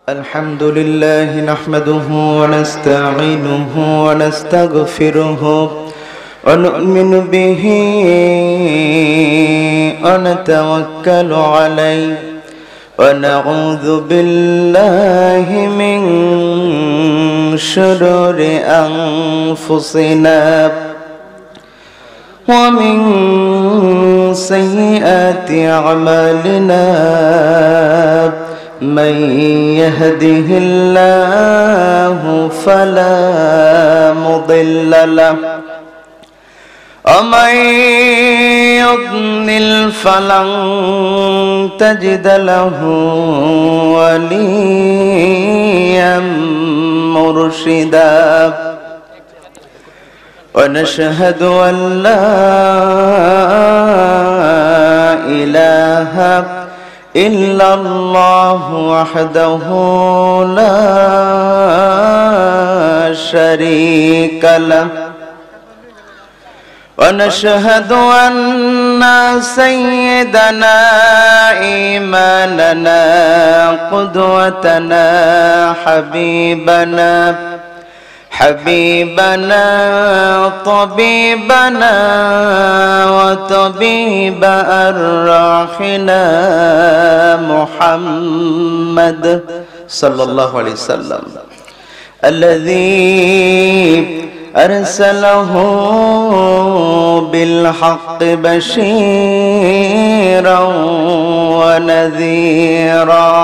الحمد لله نحمده ونستعينه ونستغفره ونؤمن به ونتوكل عليه ونعوذ بالله من شرور أنفسنا ومن سيئات أعمالنا من يهده الله فلا مضل له ومن يضلل فلن تجد له وليا مرشدا ونشهد أن لا إله إلا الله وحده لا شريك له ونشهد أن سيدنا إيماننا قدوتنا حبيبنا طبيبنا وطبيب أرواحنا محمد صلى الله عليه وسلم الذي أرسله بالحق بشيرا ونذيرا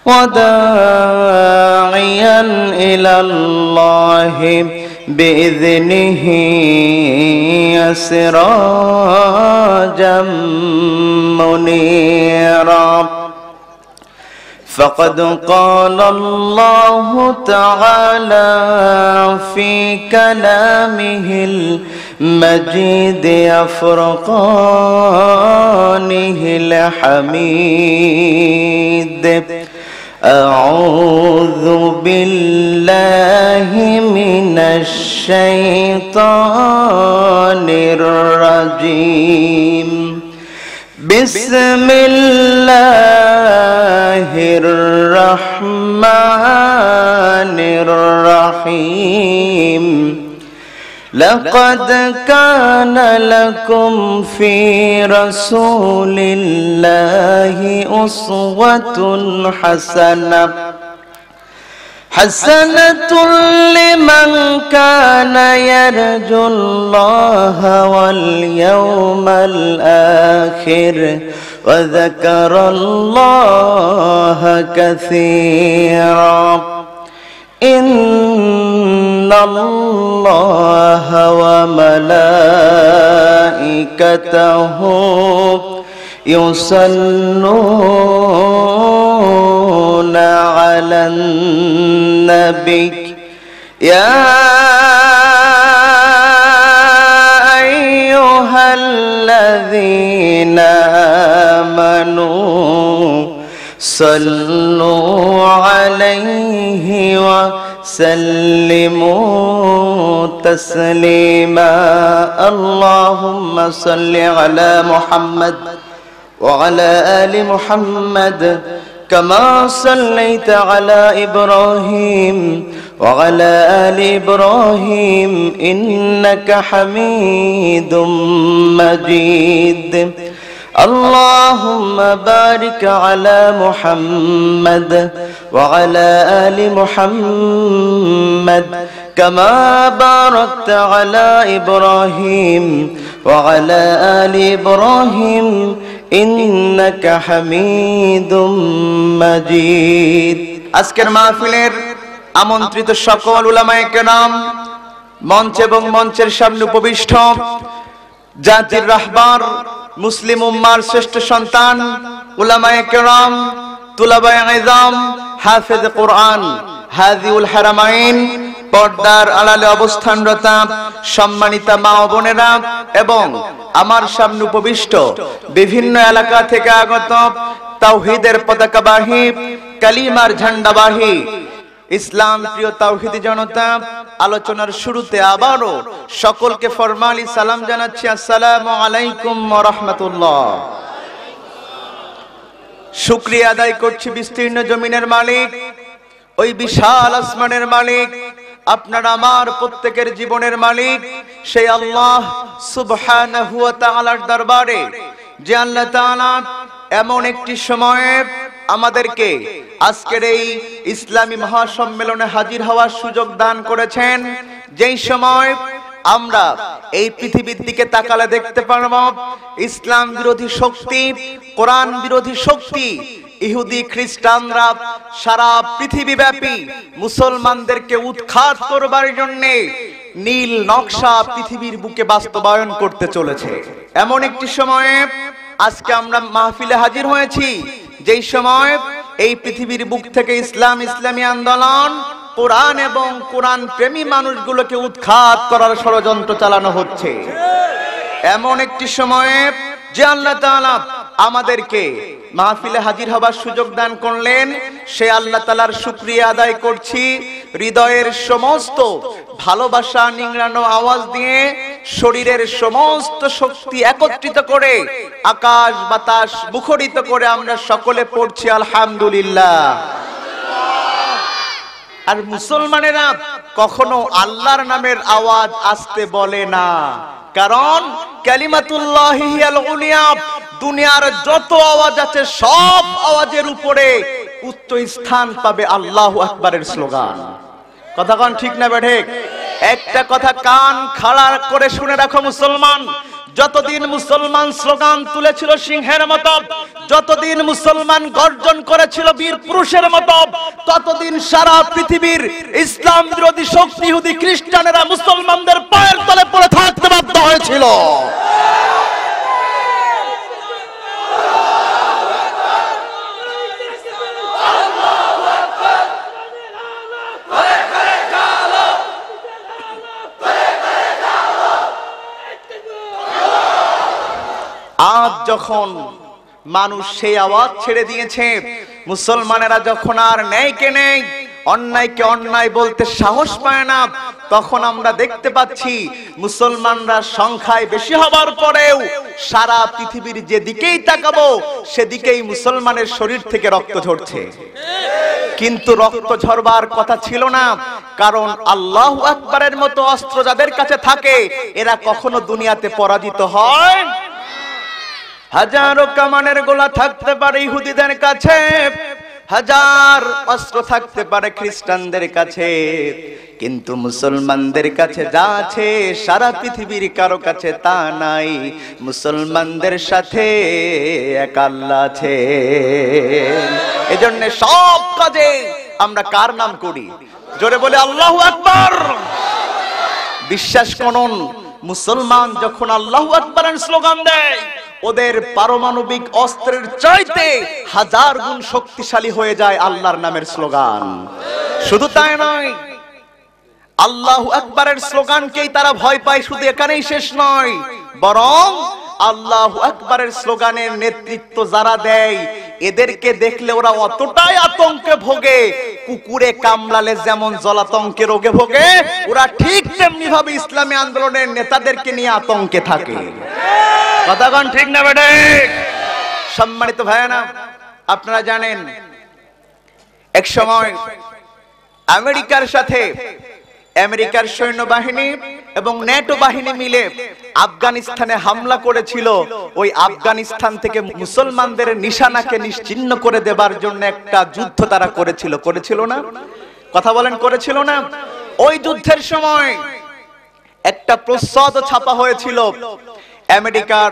وداعيا إلى الله بإذنه سراجا منيرا فقد قال الله تعالى في كلامه المجيد فرقانه الحميد أعوذ بالله من الشيطان الرجيم بسم الله الرحمن الرحيم لقد كان لكم في رسول الله أسوة حسنة لمن كان يرجو الله واليوم الآخر وذكر الله كثيرا إن الله وملائكته يصلون على النبي يا أيها الذين آمنوا صلوا عليه وسلموا تسليما اللهم صل على محمد وعلى آل محمد كما صليت على إبراهيم وعلى آل إبراهيم إنك حميد مجيد اللهم بارك على محمد وعلى آل محمد كما باركت على إبراهيم وعلى آل إبراهيم إنك حميد مجيد আজকের মাহফিলের আমন্ত্রিত সকল উলামায়ে কেরাম মঞ্চ এবং মঞ্চের সামনে উপবিষ্ট জাতির রাহবার মুসলিম উম্মার শ্রেষ্ঠ সন্তান উলামায়ে কেরাম তুলাবায়ে ইলম হাফেজ কোরআন হাদিউল হারামাইন পর্দার আড়ালে অবস্থানরত সম্মানিতা মা ও বোনেরা এবং আমার সামনে উপবিষ্ট বিভিন্ন এলাকা থেকে আগত তাওহীদের পতাকাবাহী কালিমার ঝান্ডাবাহী ইসলাম প্রিয় তাওহীদি জনতা, আলোচনার শুরুতে আবারো সকলকে ফরমালি সালাম জানাচ্ছি, আসসালামু আলাইকুম ওয়া রাহমাতুল্লাহ। শুকরিয়া আদায় করছি বিস্তীর্ণ জমিনের মালিক, ওই বিশাল আসমানের মালিক, আপনার আমার প্রত্যেকের জীবনের মালিক সেই আল্লাহ সুবহানাহু ওয়া তাআলার দরবারে, যে আল্লাহ তাআলা এমন একটি সময়ে আমাদেরকে আজকের এই ইসলামী মহাসম্মেলনে হাজির হওয়ার সুযোগ দান করেছেন, যেই সময় আমরা এই পৃথিবীর দিকে তাকালে দেখতে পারব ইসলাম বিরোধী শক্তি, কোরআন বিরোধী শক্তি, ইহুদি খ্রিস্টানরা সারা পৃথিবীব্যাপী মুসলমানদেরকে উৎখাত করবার জন্য নীল নকশা পৃথিবীর বুকে বাস্তবায়ন করতে চলেছে। এমন একটি সময়ে আজকে আমরা মাহফিলে হাজির হয়েছি, যেই সময় এই পৃথিবীর বুক থেকে ইসলামী আন্দোলন, কোরআন এবং কোরআন প্রেমী মানুষগুলোকে উৎখাত করার ষড়যন্ত্র চালানো হচ্ছে। এমন একটি সময়ে যে আল্লাহ তাআলা আমাদেরকে মাহফিলে হাজির হবার সুযোগ দান করলেন, সে আল্লাহ তাআলার শুকরিয়া আদায় করছি। হৃদয়ের সমস্ত ভালোবাসা নিংড়ানো আওয়াজ দিয়ে শরীরের সমস্ত শক্তি একত্রিত করে আকাশ বাতাস মুখরিত করে আমরা সকলে পড়ছি আলহামদুলিল্লাহ। আর মুসলমানেরা কখনো আল্লাহর নামের আওয়াজ আসতে বলে না, কারণ কালিমাতুল্লাহি হিয়াল উলিয়া, দুনিয়ার যত আওয়াজ আছে সব আওয়াজের উপরে উচ্চ স্থান পাবে আল্লাহু আকবারের স্লোগান। কথা কোন ঠিক না বেঠে? একটা কথা কান খাড়া করে শুনে রাখো মুসলমান, যতদিন মুসলমান স্লোগান তুলেছিল সিংহের মতো, যতদিন মুসলমান গর্জন করেছিল বীর পুরুষের মতো, ততদিন সারা পৃথিবীর ইসলাম বিরোধী শক্তি ইহুদি খ্রিস্টানেরা মুসলমানদের পায়ের তলে পড়ে থাকতে বাধ্য হয়েছিল। আজ যখন মানুষ সেই আওয়াজ ছেড়ে দিয়েছে, মুসলমানেরা যখন আর ন্যায়কে ন্যায়, অন্যায়কে অন্যায় বলতে সাহস পায় না, তখন আমরা দেখতে পাচ্ছি মুসলমানরা সংখ্যায় বেশি হবার পরেও সারা পৃথিবীর যেদিকেই তাকাবো সেদিকেই মুসলমানের শরীর থেকে রক্ত ঝরছে। কিন্তু রক্ত ঝরবার কথা ছিল না, কারণ আল্লাহু আকবারের মতো অস্ত্র যাদের কাছে থাকে এরা কখনো দুনিয়াতে পরাজিত হয়। হাজারো কামানের গোলা থাকতে পারে ইহুদিদের কাছে, হাজার অস্ত্র থাকতে পারে খ্রিস্টানদের কাছে, কিন্তু মুসলমানদের কাছে যা আছে সারা পৃথিবীর কারো কাছে তা নাই। মুসলমানদের সাথে এক আল্লাহ আছে। এজন্য সব কাজে আমরা কার নাম করি? জোরে বলে আল্লাহু আকবার। বিশ্বাস করুন, মুসলমান যখন আল্লাহু আকবারের স্লোগান দেয়, ওদের পারমাণবিক অস্ত্রের চাইতে হাজার গুণ শক্তিশালী হয়ে যায় আল্লাহর নামের স্লোগান। শুধু তাই নয়, আল্লাহু আকবারের স্লোগানকেই তারা ভয় পায়। শুধু এখানেই শেষ নয়, বরং আল্লাহু আকবারের স্লোগানের নেতৃত্ব যারা দেয় এদেরকে দেখলে ওরা অতটাই আতঙ্কে ভোগে, কুকুরে কামড়ালে যেমন জলাতঙ্কে রোগে ভোগে, ওরা ঠিক তেমনি ভাবে ইসলামী আন্দোলনের নেতাদেরকে নিয়ে আতঙ্কে থাকে। কথাগণ ঠিক না বেটে? সম্মানিত ভাইয়েরা, আপনারা জানেন এক সময় আমেরিকার সাথে আমেরিকার সৈন্যবাহিনী এবং ন্যাটো বাহিনী মিলে আফগানিস্তানে হামলা করেছিল। ওই আফগানিস্তান থেকে মুসলমানদের নিশানাকে নিশ্চিহ্ন করে দেবার জন্য একটা যুদ্ধ তারা করেছিল না? কথা বলেন, করেছিল না? ওই যুদ্ধের সময় একটা প্রচ্ছদ ছাপা হয়েছিল আমেরিকার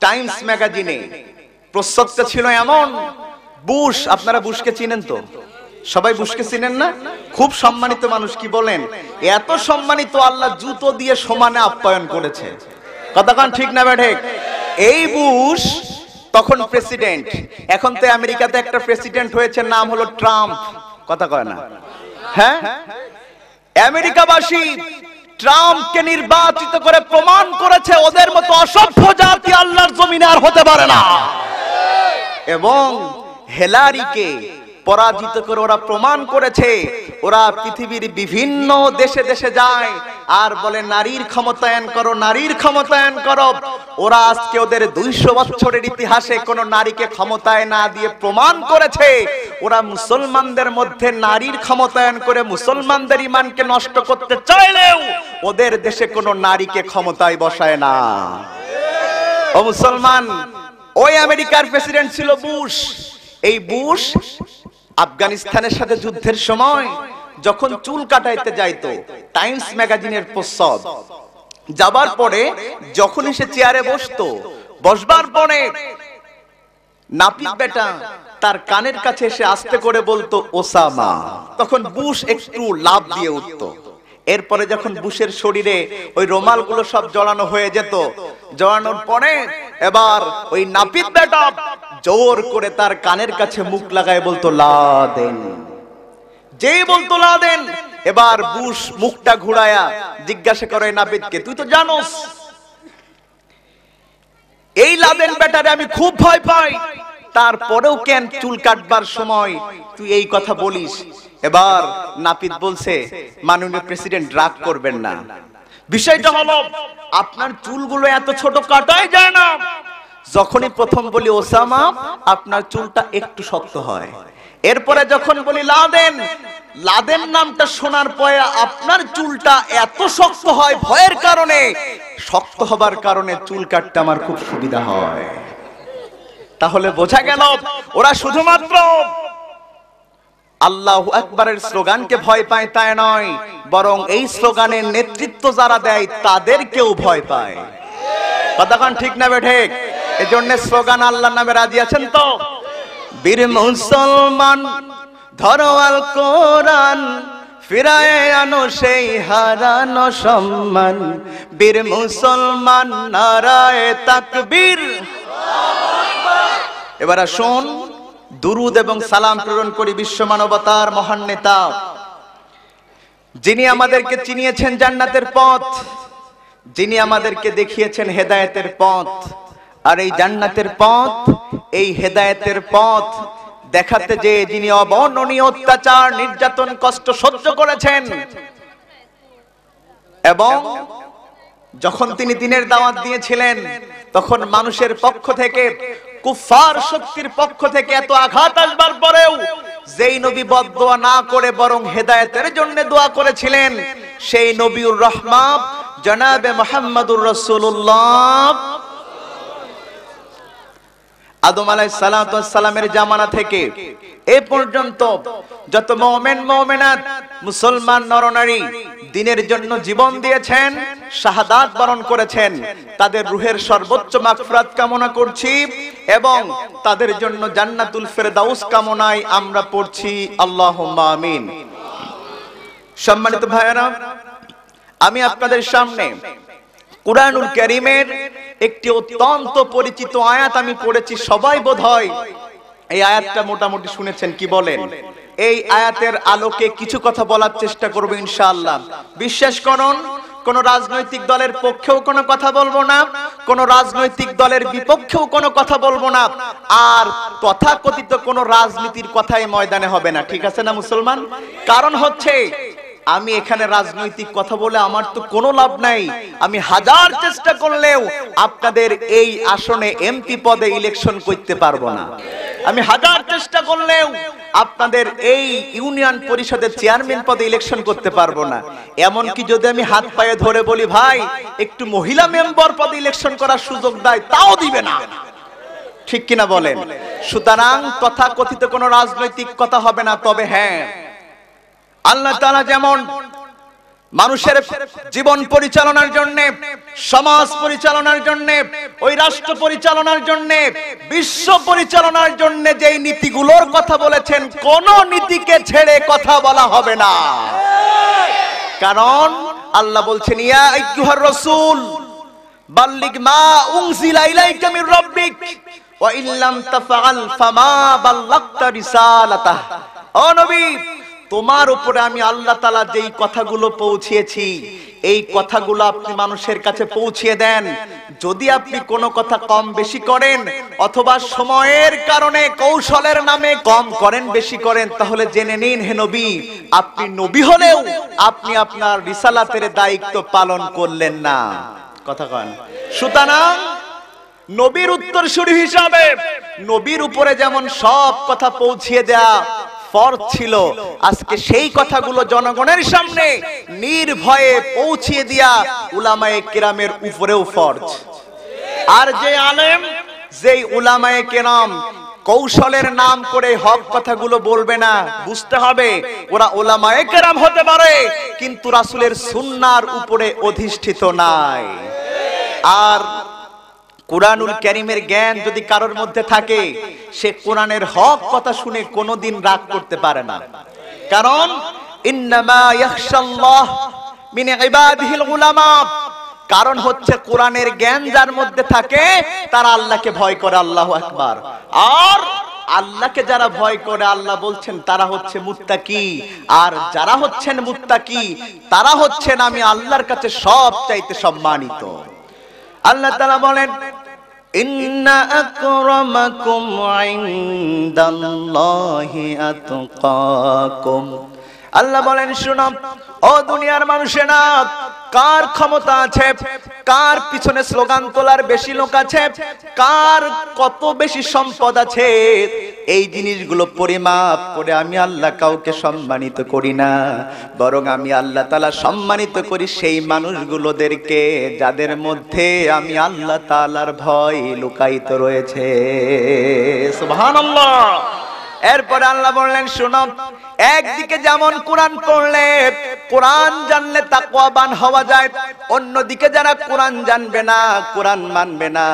টাইমস ম্যাগাজিনে। প্রচ্ছদটা ছিল এমন, বুশ, আপনারা বুশকে চিনেন তো? সবাই বুশকে চিনেন না? খুব সম্মানিত মানুষ, কি বলেন? এত সম্মানিত আল্লাহ জুতো দিয়ে সমানে আপ্যায়ন করেছে। কথাক্ষণ ঠিক না বেঠে? এই বুশ তখন প্রেসিডেন্ট। এখন তো আমেরিকাতে একটা প্রেসিডেন্ট হয়েছে, নাম হলো ট্রাম্প। কথা কয় না? হ্যাঁ, আমেরিকাবাসী ট্রাম্পকে নির্বাচিত করে প্রমাণ করেছে ওদের মতো অসভ্য জাতি আল্লাহর জমিনে আর হতে পারে না। এবং হিলারিকে পরাজিত করে ওরা প্রমাণ করেছে। ওরা পৃথিবীর বিভিন্ন দেশে দেশে যায় আর বলে নারীর ক্ষমতায়ন করো, নারীর ক্ষমতায়ন করো। ওরা আজকে ওদের 200 বছরের ইতিহাসে কোন নারীকে ক্ষমতায় না দিয়ে প্রমাণ করেছে ওরা মুসলমানদের মধ্যে নারীর ক্ষমতায়ন করে মুসলমানদের ঈমানকে নষ্ট করতে চাইলেও ওদের দেশে কোন নারীকে ক্ষমতায় বসায় না। ও মুসলমান, ওই আমেরিকার প্রেসিডেন্ট ছিল বুশ। এই বুশ আফগানিস্তানের সাথে যুদ্ধের সময় যখন চুল কাটাইতে যাইতো, টাইমস ম্যাগাজিনের প্রচ্ছদ যাবার পরে যখনই সে চেয়ারে বসতো, বসবার পরে নাপিত বেটা তার কানের কাছে এসে আস্তে করে বলতো ওসামা, তখন বুশ একটু লাফ দিয়ে উঠতো। এরপরে যখন বুশের শরীরে ওই রুমালগুলো সব জড়ানো হয়ে যেত, জড়ানোর পরে এবার ওই নাপিত বেটা জোর করে তার কানের কাছে মুখ লাগায় বলতো লাদেন। যেই বলতো লাদেন, এবার বুশ মুখটা ঘুরায়া জিজ্ঞাসা করে নাপিতকে, তুই তো জানোস এই লাদেন বেটারে আমি খুব ভয় পাই, তারপরেও কেন চুল কাটবার সময় তুই এই কথা বলিস? এবার নাপিত বলছে, মাননীয় প্রেসিডেন্ট রাগ করবেন না, বিষয়টা হলো আপনার চুলগুলো এত ছোট কাটাই যায় না। যখনই প্রথম বলি ওসামা, আপনার চুলটা একটু শক্ত হয়। এরপরে যখন বলি লাদেন, লাদেন নামটা শোনার পরে আপনার চুলটা এত শক্ত হয় ভয়ের কারণে, শক্ত হবার কারণে চুল কাটতে আমার খুব সুবিধা হয়। তাহলে বোঝা গেল ওরা শুধুমাত্র আল্লাহু আকবারের স্লোগানকে ভয় পায় তাই নয়, বরং এই স্লোগানের নেতৃত্ব যারা দেয় তাদেরকেও ভয় পায়। কথাক্ষণ ঠিক না বেঠে? এজন্য স্লোগান আল্লাহর নামে রাজি আছেন তো? বীর মুসলমান ধরো আল কোরআন, ফিরায়ে আনো সেই হারানো সম্মান। বীর মুসলমান নারায়ে তাকবীর। এবার আসুন দুরুদ এবং সালাম প্রেরণ করি বিশ্ব মানবতার মহান নেতা, যিনি আমাদেরকে চিনিয়েছেন জান্নাতের পথ, যিনি আমাদেরকে দেখিয়েছেন হেদায়েতের পথ। আর এই জান্নাতের পথ, এই হেদায়েতের পথ দেখাতে যে যিনি অবর্ণনীয় অত্যাচার, নির্যাতন, কষ্ট সহ্য করেছেন, এবং যখন তিনি দিনের দাওয়াত দিয়েছিলেন তখন মানুষের পক্ষ থেকে, কুফার শক্তির পক্ষ থেকে এত আঘাত আসবার পরেও যেই নবী বদদোয়া না করে বরং হেদায়েতের জন্য দোয়া করেছিলেন, সেই নবীউর রহমান জনাবে মুহাম্মদুর রাসূলুল্লাহ আদম আলাইহিস সালাতু ওয়াস সালামের জামানা থেকে এ পর্যন্ত যত মুমিন মুমিনাত মুসলমান নরনারী দ্বীনের জন্য জীবন দিয়েছেন, শাহাদাত বরণ করেছেন, তাদের রূহের সর্বোচ্চ মাগফিরাত কামনা করছি এবং তাদের জন্য জান্নাতুল ফেরদাউস কামনায় আমরা পড়ছি আল্লাহুম্মা আমিন। সম্মানিত ভাইয়েরা, আমি আপনাদের সামনে কুরআনুল কারীমের একটি অত্যন্ত পরিচিত আয়াত আমি পড়েছি, সবাই বোধহয় এই আয়াতটা মোটামুটি শুনেছেন। কি বলেন? এই আয়াতের আলোকে কিছু কথা বলার চেষ্টা করব ইনশাআল্লাহ। বিশ্বাস করুন, কোন রাজনৈতিক দলের পক্ষেও কোনো কথা বলবো না, কোন রাজনৈতিক দলের বিপক্ষেও কোনো কথা বলবো না, আর তথাকথিত কোন রাজনীতির কথাই ময়দানে হবে না। ঠিক আছে না মুসলমান? কারণ হচ্ছে আমি এখানে রাজনৈতিক কথা বলে আমার তো কোনো লাভ নাই। আমি হাজার চেষ্টা করলেও আপনাদের এই আসনে এমপি পদে ইলেকশন করতে পারবো না। আমি হাজার চেষ্টা করলেও আপনাদের এই ইউনিয়ন পরিষদের চেয়ারম্যান পদে ইলেকশন করতে পারবো না। এমনকি যদি আমি হাত পায়ে ধরে বলি ভাই একটু মহিলা মেম্বার পদে ইলেকশন করার সুযোগ দেয়, তাও দিবে না। ঠিক কিনা বলেন? সুতরাং তথাকথিত কোনো রাজনৈতিক কথা হবে না। তবে হ্যাঁ, আল্লাহ তাআলা যেমন মানুষের জীবন পরিচালনার জন্য, সমাজ পরিচালনার জন্য, ওই রাষ্ট্র পরিচালনার জন্য, বিশ্ব পরিচালনার জন্য যেই নীতিগুলোর কথা বলেছেন, কোন নীতিকে ছেড়ে কথা বলা হবে না। কারণ আল্লাহ বলছেন, ইয়া আইয়ুহার রাসূল বাল্লিগ মা উনজিলা ইলাইকা মির রাব্বিক ওয়া ইল্লাম তাফআল ফামা বাল্লাগতা রিসালাতাহ। ও নবী, তোমার উপরে আমি আল্লাহ তাআলা যেই কথাগুলো পৌঁছিয়েছি, এই কথাগুলো আপনি মানুষের কাছে পৌঁছিয়ে দেন। যদি আপনি কোনো কথা কম বেশি করেন অথবা সময়ের কারণে কৌশলের নামে কম করেন বেশি করেন, তাহলে জেনে নিন হে নবী, আপনি নবী হলেও আপনি আপনার রিসালাতের দায়িত্ব পালন করলেন না। কথা কন। সুতরাং নবীর উত্তরসূরি হিসাবে নবীর উপরে যেমন সব কথা পৌঁছিয়ে দেয়া ফরজ ছিল, আজকে সেই কথাগুলো জনগণের সামনে নির্ভয়ে পৌঁছিয়ে দিয়া উলামায়ে কেরামের উপরেও ফরজ। আর যে আলেম, যেই উলামায়ে কেরাম কৌশলের নাম করে হক কথাগুলো বলবে না, বুঝতে হবে ওরা উলামায়ে কেরাম হতে পারে কিন্তু রাসূলের সুন্নাহর উপরে অধিষ্ঠিত নাই। আর কুরআনুল কারীমের জ্ঞান যদি কারোর মধ্যে থাকে, সে কোরআনের হক কথা শুনে কোনোদিন রাগ করতে পারে না। কারণ ইন্নামা ইয়াখশাল্লাহ মিন ইবাদিহিল উলামা, কারণ হচ্ছে কোরআনের জ্ঞান যার মধ্যে থাকে তারা আল্লাহকে ভয় করে। আল্লাহু আকবার। আর আল্লাহকে যারা ভয় করে, আল্লাহ বলছেন তারা হচ্ছে মুত্তাকি। আর যারা হচ্ছেন মুত্তাকি তারা হচ্ছেন আমি আল্লাহর কাছে সবচাইতে সম্মানিত। আল্লাহ তাআলা বলেন ইন্না আকরামাকুম ইনদাল্লাহি আতকাকুম। আল্লাহ বলেন শুনো ও দুনিয়ার মানুষেরা, কার ক্ষমতা আছে, কার পিছনে স্লোগান তোলার বেশি লোক আছে, কার কত বেশি সম্পদ আছে, এই জিনিসগুলো পরিমাপ করে আমি আল্লাহ কাউকে সম্মানিত করি না, বরং আমি আল্লাহ তাআলা সম্মানিত করি সেই মানুষগুলোদেরকে যাদের মধ্যে আমি আল্লাহ তাআলার ভয় লুকায়িত রয়েছে। সুবহানাল্লাহ। এরপরে আল্লাহ বললেন শুনো, একদিকে যেমন কোরআন পড়লে, কোরআন জানলে তাকওয়াবান হওয়া যায়, অন্যদিকে যারা কোরআন জানবে না, কোরআন মানবে না,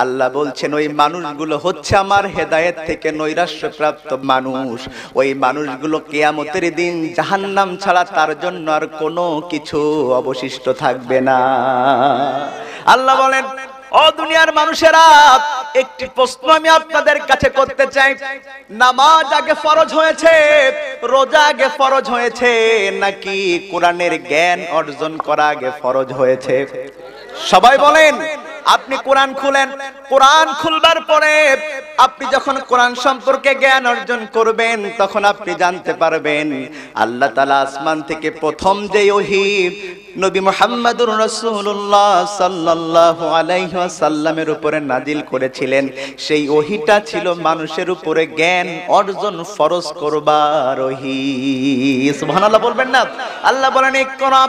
আল্লাহ বলছেন ওই মানুষগুলো হচ্ছে আমার হেদায়েত থেকে নৈরাশ্যপ্রাপ্ত মানুষ। ওই মানুষগুলো কিয়ামতের দিন জাহান্নাম ছাড়া তার জন্য আর কোনো কিছু অবশিষ্ট থাকবে না। আল্লাহ বলেন ও দুনিয়ার মানুষেরা, একটি প্রশ্ন আমি আপনাদের কাছে করতে চাই, নামাজ আগে ফরজ হয়েছে, রোজা আগে ফরজ হয়েছে, নাকি কোরআনের জ্ঞান অর্জন করা আগে ফরজ হয়েছে? সবাই বলেন। আপনি কোরআন খুলেন, কোরআন খুলবার পরে আপনি যখন কোরআন সম্পর্কে জ্ঞান অর্জন করবেন তখন আপনি জানতে পারবেন আল্লাহ তাআলা আসমান থেকে প্রথম যে ওহী নবী মুহাম্মদুর রাসূলুল্লাহ সাল্লাল্লাহু আলাইহি ওয়াসাল্লামের উপরে নাজিল করেছিলেন, সেই ওহীটা ছিল মানুষের উপরে জ্ঞান অর্জন ফরজ করবার ওহী। সুবহানাল্লাহ বলবেন না? আল্লাহ বলেন ইকরা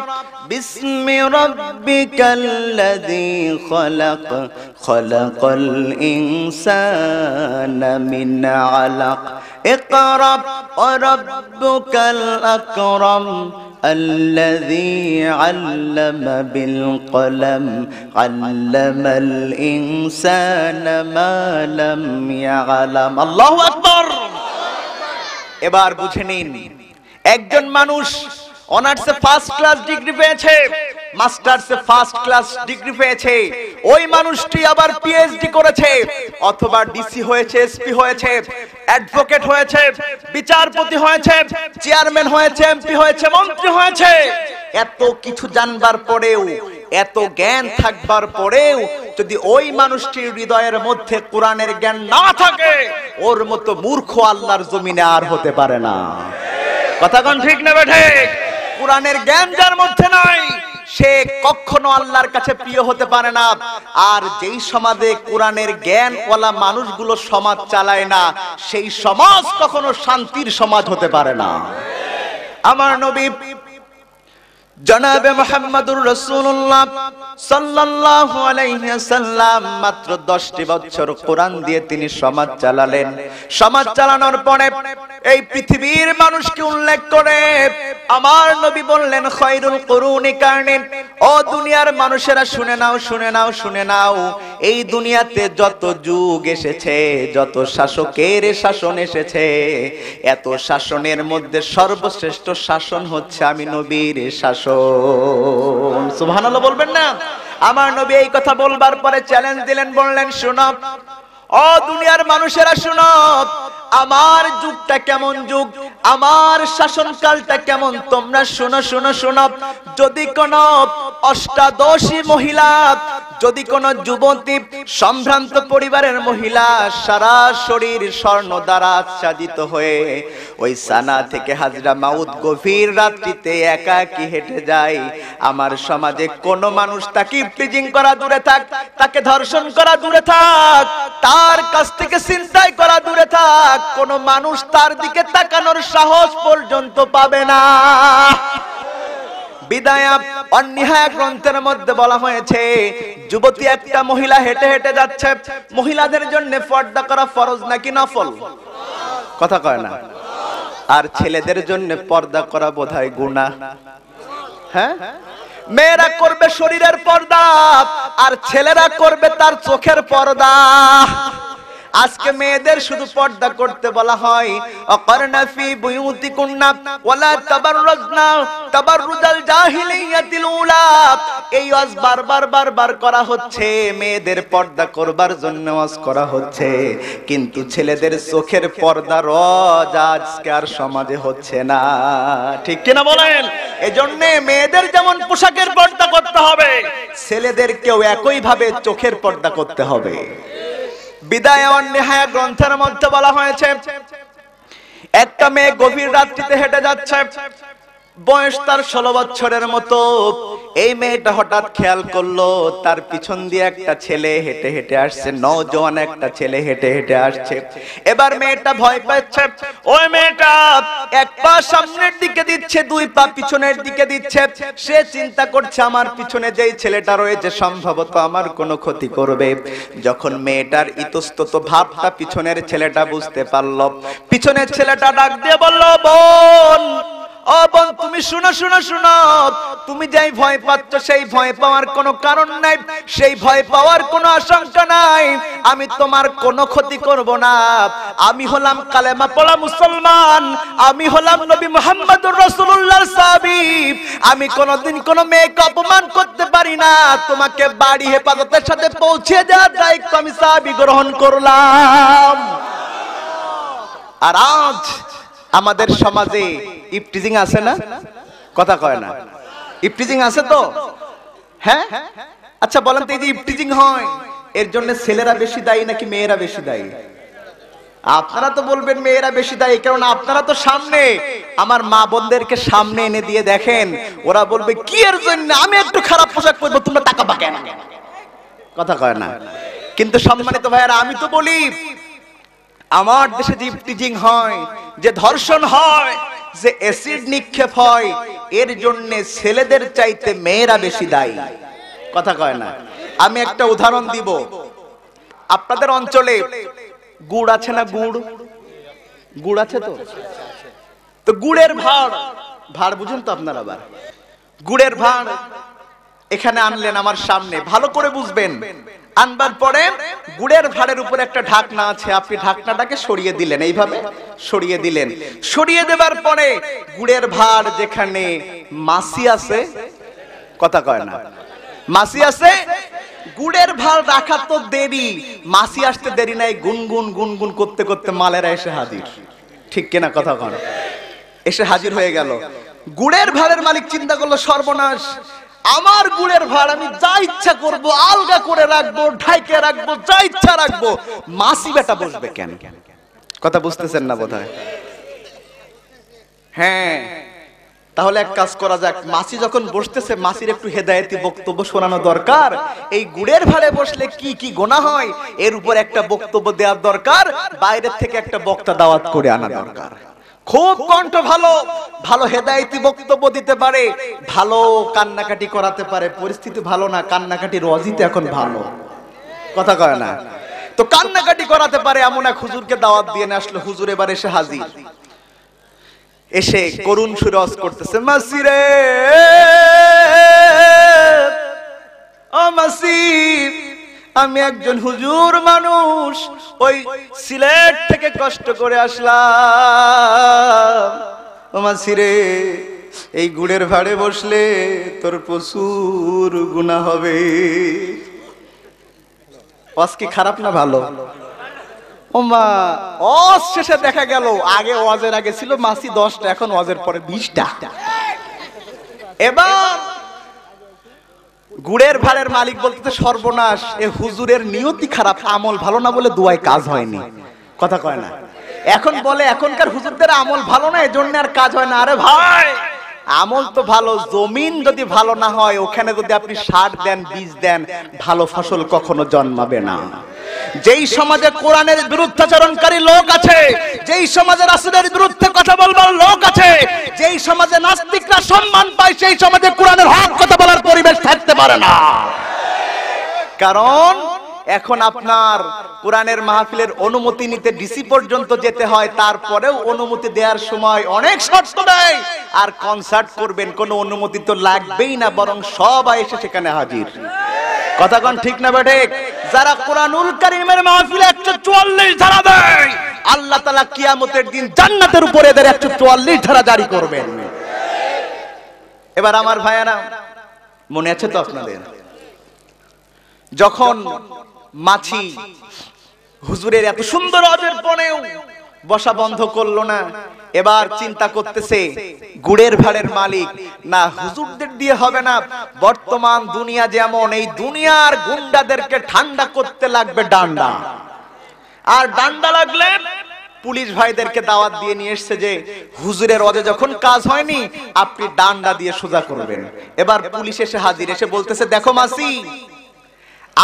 বিসমি রাব্বিকাল্লাযী খালাক খালাকাল ইনসানা মিন আলাক ইকরা ওয়া রাব্বুকাল আকরাম الذي علم بالقلم علم الإنسان ما لم يعلم। আল্লাহু আকবার। এবার বুঝে নিন, একজন মানুষ অনার্সে ফার্স্ট ক্লাস ডিগ্রি পেয়েছে, মাস্টার্সে ফার্স্ট ক্লাস ডিগ্রি পেয়েছে, ওই মানুষটি আবার পিএইচডি করেছে, অথবা ডিসি হয়েছে, এসপি হয়েছে, অ্যাডভোকেট হয়েছে, বিচারপতি হয়েছে, চেয়ারম্যান হয়েছে, এমপি হয়েছে, মন্ত্রী হয়েছে। এত কিছু জানবার পরেও, এত জ্ঞান থাকবার পরেও যদি ওই মানুষটির হৃদয়ের মধ্যে কোরআনের জ্ঞান না থাকে, ওর মতো মূর্খ আল্লাহর জমিনে আর হতে পারে না। কথা কোন ঠিক না বেঠে? কোরআনের জ্ঞান যার মধ্যে নাই, সে কখনো আল্লাহর কাছে প্রিয় হতে পারে না। আর যেই সমাজে কোরআনের জ্ঞান ওয়ালা মানুষগুলো সমাজ চালায় না, সেই সমাজ কখনো শান্তির সমাজ হতে পারে না। আমার নবী জনাবে মুহাম্মদুর রাসূলুল্লাহ সাল্লাল্লাহু আলাইহি ওয়াসাল্লাম মাত্র 10টি বছর কোরআন দিয়ে তিনি সমাজ চালালেন। সমাজ চালানোর পরে এই পৃথিবীর মানুষকে উল্লেখ করে আমার নবী বললেন খায়রুল কুরুনি কারনি, ও দুনিয়ার মানুষেরা শুনে নাও, শুনে নাও, শুনে নাও, এই দুনিয়াতে যত যুগ এসেছে, যত শাসকের শাসন এসেছে, এত শাসনের মধ্যে সর্বশ্রেষ্ঠ শাসন হচ্ছে আমি নবীর শাসন। সুবহানাল্লাহ বলবেন না? আমার নবী এই কথা বলবার পরে চ্যালেঞ্জ দিলেন, বললেন শুনো ও দুনিয়ার মানুষেরা, শুনো আমার যুগটা কেমন যুগ, আমার শাসনকালটা কেমন, তোমরা শুনো শুনো শুনো। যদি কোন অষ্টাদশী মহিলা যদি কোন যুবতী সম্ভ্রান্ত পরিবারের মহিলা সারা শরীর স্বর্ণ দ্বারা আচ্ছাদিত হয়ে ওই সানা থেকে হাজরা মাউত গভীর রাত্রিতে একাকী হেঁটে যায়, আমার সমাজে কোন মানুষ তাকে ইফটিজিং করা দূরে থাক, তাকে ধর্ষণ করা দূরে থাক, তার কাছ থেকে ছিনতাই করা দূরে থাক, কোন মানুষ তার দিকে তাকানোর সাহস পর্যন্ত পাবে না। বিদায়া অন্নিহায়া গ্রন্থের মধ্যে বলা হয়েছে, যুবতী একটা মহিলা হেঁটে হেঁটে যাচ্ছে, মহিলাদের জন্য পর্দা করা ফরজ নাকি নফল? কথা কয় না। আর ছেলেদের জন্য পর্দা করা বোধহয় গুনাহ। হ্যাঁ, মেয়েরা করবে শরীরের পর্দা আর ছেলেরা করবে তার চোখের পর্দা। আজকে মেয়েদের শুধু পর্দা করতে বলা হয়, অকরনা ফি বুয়ুতিকুন্না ওয়ালা তাবাররুজনা তাবাররুজাল জাহিলিয়াতিল উলা। এই ওয়াজ বারবার করা হচ্ছে, মেয়েদের পর্দা করবার জন্য ওয়াজ করা হচ্ছে, কিন্তু ছেলেদের চোখের পর্দা রজ আজকে আর সমাজে হচ্ছে না, ঠিক কিনা বলেন? এজন্য মেয়েদের যেমন পোশাকের পর্দা করতে হবে, ছেলেদেরকেও একই ভাবে চোখের পর্দা করতে হবে। বিদায়া ওয়ান নিহায়া গ্রন্থের মধ্যে বলা হয়েছে, একটা মেয়ে গভীর রাত্রিতে হেঁটে যাচ্ছে, বয়স তার 16 বছরের মতো। এই মেয়েটা হঠাৎ খেয়াল করলো তার পিছন দিয়ে একটা ছেলে হেঁটে হেঁটে আসছে, নওজোয়ান একটা ছেলে হেঁটে হেঁটে আসছে। এবার মেয়েটা ভয় পাচ্ছে, ওই মেয়েটা এক পা সামনের দিকে দিচ্ছে, দুই পা পিছনের দিকে দিচ্ছে। সে চিন্তা করছে আমার পিছনে যেই ছেলেটা রয়েছে সম্ভবত আমার কোনো ক্ষতি করবে। যখন মেয়েটার ইতস্তত ভাবটা পিছনের ছেলেটা বুঝতে পারলো, পিছনের ছেলেটা ডাক দিয়ে বলল, বোন, ও বোন, তুমি শুনো, তুমি যেই ভয় পাচ্ছ সেই ভয় পাওয়ার কোনো কারণ নাই, সেই ভয় পাওয়ার কোনো আশঙ্কা নাই, আমি তোমার কোনো ক্ষতি করব না। আমি হলাম কালেমা পড়া মুসলমান, আমি হলাম নবী মুহাম্মদুর রাসূলুল্লাহর সাহাবী, আমি কোনোদিন কোনো মেয়েকে অপমান করতে পারি না। তোমাকে বাড়ি হেফাজতের সাথে পৌঁছে দেওয়ার দায়িত্ব আমি সাহাবী গ্রহণ করলাম। আর আজ আমাদের সমাজে ইফটিজিং আছে না? কথা কয় না। ইফটিজিং আছে তো? হ্যাঁ, আচ্ছা বলেন তো, এই যে ইফটিজিং হয় এর জন্য ছেলেরা বেশি দায়ী নাকি মেয়েরা বেশি দায়ী? আপনারা তো বলবেন মেয়েরা বেশি দায়ী, কারণ আপনারা তো সামনে, আমার মা বোনদেরকে সামনে এনে দিয়ে দেখেন, ওরা বলবে কি এর জন্য আমি একটু খারাপ পোশাক পরবো তোমরা টাকা পাকে না। কথা কয় না। কিন্তু সম্মানিত ভাইয়ারা, আমি তো বলি আমার দেশে যে ইফটিজিং হয়, যে ধর্ষণ হয়, যে অ্যাসিড নিক্ষেপ হয়, এর জন্য ছেলেদের চাইতে মেয়েরা বেশি দায়ী। কথা কয় না। আমি একটা উদাহরণ দিব। আপনাদের অঞ্চলে গুড় আছে না? গুড় আছে তো গুড়ের ভাড় বুঝুন তো আপনারা। আবার গুড়ের ভাড় এখানে আনলেন আমার সামনে, ভালো করে বুঝবেন। আনবার পরে গুড়ের ভাড়ের উপর একটা ঢাকনা আছে, আপনি ঢাকনাটাকে সরিয়ে দিলেন, এইভাবে সরিয়ে দিলেন। সরিয়ে দেবার পরে গুড়ের ভাড় যেখানে মাছি আছে, কথা কয় না, মাছি আছে, গুড়ের ভাড় রাখা তো দেরি, মাছি আসতে দেরি নাই, গুনগুন করতে করতে মালেরা এসে হাজির, ঠিক কিনা? কথা কয়, এসে হাজির হয়ে গেল। গুড়ের ভাড়ের মালিক চিন্তা করলো, সর্বনাশ, আমার গুড়ের ভাড় আমি যা ইচ্ছা করবো, আলগা করে রাখবো, ঢাইকে রাখবো, যা ইচ্ছা রাখবো, মাছি বেটা বসবে কেন? কথা বুঝতেছেন না বোধহয়? হ্যাঁ, তাহলে এক কাজ করা যাক, মাছি যখন বসতেছে, মাছির একটু হেদায়েতি বক্তব্য শোনানো দরকার। এই গুড়ের ভাড়ে বসলে কি কি গুনাহ হয় এর উপর একটা বক্তব্য দেওয়ার দরকার, বাইরের থেকে একটা বক্তা দাওয়াত করে আনা দরকার। খুব কণ্ঠ ভালো হেদায়েতি বক্তব্য দিতে পারে, ভালো কান্নাকাটি করাতে পারে। পরিস্থিতি ভালো না, কান্নাকাটি রজিতে এখন ভালো। কথা কয় না। তো কান্নাকাটি করাতে পারে এমন এক হুজুরকে দাওয়াত দিয়ে নিয়ে আসলো। হুজুর এবার এসে হাজির, এসে করুণ সুরে ওয়াজ করতেছে, মাসি রে, ও মাসি, আমি একজন হুজুর মানুষ, ওই সিলেট থেকে কষ্ট করে আসলাম। ও মাসি রে, এই গুড়ের ভাড়ে বসলে তোর প্রচুর গুনাহ হবে। ওয়াজ কি খারাপ না ভালো? ও মা, ওয়াজ শেষে দেখা গেল আগে ওয়াজের আগে ছিল মাছি 10টা, এখন ওয়াজের পরে 20টা। এবার গুড়ের ভাড়ের মালিক বলতে সর্বনাশ, এ হুজুরের নিয়তি খারাপ, আমল ভালো না বলে দুয়ায় কাজ হয়নি। কথা কয় না? এখন বলে এখনকার হুজুরদের আমল ভালো না, এজন্য আর কাজ হয় না। আরে ভাই, আমল তো ভালো, জমিন যদি ভালো না হয়, ওখানে যদি আপনি সার দেন, বীজ দেন, ভালো ফসল কখনো জন্মাবে না। যেই সমাজে কোরআনের বিরুদ্ধাচরণকারী লোক আছে, যেই সমাজে রাসূলের বিরুদ্ধে কথা বলবার লোক আছে, যেই সমাজে নাস্তিকরা সম্মান পায়, সেই সমাজে কোরআনের হক কথা বলার পরিবেশ থাকতে পারে না। কারণ এখন আপনার কোরআনের মাহফিলের অনুমতি নিতে ডিসি পর্যন্ত যেতে হয়, তারপরেও অনুমতি দেওয়ার সময় অনেক শর্ত দেয়। আর কনসার্ট করবেন, কোনো অনুমতি তো লাগবেই না, বরং সবাই এসে সেখানে হাজির। কথা কোন ঠিক না বেঠিক? যারা কোরআনুল কারীমের মাহফিলে 144 ধারা দেয়, আল্লাহ তাআলা কিয়ামতের দিন জান্নাতের উপরে এদের 144 ধারা জারি করবেন। এবার আমার ভাইয়ারা, মনে আছে তো আপনাদের, যখন মাছি হুজুরের এত সুন্দর ওয়াজের পরেও বসা বন্ধ করলো না, এবার চিন্তা করতেছে গুড়ের ভাড়ের মালিক, না হুজুরদের দিয়ে হবে না, বর্তমান দুনিয়া যেমন, এই দুনিয়ার গুন্ডাদেরকে ঠান্ডা করতে লাগবে ডান্ডা। আর ডান্ডা লাগলে পুলিশ ভাইদেরকে দাওয়াত দিয়ে নিয়ে এসছে যে হুজুরের ওয়াজে যখন কাজ হয়নি, আপনি ডান্ডা দিয়ে সোজা করবেন। এবার পুলিশ এসে হাজির, এসে বলতেছে, দেখো মাসি,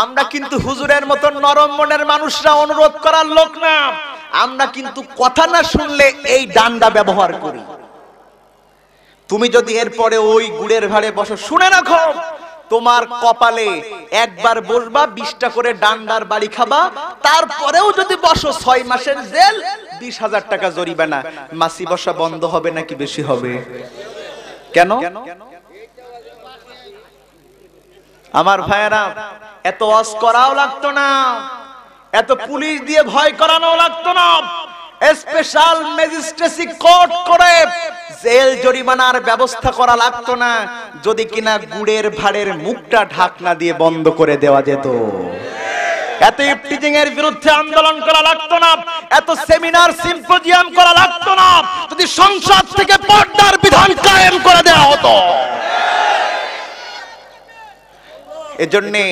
আমরা কিন্তু হুজুরের মতন নরম মনের মানুষরা অনুরোধ করার লোক না, আমরা কিন্তু কথা না শুনলে এই ডান্ডা ব্যবহার করি। তুমি যদি এরপরে ওই গুড়ের ভাড়ে বসো, শুনে রাখো, তোমার কপালে একবার বসবা 20টা করে ডান্ডার বাড়ি খাবা, তারপরেও যদি বসো 6 মাসের জেল, 20,000 টাকা জরিমানা। মাসি বসা বন্ধ হবে নাকি বেশি হবে? কেন? আমার ভাইয়েরা, এত ওয়াজ করাও লাগতো না, এত পুলিশ দিয়ে ভয় করানো লাগতো না, স্পেশাল ম্যাজিস্ট্রেসি কোর্ট করে জেল জরিমানার ব্যবস্থা করা লাগতো না, যদি কিনা গুড়ের ভাড়ের মুখটা ঢাকনা দিয়ে বন্ধ করে দেওয়া যেত। এত ইফটিজিং এর বিরুদ্ধে আন্দোলন করা লাগতো না, এত সেমিনার সিম্পোজিয়াম করা লাগতো না, যদি সংসদ থেকে পর্দার বিধান কায়েম করে দেওয়া হতো। এজন্যে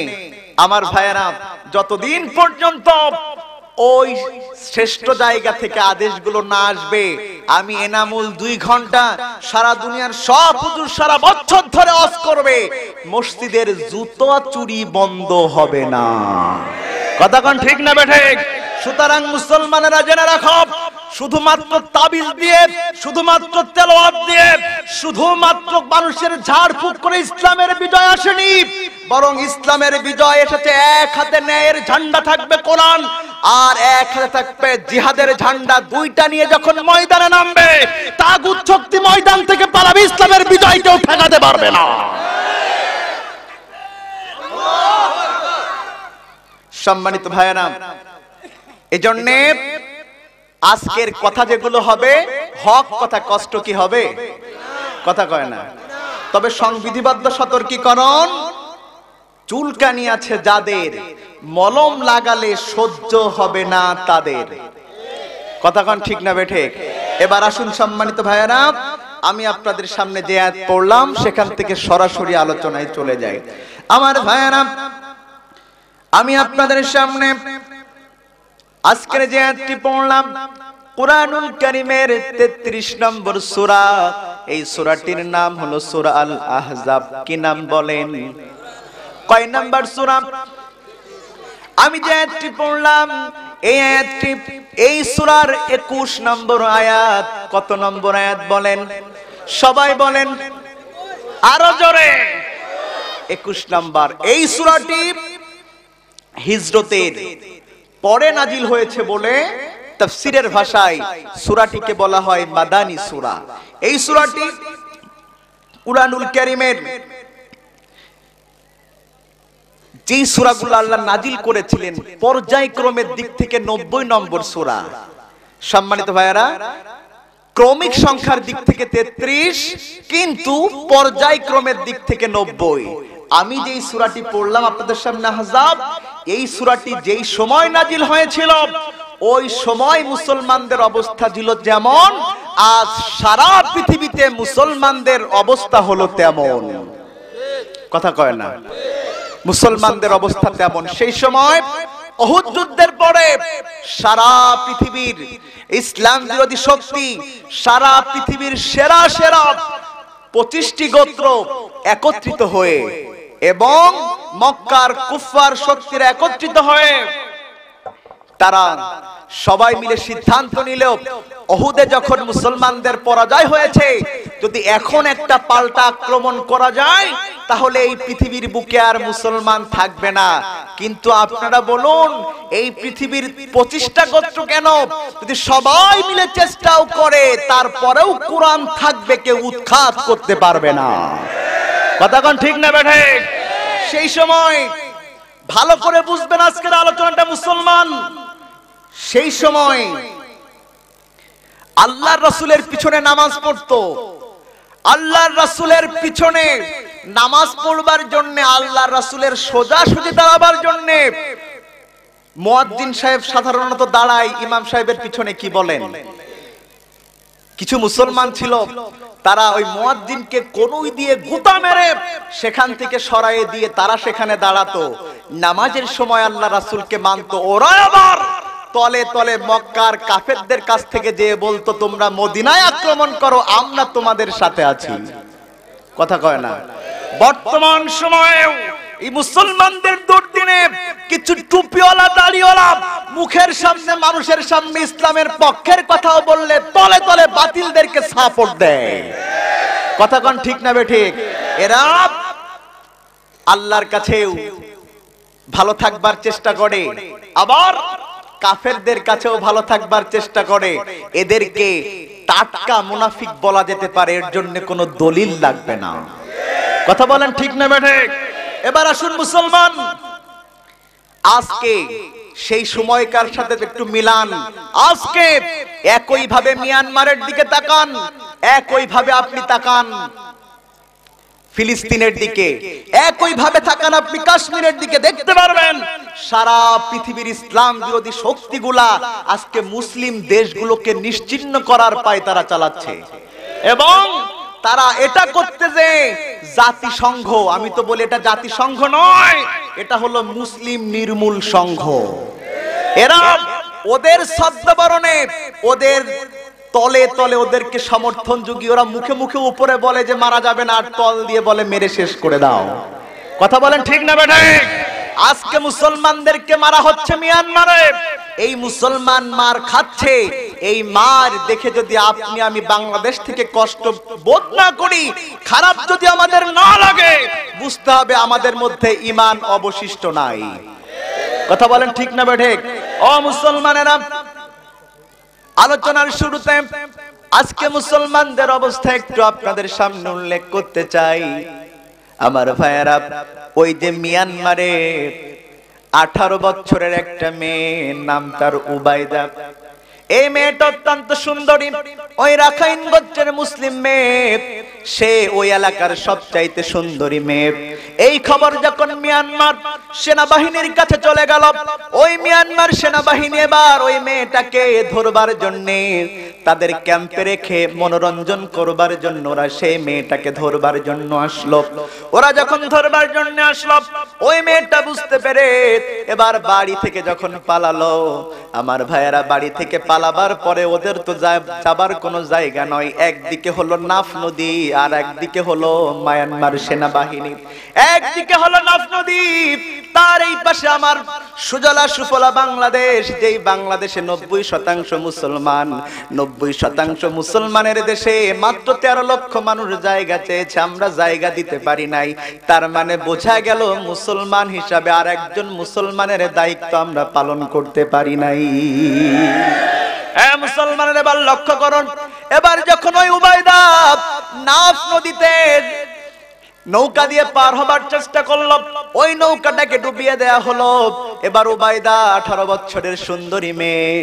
আমার ভাইয়েরা, যতদিন পর্যন্ত ওই শ্রেষ্ঠ জায়গা থেকে আদেশগুলো না আসবে, আমি এনামুল 2 ঘন্টা সারা দুনিয়ার সব হুজুর সারা বছর ধরে ওয়াজ করবে, মসজিদের জুতো চুরি বন্ধ হবে না। কথা কোন ঠিক না বেঠিক? সুতরাং মুসলমানেরা জেনে রাখো, শুধুমাত্র তাবিজ দিয়ে, শুধুমাত্র তেলাওয়াত দিয়ে, শুধুমাত্র মানুষের ঝাড়ফুঁক করে ইসলামের বিজয় আসেনি, বরং ইসলামের বিজয় এসেছে এক হাতে ন্যায়ের ঝান্ডা থাকবে কোরআন, আর এক হাতে থাকবে জিহাদের ঝান্ডা। দুইটা নিয়ে যখন ময়দানে নামবে, তাগুত শক্তি ময়দান থেকে পালাবে, ইসলামের বিজয় কেউ ঠেকাতে পারবে না। সম্মানিত ভাইয়েরা, এজন্য আজকের কথা যেগুলো হবে হক কথা, কষ্ট কি হবে? কথা কয় না। তবে সংবিধিবদ্ধ সতর্কীকরণ, চুলকানি আছে যাদের, মলম লাগালে সহ্য হবে না তাদের। কথা কন ঠিক না বেঠিক? এবার আসুন সম্মানিত ভাইয়েরা, আমি আপনাদের সামনে যে আয়াত পড়লাম সেখান থেকে সরাসরি আলোচনায় চলে যাই। আমার ভাইয়েরা, আমি আপনাদের সামনে আজকের যে আয়াতটি পড়লাম, কুরআনুল কারীমের 33 নম্বর সূরা, এই সূরাটির নাম হলো সূরা আল আহজাব। কি নাম বলেন? কয় নাম্বার সূরা? আমি যে আয়াতটি পড়লাম, এই আয়াতটি এই সূরার 21 নম্বর আয়াত। কত নম্বর আয়াত বলেন? সবাই বলেন আরো জোরে। 21 নম্বর। এই সূরাটি হিজরতের পরে নাজিল হয়েছে বলে তাফসীরের ভাষায় সূরাটিকে বলা হয় মাদানী সূরা। এই সূরাটি কুরআনুল কারীমের যে সূরাগুলো আল্লাহ নাজিল করেছিলেন পর্যায়ক্রমের দিক থেকে 90 নম্বর সূরা। সম্মানিত ভাইয়েরা, ক্রমিক সংখ্যার দিক থেকে 33, কিন্তু পর্যায়ক্রমের দিক থেকে 90। আমি যেই সূরাটি পড়লাম আপনাদের সামনে আহজাব, এই সূরাটি যেই সময় নাজিল হয়েছিল ওই সময় মুসলমানদের অবস্থা ছিল যেমন, আজ সারা পৃথিবীতে মুসলমানদের অবস্থা হলো তেমন। কথা কয় না? মুসলমানদের অবস্থা তেমন। সেই সময় উহুদ যুদ্ধের পরে সারা পৃথিবীর ইসলাম বিরোধী শক্তি, সারা পৃথিবীর সেরা সেরা 25টি গোত্র একত্রিত হয়ে এবং মক্কার কুফফার শক্তিরা একত্রিত হয়ে তারা সবাই মিলে সিদ্ধান্ত নিলেও উহুদে যখন মুসলমানদের পরাজয় হয়েছে, যদি এখন একটা পাল্টা আক্রমণ করা যায় তাহলে এই পৃথিবীর বুকে আর মুসলমান থাকবে না। কিন্তু আপনারা বলুন, এই পৃথিবীর 25টা গোত্র কেন, যদি সবাই মিলে চেষ্টাও করে তারপরেও কোরআন থাকবে, কেউ উৎখাত করতে পারবে না। কথা কোন ঠিক না বেঠে? সেই সময় ভালো করে বুঝবেন আজকের আলোচনাটা মুসলমান। সেই সময় আল্লাহর রাসূলের পিছনে নামাজ পড়তো, আল্লাহর রাসূলের পিছনে নামাজ পড়বার জন্য, আল্লাহর রাসূলের সোজাসুজি দাঁড়াবার জন্য মুয়াজ্জিন সাহেব সাধারণত দাঁড়ায় ইমাম সাহেবের পিছনে। কি বলেন? কিছু মুসলমান ছিল, তারা ওই মুয়াজ্জিনকে কনুই দিয়ে গুতা মেরে সেখান থেকে সরাইয়ে দিয়ে তারা সেখানে দাঁড়াতো, নামাজের সময় আল্লাহ রাসূলকে মানতো। ওরা আবার তলে তলে মক্কার কাফেরদের কাছ থেকে যে বলতো, তোমরা মদিনায় আক্রমণ করো, আমরা তোমাদের সাথে আছি। কথা কয় না? বর্তমান সময়েও এই মুসলমানদের দুর্দিনে কিছু টুপিওয়ালা দাড়িওয়ালা মুখের সামনে মানুষের সামনে ইসলামের পক্ষের কথাও বললে তলে তলে বাতিলদেরকে সাপোর্ট দেয়। কথা কোন ঠিক না বেঠিক? এরা আল্লাহর কাছেও ভালো থাকবার চেষ্টা করে, আবার কাফেরদের কাছেও ভালো থাকবার চেষ্টা করে। এদেরকে টাটকা মুনাফিক বলা যেতে পারে, এর জন্য কোনো দলিল লাগবে না। কথা বলেন ঠিক না বেঠিক? এবার আসুন মুসলমান, আজকে সেই সময়কার সাথে একটু মিলান। আজকে একই ভাবে মিয়ানমারের দিকে তাকান, একই ভাবে আপনি তাকান ফিলিস্তিনের দিকে, একই ভাবে তাকান আপনি কাশ্মীরের দিকে, দেখতে পারবেন সারা পৃথিবীর ইসলাম বিরোধী শক্তিগুলা আজকে মুসলিম দেশগুলোকে নিশ্চিহ্ন করার পায় তারা চালাচ্ছে। এবং তারা এটা করতে যে জাতিসংঘ, আমি তো বলি এটা জাতিসংঘ নয়, এটা হলো মুসলিম নির্মূল সংঘ। এরা ওদের ছদ্মবরণে, ওদের তলে তলে ওদেরকে সমর্থন যুগিয়ে ওরা মুখে মুখে উপরে বলে যে মারা যাবে না, আর তল দিয়ে বলে মেরে শেষ করে দাও। কথা বলেন ঠিক না বেঠিক? আজকে মুসলমানদেরকে মারা হচ্ছে মিয়ানমারে, এই মুসলমান মার খাচ্ছে। এই মার দেখে যদি আপনি আমি বাংলাদেশ থেকে কষ্ট বোধ না করি, খারাপ যদি আমাদের না লাগে, বুঝতে হবে আমাদের মধ্যে ঈমান অবশিষ্ট নাই। কথা বলেন ঠিক না বেঠিক? ও মুসলমানেরা, আলোচনার শুরুতে আজকে মুসলমানদের অবস্থা একটু আপনাদের সামনে উল্লেখ করতে চাই। আমার ভাইয়েরা, ওই যে মিয়ানমারে 18 বছরের একটা মেয়ে, নাম তার উবাইদা। এই মেয়েটা অত্যন্ত সুন্দরী, ওই রাখাইন গোত্রের মুসলিম মেয়ে, সে ওই এলাকার সবচাইতে সুন্দরী মেয়ে। এই খবর যখন মিয়ানমার সেনাবাহিনীর কাছে চলে গেল, ওই মিয়ানমার সেনাবাহিনী এবার ওই মেয়েটাকে ধরবার জন্য তাদের ক্যাম্পে রেখে মনোরঞ্জন করবার জন্য ওরা সেই মেয়েটাকে ধরবার জন্য আসলো। ওরা যখন ধরবার জন্য আসলো, ওই মেয়েটা বুঝতে পেরে এবার বাড়ি থেকে যখন পালালো, আমার ভাইয়েরা বাড়ি থেকে পালাবার পরে ওদের তো যাবার কোনো জায়গা নয়। একদিকে হলো নাফ নদী, আর একদিকে হলো মিয়ানমার সেনাবাহিনী। একদিকে হলো নাফ নদী, তার এই পাশে আমার সুজলা সুফলা বাংলাদেশ, যেই বাংলাদেশে 90% মুসলমান। 90% মুসলমানের দেশে মাত্র 13 লক্ষ মানুষ জায়গা চেয়েছে, আমরা জায়গা দিতে পারি নাই। তার মানে বোঝা গেল মুসলমান হিসাবে আর একজন মুসলমানের দায়িত্ব আমরা পালন করতে পারি নাই। মুসলমানের এবার লক্ষ্য করুন, এবার যখন ওই উবাইদা নাফ নদীতে নৌকা দিয়ে পার হবার চেষ্টা করলো, ওই নৌকাটাকে ডুবিয়ে দেয়া হলো। এবার উবাইদা 18 বছরের সুন্দরী মেয়ে,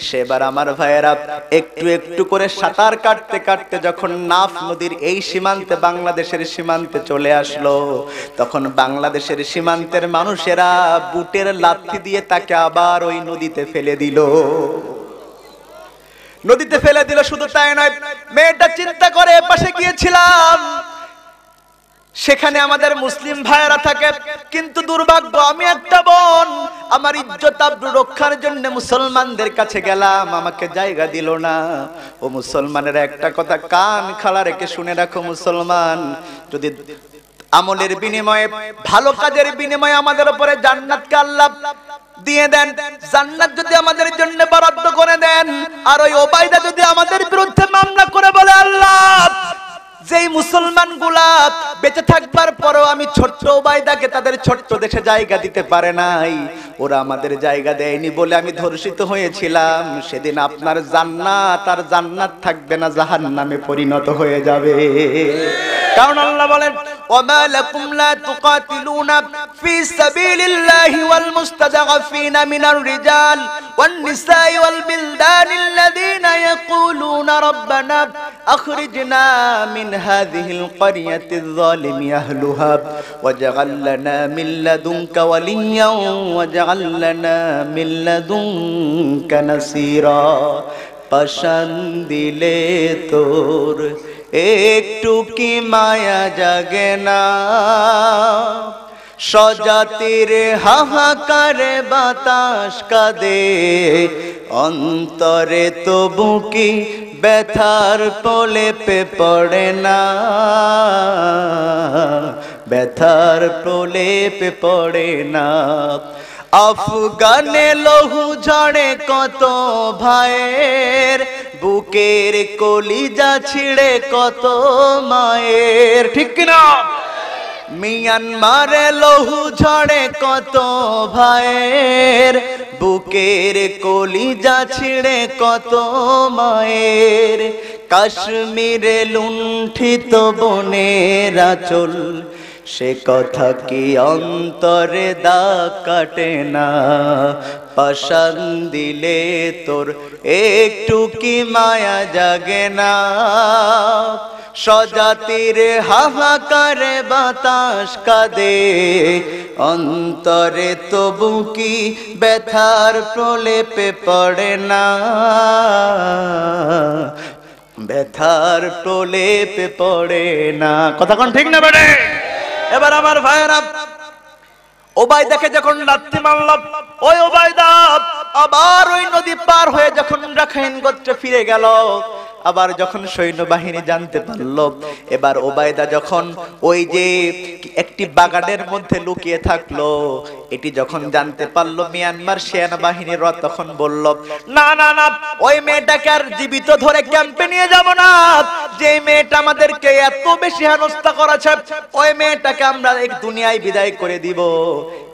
সেবার আমার ভাইয়েরা একটু একটু করে সাঁতার কাটতে কাটতে যখন নাফ নদীর এই সীমান্তে, বাংলাদেশের সীমান্তে চলে আসলো, তখন বাংলাদেশের সীমান্তের মানুষেরা বুটের লাথি দিয়ে তাকে আবার ওই নদীতে ফেলে দিল। নদীতে ফেলে দিল। শুধু তাই নয়, মেয়েটা চিন্তা করে, পাশে গিয়েছিলাম, সেখানে আমাদের মুসলিম ভাইয়েরা থাকে, কিন্তু দুর্ভাগ্য আমি একটা বোন আমার ইজ্জত আবরু রক্ষার জন্য মুসলমানদের কাছে গেলাম, আমাকে জায়গা দিল না। ও মুসলমানের একটা কথা কান খাড়া রেখে শুনে রাখো, মুসলমান যদি আমলের বিনিময়ে ভালো কাজের বিনিময়ে আমাদের উপরে জান্নাতকে আল্লাহ দিয়ে দেন, জান্নাত যদি আমাদের জন্য বরাদ্দ করে দেন, আর ওই ওবাইদা যদি আমাদের বিরুদ্ধে মামলা করে বলে আল্লাহ যেই মুসলমানগুলা বেঁচে থাকবার পরেও আমি ছোট্ট ওবাইদাকে তাদের ছোট্ট দেশে জায়গা দিতে পারে নাই, ওরা আমাদের জায়গা দেয়নি বলে আমি ধর্ষিত হয়েছিলাম, সেদিন আপনার জান্নাত আর জান্নাত থাকবে না, জাহান্নামে পরিণত হয়ে যাবে। কারণ আল্লাহ বলেন ওয়ামা লাকুম লা তুকাতিলুনা ফি সাবিলিল্লাহি ওয়াল মুস্তাদআফিনা মিনার রিজাল ওয়ান নিসাই ওয়াল বিলদানিল্লাযীনা ইয়াকুলুনা রাব্বানা আখরিজনা মিন হাযিহিল ক্বরিয়াতিয যালিমি আহলুহা ওয়াজআল লানা মিন লাদুনকা ওয়ালিয়্যান ওয়াজআল লানা মিন লাদুনকা নাসীরা। পাশান দিলে তোর একটু কি মায়া জাগে না, স্বজাতির হাহাকারে বাতাস কাঁদে, অন্তরে তবু কি ব্যথার প্রলেপে পড়ে না, ব্যথার প্রলেপে পড়ে না। আফগানে লহু ঝরে কত ভাইয়ের, বুকের কলিজা ছিঁড়ে কত মায়ের, ঠিক কিনা? মিয়ানমারে লহু ঝরে কত ভাইয়ের, বুকের কলিজা ছিঁড়ে কত মায়ের। কাশ্মীরে লুণ্ঠিত বনের আঁচল, সে কথা কি অন্তরে দাগ কাটে না, পাশান দিলে তোর একটু কি মায়া জাগে না, স্বজাতির হাহাকারে বাতাস কাঁদে, অন্তরে তবু কি ব্যথার প্রলেপে পড়ে না, ব্যথার প্রলেপে পড়ে না। কথা কোন ঠিক না বেড়ে? এবার আমার ভাইয়েরা, ওবাইদাকে যখন লাথি মারল, ওই ওবাইদা আবার ওই নদী পার হয়ে যখন রাখাইন গোত্রে ফিরে গেল, আবার যখন সৈন্যবাহিনী জানতে পারলো, এবার ওবাইদা যখন ওই যে একটি বাগানের মধ্যে লুকিয়ে থাকলো, এটি যখন জানতে পারলো মিয়ানমার সেনাবাহিনীর, তখন বলল না না না, ওই মেয়েটাকে আর জীবিত ধরে ক্যাম্পে নিয়ে যাব না, যে মেয়েটা আমাদেরকে এত বেশি হেনস্থা করেছে, ওই মেয়েটাকে আমরা এক দুনিয়ায় বিদায় করে দিব।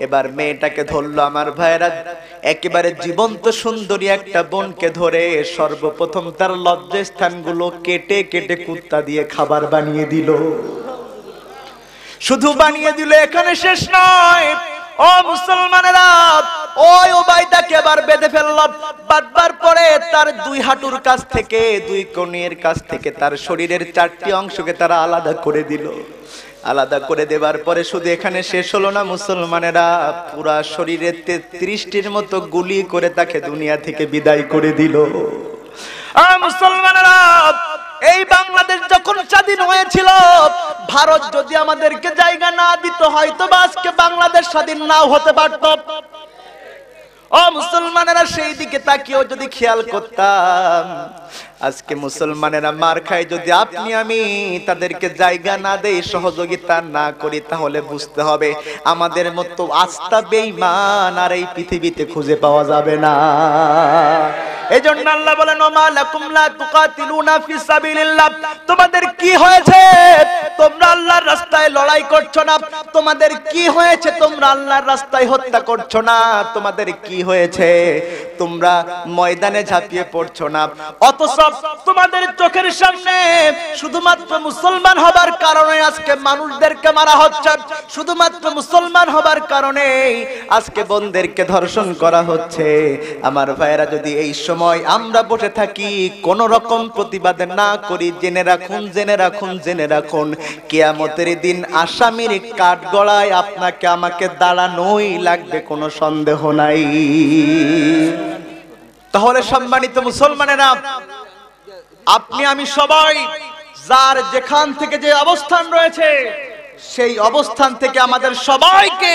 এবার মেয়েটাকে ধরলো আমার ভাইরা, একেবারে জীবন্ত সুন্দরী একটা বোনকে ধরে সর্বপ্রথম তার লজ্জাস্থানগুলো কেটে কেটে কুত্তা দিয়ে খাবার বানিয়ে দিল। শুধু বানিয়ে দিল, এখানে শেষ নয়। ও মুসলমানেরা, ওই ওবাইদাকে এবার বেঁধে ফেলল, বাঁধবার পরে তার দুই হাঁটুর কাছ থেকে, দুই কনুইয়ের কাছ থেকে তার শরীরের 4টি অংশকে তারা আলাদা করে দিল। আলাদা করে দেবার পরে শুধু এখানে শেষ হলো না, মুসলমানেরা পুরা শরীরে 33টির মতো গুলি করে তাকে দুনিয়া থেকে বিদায় করে দিল। মুসলমানেরা, এই বাংলাদেশ যখন স্বাধীন হয়েছিল, ভারত যদি আমাদেরকে জায়গা না দিত, হয়তো আজকে বাংলাদেশ স্বাধীন নাও হতে পারত। ও মুসলমানেরা, সেই দিকে তাকিয়েও যদি খেয়াল করতাম, আজকে মুসলমানেরা মার খায় যদি আপনি আমি তাদেরকে জায়গা না দেই, সহযোগিতা না করি, তাহলে বুঝতে হবে আমাদের মতো আস্থা বেঈমান আর এই পৃথিবীতে খুঁজে পাওয়া যাবে না। এজন্য আল্লাহ বলেন ওমা লাকুম লা তুকাতিলুনা ফি সাবিলিল্লাহ, তোমাদের কি হয়েছে? তোমরা আল্লাহর রাস্তায় লড়াই করছো না। তোমাদের কি হয়েছে? তোমরা আল্লাহর রাস্তায় হত্যা করছো না। তোমাদের কি হয়েছে? তোমরা ময়দানে ঝাঁপিয়ে পড়ছো না। অথচ তোমাদের চোখের সামনে শুধুমাত্র মুসলমান হবার কারণে আজকে মানুষদেরকে মারা হচ্ছে, শুধুমাত্র মুসলমান হবার কারণে আজকে বোনদেরকে ধর্ষণ করা হচ্ছে। আমার ভাইয়েরা, যদি এই সময় আমরা বসে থাকি, কোন রকম প্রতিবাদ না করি, জেনে রাখুন, জেনে রাখুন, জেনে রাখুন, কিয়ামতের দিন আসামির কাঠগড়ায় আপনাকে আমাকে দাঁড়ানোই লাগবে, কোনো সন্দেহ নাই। তাহলে সম্মানিত মুসলমানেরা, আপনি আমি সবাই যার যেখান থেকে যে অবস্থান রয়েছে, সেই অবস্থান থেকে আমাদের সবাইকে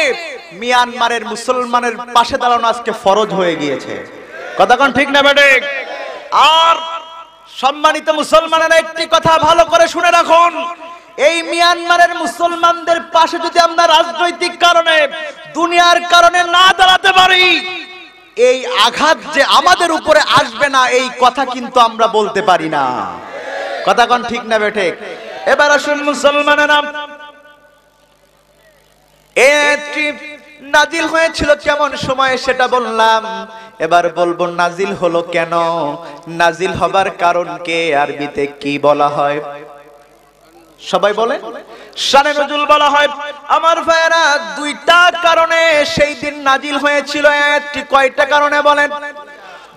মিয়ানমারের মুসলমানের পাশে দাঁড়ানো আজকে ফরজ হয়ে গিয়েছে। কথা কোন ঠিক না বেটে? আর সম্মানিত মুসলমানেরা একটি কথা ভালো করে শুনে রাখুন, এই মিয়ানমারের মুসলমানদের পাশে যদি আমরা রাজনৈতিক কারণে, দুনিয়ার কারণে না দাঁড়াতে পারি, এই আঘাত যে আমাদের উপরে আসবে না এই কথা কিন্তু আমরা বলতে পারি না। কথা কোন ঠিক না বেটে? এবার আসুন মুসলমানেরা, এটি নাজিল হয়েছিল কেমন সময়ে সেটা বললাম, এবার বলবো নাজিল হলো কেন, নাজিল হবার কারণকে আরবিতে কি বলা হয়? সবাই বলেন। শানে নজুল বলা হয়। আমার ভাইয়েরা, দুইটা কারণে সেই দিন নাজিল হয়েছিল। একটি কয়টা কারণে বলেন?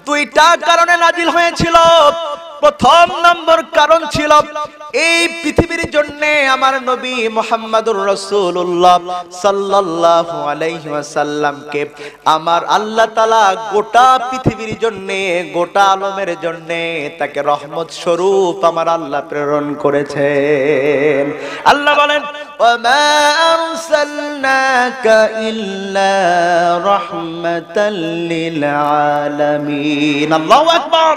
দুইটা কারণে নাজিল হয়েছিল। প্রথম নম্বর কারণ ছিল এই পৃথিবীর জন্য আমার নবী মুহাম্মদুর রাসূলুল্লাহ সাল্লাল্লাহু আলাইহি ওয়াসাল্লামকে আমার আল্লাহ তাআলা গোটা পৃথিবীর জন্য, গোটা আলমের জন্য তাকে রহমত স্বরূপ আমার আল্লাহ প্রেরণ করেছেন। আল্লাহ বলেন, ওয়ামা আরসালনাকা ইল্লা রাহমাতাল লিল আলামিন। আল্লাহু আকবার।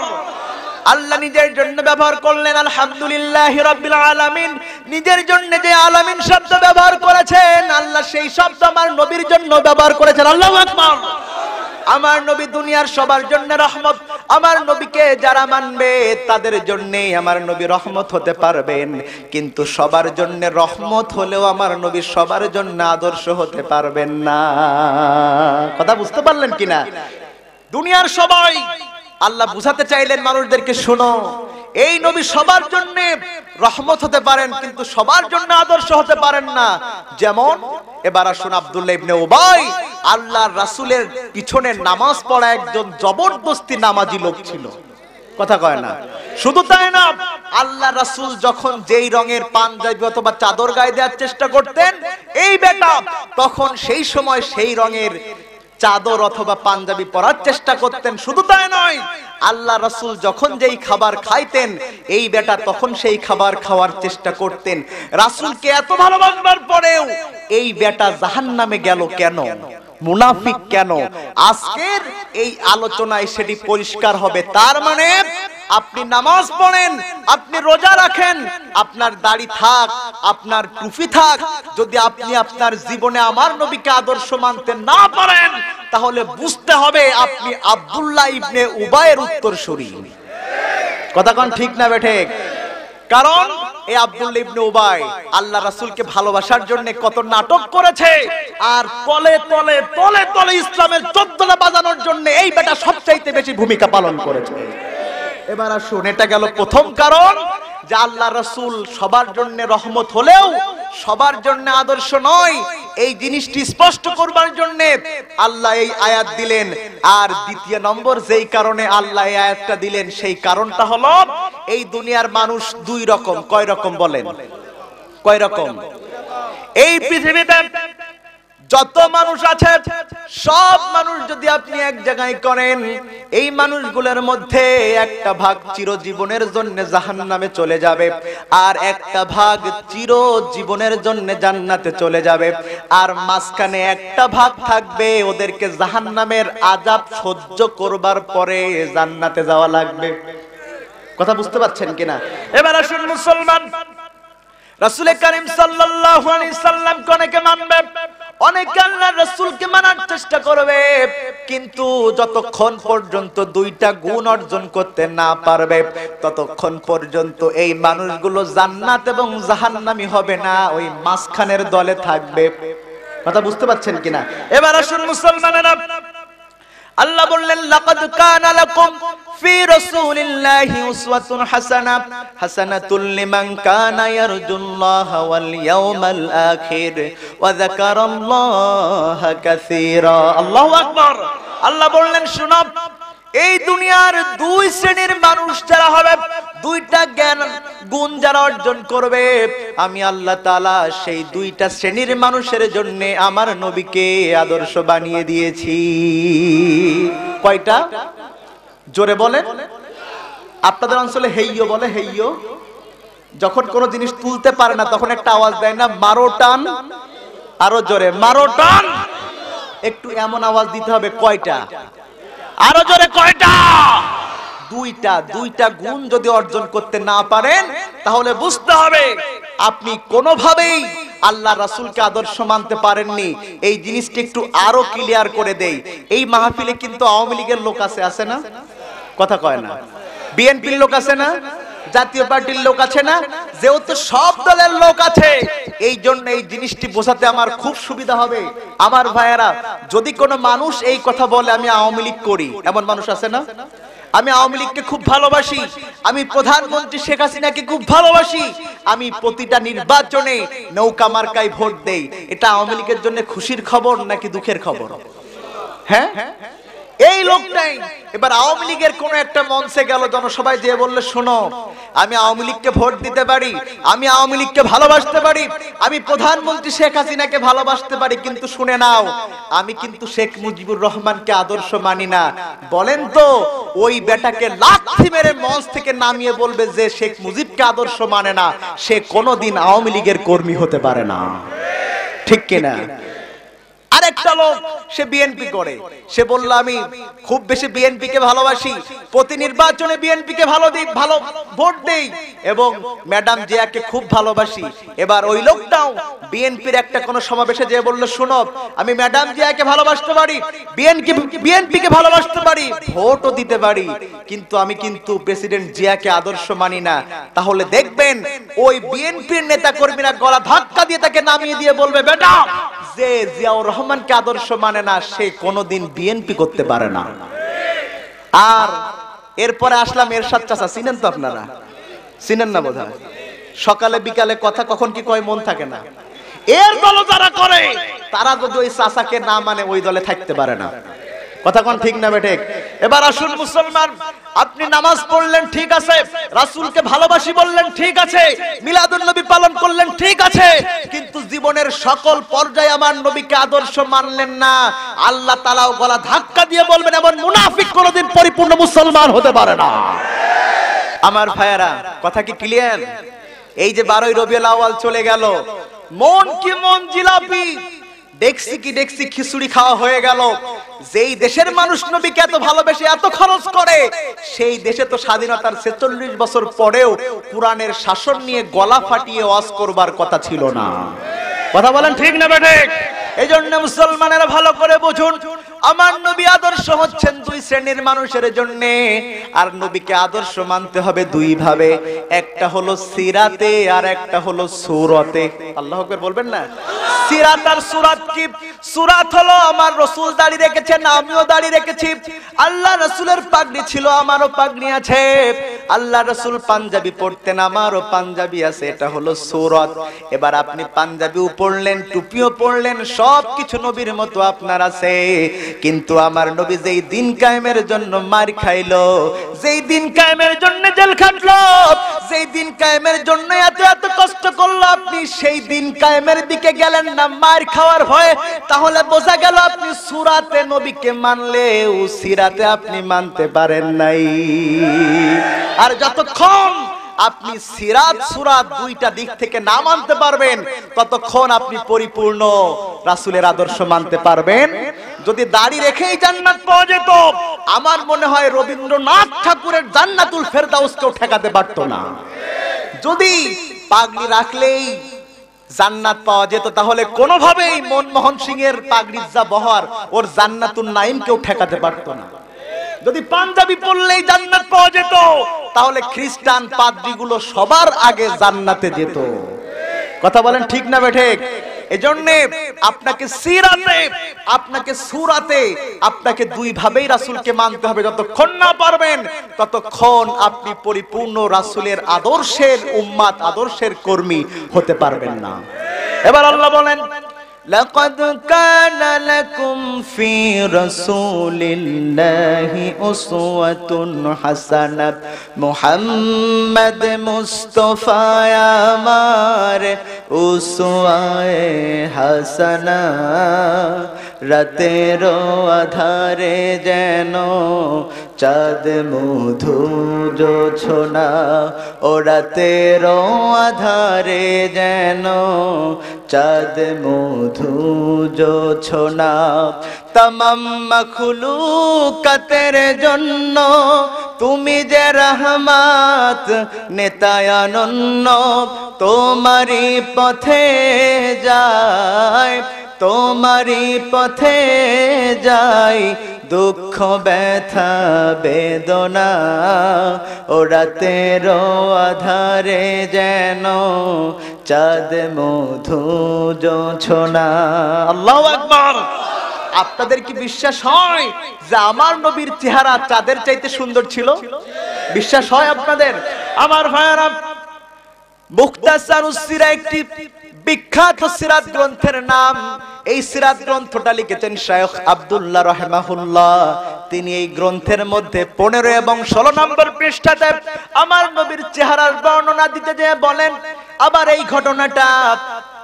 আল্লাহ নিজের জন্য ব্যবহার করলেন আলহামদুলিল্লাহি রাব্বিল আলামিন। নিজের জন্য যে আলামিন শব্দ ব্যবহার করেছেন, আল্লাহ সেই শব্দ আমার নবীর জন্য ব্যবহার করেছেন। আল্লাহু আকবার। আমার নবী দুনিয়ার সবার জন্য রহমত। আমার নবীকে যারা মানবে তাদের জন্যই আমার নবী রহমত হতে পারবেন, কিন্তু সবার জন্য রহমত হলেও আমার নবী সবার জন্য আদর্শ হতে পারবেন না। কথা বুঝতে পারলেন কিনা? দুনিয়ার সবাই আল্লাহ বুঝাতে চাইলেন মানুষদেরকে, শোনো, এই নবী সবার জন্য রহমত হতে পারেন কিন্তু সবার জন্য আদর্শ হতে পারেন না। যেমন এবার আসুন, আব্দুল্লাহ ইবনে উবাই আল্লাহর রাসূলের পিছনে নামাজ পড়া একজন জবরদস্তি নামাজি লোক ছিল। কথা কয় না? শুধু তাই না, আল্লাহ রাসূল যখন যেই রঙের পাঞ্জাবি অথবা চাদর গায়ে দেওয়ার চেষ্টা করতেন, এই বেটা তখন সেই সময় সেই রঙের চাদর অথবা পাঞ্জাবি পরার চেষ্টা করতেন। শুধু তাই নয়, আল্লাহ রাসূল যখন যেই খাবার খাইতেন, এই বেটা তখন সেই খাবার খাওয়ার চেষ্টা করতেন। রাসূলকে এত ভালোবাসবার পরেও এই বেটা জাহান্নামে গেল কেন? মুনাফিক কেন? আজকের এই আলোচনায় সেটি পরিষ্কার হবে। তার মানে আপনি নামাজ পড়েন, আপনি রোজা রাখেন, আপনার দাড়ি থাক, আপনার টুপি থাক, যদি আপনি আপনার জীবনে আমার নবীকে আদর্শ মানতে না পারেন, তাহলে বুঝতে হবে আপনি আব্দুল্লাহ ইবনে উবাইয়ের উত্তরসূরি। কথা কোন ঠিক না বেঠে? কারণ এই আব্দুল্লাহ ইবনে উবাই আল্লাহ রাসূলকে ভালোবাসার জন্য কত নাটক করেছে, আর তলে তলে তলে তলে ইসলামের 14টা বাজানোর জন্য এই বেটা সবচাইতে বেশি ভূমিকা পালন করেছে। এবার আসুন, এটা গেল প্রথম কারণ, যে আল্লাহ রাসূল সবার জন্য রহমত হলেও সবার জন্য আদর্শ নয়। এই জিনিসটি স্পষ্ট করবার জন্য আল্লাহ এই আয়াত দিলেন। আর দ্বিতীয় নম্বর যেই কারণে আল্লাহ এই আয়াতটা দিলেন, সেই কারণটা হলো এই দুনিয়ার মানুষ দুই রকম। কয় রকম বলেন? কয় রকম? এই পৃথিবীতে যত মানুষ আছে, সব মানুষ যদি আপনি এক জায়গায় করেন, এই মানুষগুলোর মধ্যে একটা ভাগ চিরজীবনের জন্য জাহান্নামে চলে যাবে, আর একটা ভাগ চিরজীবনের জন্য জান্নাতে চলে যাবে। আর মাঝখানে একটা ভাগ থাকবে, ওদেরকে জাহান্নামের আযাব সহ্য করবার পরে জান্নাতে যাওয়া লাগবে। কথা বুঝতে পারছেন কিনা? এবার আসুন মুসলমান, রাসূল কারীম সাল্লাল্লাহু আলাইহি সাল্লাম অনেকে মানবে, অনেকে আল্লাহর রাসূলকে মানার চেষ্টা করবে, কিন্তু যতক্ষণ পর্যন্ত দুইটা গুণ অর্জন করতে না পারবে, ততক্ষণ পর্যন্ত এই মানুষগুলো জান্নাত এবং জাহান্নামী হবে না, ওই মাঝখানের দলে থাকবে। কথা বুঝতে পারছেন কিনা? এবার আসুন মুসলমানেরা, আল্লাহ বললেন, লাকাদ কানা লাকুম ফি রাসূলিল্লাহি উসওয়াতুন হাসানাহ হাসানাতুল লিমান কানা ইয়ারজুল্লাহা ওয়াল ইয়াউমাল আখির ওয়া যাকারাল্লাহা কাসীরা। আল্লাহু আকবার। আল্লাহ বললেন, শুনো, এই দুনিয়ার দুই শ্রেণীর মানুষ যারা হবে, দুইটা জ্ঞান গুণ যারা অর্জন করবে, আমি আল্লাহ তাআলা সেই দুইটা শ্রেণীর মানুষের জন্য আমার নবীকে আদর্শ বানিয়ে দিয়েছি। কয়টা? জোরে বলেন। আপনাদের অঞ্চলে হেইয়ো বলে, হেইয়ো। যখন কোনো জিনিস তুলতে পারে না তখন একটা আওয়াজ দেয় না, মারো টান, আরো জোরে মারো টান। একটু এমন আওয়াজ দিতে হবে, কয়টা? আরো জোরে কয়টা? দুইটা। দুইটা গুণ যদি অর্জন করতে না পারেন তাহলে বুঝতে হবে আপনি কোনোভাবেই আল্লাহ রাসূলকে আদর্শ মানতে পারেননি। এই জিনিসটা একটু আরো ক্লিয়ার করে দেই। এই মাহফিলে কিন্তু আওয়ামী লীগের লোক আছে না? কথা কয় না। বিএনপির লোক আছে না? জাতীয় পার্টির লোক আছে না? যেহেতু সব দলের লোক আছে, এই জন্য এই জিনিসটি বোঝাতে আমার খুব সুবিধা হবে। আমার ভাইয়েরা, যদি কোনো মানুষ এই কথা বলে আমি আওয়ামী লীগ করি, এমন মানুষ আছে না? আমি আওয়ামী লীগকে খুব ভালোবাসি, আমি প্রধানমন্ত্রী শেখ হাসিনাকে খুব ভালোবাসি, আমি প্রতিটা নির্বাচনে নৌকা মার্কায় ভোট দেই, এটা আওয়ামী লীগের জন্য খুশির খবর নাকি দুঃখের খবর? হ্যাঁ, এই লোকটাই এবার আওয়ামী লীগের কোন একটা মঞ্চে গেল, জনসভায় যেয়ে বললে, শোনো আমি আওয়ামী লীগকে ভোট দিতে পারি, আমি আওয়ামী লীগকে ভালোবাসতে পারি, আমি প্রধানমন্ত্রী শেখ হাসিনাকে ভালোবাসতে পারি, কিন্তু শুনে নাও আমি কিন্তু শেখ মুজিবুর রহমানকে আদর্শ মানি না। বলেন তো ওই বেটাকে লাথি মেরে মঞ্চ থেকে নামিয়ে বলবে যে শেখ মুজিবকে আদর্শ মানে না, সে কোনোদিন আওয়ামী লীগের কর্মী হতে পারে না, ঠিক কিনা? আরেকটা লোক সে বিএনপি করে, সে বলল আমি খুব বেশি বিএনপি কে ভালোবাসি, প্রতি নির্বাচনে বিএনপি কে ভালো ভোট দেই এবং ম্যাডাম জিয়াকে খুব ভালোবাসি। এবার ওই লোকটাও বিএনপির একটা কোন সমাবেশে যে বলল, শুনো আমি ম্যাডাম জিয়াকে ভালোবাসতে পারি, বিএনপি কে ভালোবাসতে পারি, ভোটও দিতে পারি, কিন্তু আমি কিন্তু প্রেসিডেন্ট জিয়াকে আদর্শ মানি না। তাহলে দেখবেন ওই বিএনপির নেতা কর্মীরা গলা ধাক্কা দিয়ে তাকে নামিয়ে দিয়ে বলবে, বেটা যে জিয়াউর রহমানকে আদর্শ মানে না সে কোনোদিন বিএনপি করতে পারে না। আর এরপরে আসলাম এরশাদ চাচা, চিনেন তো আপনারা? চিনেন না বোধহয়? সকালে বিকালে কথা কখন কি কয় মন থাকে না। এর দল যারা করে তারা যদি ওই চাচাকে না মানে ওই দলে থাকতে পারে না। কথা কোন ঠিক না বেঠিক? এবার আসুন মুসলমান, আপনি নামাজ পড়লেন ঠিক আছে, রাসূলকে ভালোবাসি বললেন ঠিক আছে, মিলাদুন নবী পালন করলেন ঠিক আছে, কিন্তু জীবনের সকল পর্যায়ে আমার নবীকে আদর্শ মানলেন না, আল্লাহ তাআলাও গলা ধাক্কা দিয়ে বলবেন এমন মুনাফিক কোনোদিন পরিপূর্ণ মুসলমান হতে পারে না। আমার ভাইয়েরা, কথা কি ক্লিয়ার? এই যে 12ই রবিউল আউয়াল চলে গেল, মন কি মন জিলাপি, দেখছি কি দেখছি খিচুড়ি খাওয়া হয়ে গেল। যেই দেশের মানুষ নবীকে এত ভালোবেসে এত খরচ করে, সেই দেশে তো স্বাধীনতার ৪৬ বছর পরেও কোরআনের শাসন নিয়ে গলা ফাটিয়ে ওয়াজ করবার কথা ছিল না। কথা বলেন ঠিক না বেঠিক? এই জন্য মুসলমানেরা ভালো করে বুঝুন, আমার নবী আদর্শ হচ্ছেন দুই শ্রেণীর মানুষের জন্য, আর নবীকে আদর্শ মানতে হবে দুই ভাবে, একটা হলো সিরাতে আর একটা হলো সূরতে। আল্লাহু আকবার বলবেন না? সিরাত আর সূরাত কি? সূরাত হলো আমার রাসূল দাড়ি রেখেছেন, আমিও দাড়ি রেখেছি, আল্লাহ রাসূলের পাগড়ি ছিল, আমারও পাগড়ি আছে, আল্লাহ রাসূল পাঞ্জাবি পরতেন, আমারও পাঞ্জাবি আছে, এটা হলো সূরত। এবার আপনি পাঞ্জাবিও পরলেন, টুপিও পরলেন, সবকিছু নবীর মতো আপনার আছে, কিন্তু আমার নবী যেই দিন কায়েমের জন্য মার খাইলো, যেই দিন কায়েমের জন্য জেল খাটলো, যেই দিন কায়েমের জন্য এত এত কষ্ট করলো, আপনি সেই দিন কায়েমের দিকে গেলেন না মার খাওয়ার ভয়ে, তাহলে বোঝা গেল আপনি সূরাতে নবীকে মানলেও সিরাতে আপনি মানতে পারেন নাই। আর যতক্ষণ আপনি সিরাত সূরাত দুইটা দিক থেকে না মানতে পারবেন, ততক্ষণ আপনি পরিপূর্ণ রাসূলের আদর্শ মানতে পারবেন। যদি দাড়ি রেখেই জান্নাত পাওয়া যেত, আমার মনে হয় রবীন্দ্রনাথ ঠাকুরের জান্নাতুল ফেরদাউসকেও ঠেকাতে পারতো না। যদি পাগড়ি রাখলেই জান্নাত পাওয়া যেত, তাহলে কোনোভাবেই মনমোহন সিং এর পাগড়ির যা বহর, ওর জান্নাতুন নাঈম কেউ ঠেকাতে পারতো না। যদি পাঞ্জাবি পরলেই জান্নাত পাওয়া যেত, তাহলে খ্রিস্টান পাদ্রীগুলো সবার আগে জান্নাতে যেত। কথা বলেন ঠিক না বেঠিক? এজন্য আপনাকে সিরাতে, আপনাকে সূরাতে, আপনাকে দুই ভাবেই রাসূলকে মানতে হবে। যতক্ষণ না পারবেন ততক্ষণ আপনি পরিপূর্ণ রাসূলের আদর্শের উম্মত, আদর্শের কর্মী হতে পারবেন না। এবার আল্লাহ বলেন, লাকাদ কানা লাকুম ফি রাসূলিল্লাহি উসওয়াতুন হাসানাহ, মুহাম্মদ মুস্তাফা আমার উসওয়ায়ে হাসানাহ, রাতের আধারে যেন চাঁদ মধু জোছনা ও রাতের আধারে যেন চাঁদ মধু জোছনা তমাম মখলুকাতের জন্য তুমি যে রহমত নেতায়ানন্য তোমারি পথে যায় তোমারি পথে যাই দুঃখ ব্যথা বেদনা ও রাতের আধারে যেন চাঁদ মধু জোছনা। আল্লাহু আকবার। আপনাদের কি বিশ্বাস হয় যে আমার নবীর চেহারা চাঁদের চাইতে সুন্দর ছিল? বিশ্বাস হয় আপনাদের? আমার ভাইয়েরা, মুখতাসারুস সিরা একটি বিখ্যাত সিরাত গ্রন্থের নাম। এই সিরাত গ্রন্থটা লিখেছেন শায়খ আব্দুল্লাহ রাহিমাহুল্লাহ। তিনি এই গ্রন্থের মধ্যে 15 এবং 16 নম্বর পৃষ্ঠাতে আমার নবীর চেহারার বর্ণনা দিতে যেয়ে বলেন, আবার এই ঘটনাটা